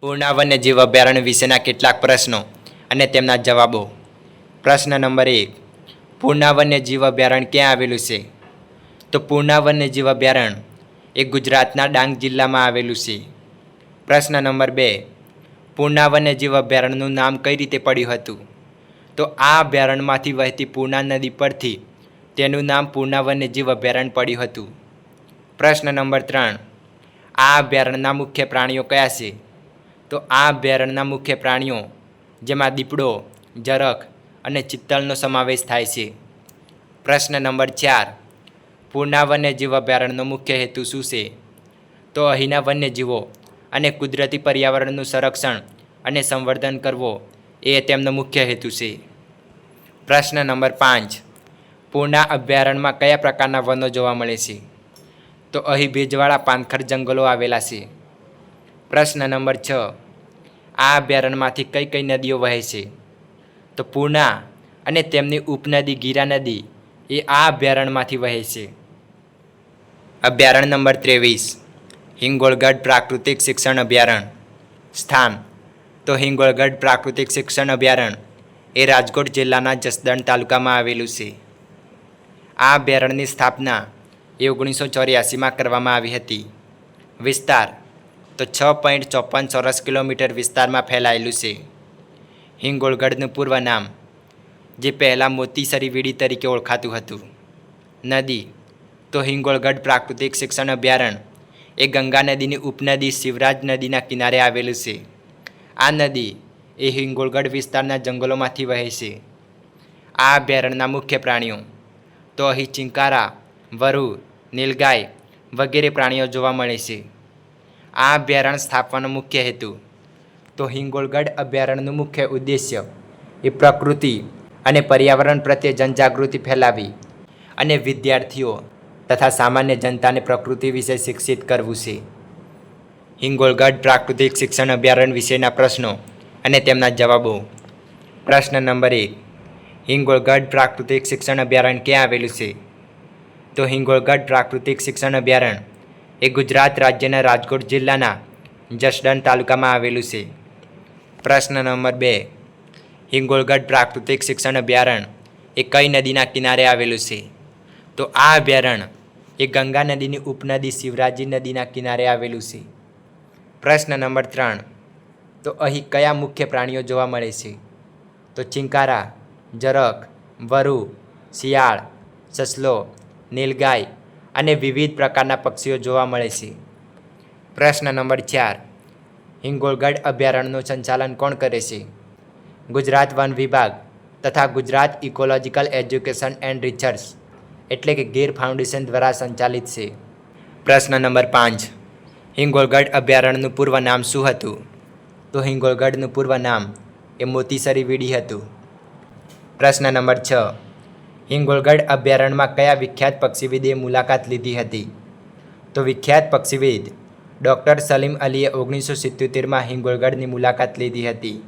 પૂર્ણા વન્યજીવ અભયારણ્ય વિશેના કેટલાક પ્રશ્નો અને તેમના જવાબો. પ્રશ્ન નંબર 1, પૂર્ણા વન્યજીવ અભયારણ્ય ક્યાં આવેલું છે? તો પૂર્ણા વન્યજીવ અભયારણ્ય એ ગુજરાતના ડાંગ જિલ્લામાં આવેલું છે. પ્રશ્ન નંબર 2, પૂર્ણા વન્યજીવ અભયારણ્યનું નામ કઈ રીતે પડ્યું હતું? તો આ અભયારણ્યમાંથી વહેતી પૂર્ણા નદી પરથી તેનું નામ પૂર્ણા વન્યજીવ અભયારણ્ય પડ્યું હતું. પ્રશ્ન નંબર 3, આ અભયારણ્યના મુખ્ય પ્રાણીઓ કયા છે? તો આ અભયારણ્યના મુખ્ય પ્રાણીઓ જેમાં દીપડો, ઝરખ અને ચિત્તલનો સમાવેશ થાય છે. પ્રશ્ન નંબર 4, પૂર્ણા વન્યજીવ અભયારણ્યનો મુખ્ય હેતુ શું છે? તો અહીંના વન્યજીવો અને કુદરતી પર્યાવરણનું સંરક્ષણ અને સંવર્ધન કરવો એ તેમનો મુખ્ય હેતુ છે. પ્રશ્ન નંબર 5, પૂર્ણા અભયારણ્યમાં કયા પ્રકારના વનો જોવા મળે છે? તો અહીં ભેજવાળા પાનખર જંગલો આવેલા છે. પ્રશ્ન નંબર 6, આ અભયારણ્યમાંથી કઈ કઈ નદીઓ વહે છે? તો પૂર્ણા અને તેમની ઉપનદી ગીરા નદી એ આ અભયારણ્યમાંથી વહે છે. અભયારણ્ય નંબર 23, હિંગોળગઢ પ્રાકૃતિક શિક્ષણ અભયારણ્ય. સ્થાન, તો હિંગોળગઢ પ્રાકૃતિક શિક્ષણ અભયારણ્ય એ રાજકોટ જિલ્લાના જસદણ તાલુકામાં આવેલું છે. આ અભયારણ્યની સ્થાપના એ 1984માં કરવામાં આવી હતી. વિસ્તાર, તો 6.54 ચોરસ કિલોમીટર વિસ્તારમાં ફેલાયેલું છે. હિંગોળગઢનું પૂર્વ નામ, જે પહેલાં મોતીસરી વીડી તરીકે ઓળખાતું હતું. નદી, તો હિંગોળગઢ પ્રાકૃતિક શિક્ષણ અભયારણ્ય એ ગંગા નદીની ઉપનદી શિવરાજ નદીના કિનારે આવેલું છે. આ નદી એ હિંગોળગઢ વિસ્તારના જંગલોમાંથી વહે છે. આ અભયારણ્યના મુખ્ય પ્રાણીઓ, તો અહીં ચિંકારા, વરુ, નીલગાય વગેરે પ્રાણીઓ જોવા મળે છે. આ અભયારણ્ય સ્થાપવાનો મુખ્ય હેતુ, તો હિંગોળગઢ અભયારણ્યનું મુખ્ય ઉદ્દેશ્ય એ પ્રકૃતિ અને પર્યાવરણ પ્રત્યે જનજાગૃતિ ફેલાવી અને વિદ્યાર્થીઓ તથા સામાન્ય જનતાને પ્રકૃતિ વિશે શિક્ષિત કરવું છે. હિંગોળગઢ પ્રાકૃતિક શિક્ષણ અભયારણ્ય વિશેના પ્રશ્નો અને તેમના જવાબો. પ્રશ્ન નંબર 1, હિંગોળગઢ પ્રાકૃતિક શિક્ષણ અભયારણ્ય ક્યાં આવેલું છે? તો હિંગોળગઢ પ્રાકૃતિક શિક્ષણ અભયારણ્ય એ ગુજરાત રાજ્યના રાજકોટ જિલ્લાના જસદણ તાલુકામાં આવેલું છે. પ્રશ્ન નંબર 2, હિંગોળગઢ પ્રાકૃતિક શિક્ષણ અભયારણ્ય એ કઈ નદીના કિનારે આવેલું છે? તો આ અભયારણ્ય એ ગંગા નદીની ઉપનદી શિવરાજી નદીના કિનારે આવેલું છે. પ્રશ્ન નંબર 3, તો અહીં કયા મુખ્ય પ્રાણીઓ જોવા મળે છે? તો ચિંકારા, જરખ, વરુ, શિયાળ, સસલો, નીલગાય અને વિવિધ પ્રકારના પક્ષીઓ જોવા મળે છે. પ્રશ્ન નંબર 4. હિંગોળગઢ અભયારણ્યનું સંચાલન કોણ કરે છે? ગુજરાત વન વિભાગ તથા Gujarat ecological education and research એટલે કે ગીર ફાઉન્ડેશન દ્વારા સંચાલિત છે. પ્રશ્ન નંબર 5. હિંગોળગઢ અભયારણ્યનું પૂર્વ નામ શું હતું? તો હિંગોળગઢનું પૂર્વ નામ એ મોતીસરી વીડી હતું. પ્રશ્ન નંબર 6. હિંગોળગઢ અભયારણ્યમાં કયા વિખ્યાત પક્ષીવિદે મુલાકાત લીધી હતી? તો વિખ્યાત પક્ષીવિદ ડૉક્ટર સલીમ અલીએ 1977માં હિંગોળગઢની મુલાકાત લીધી હતી.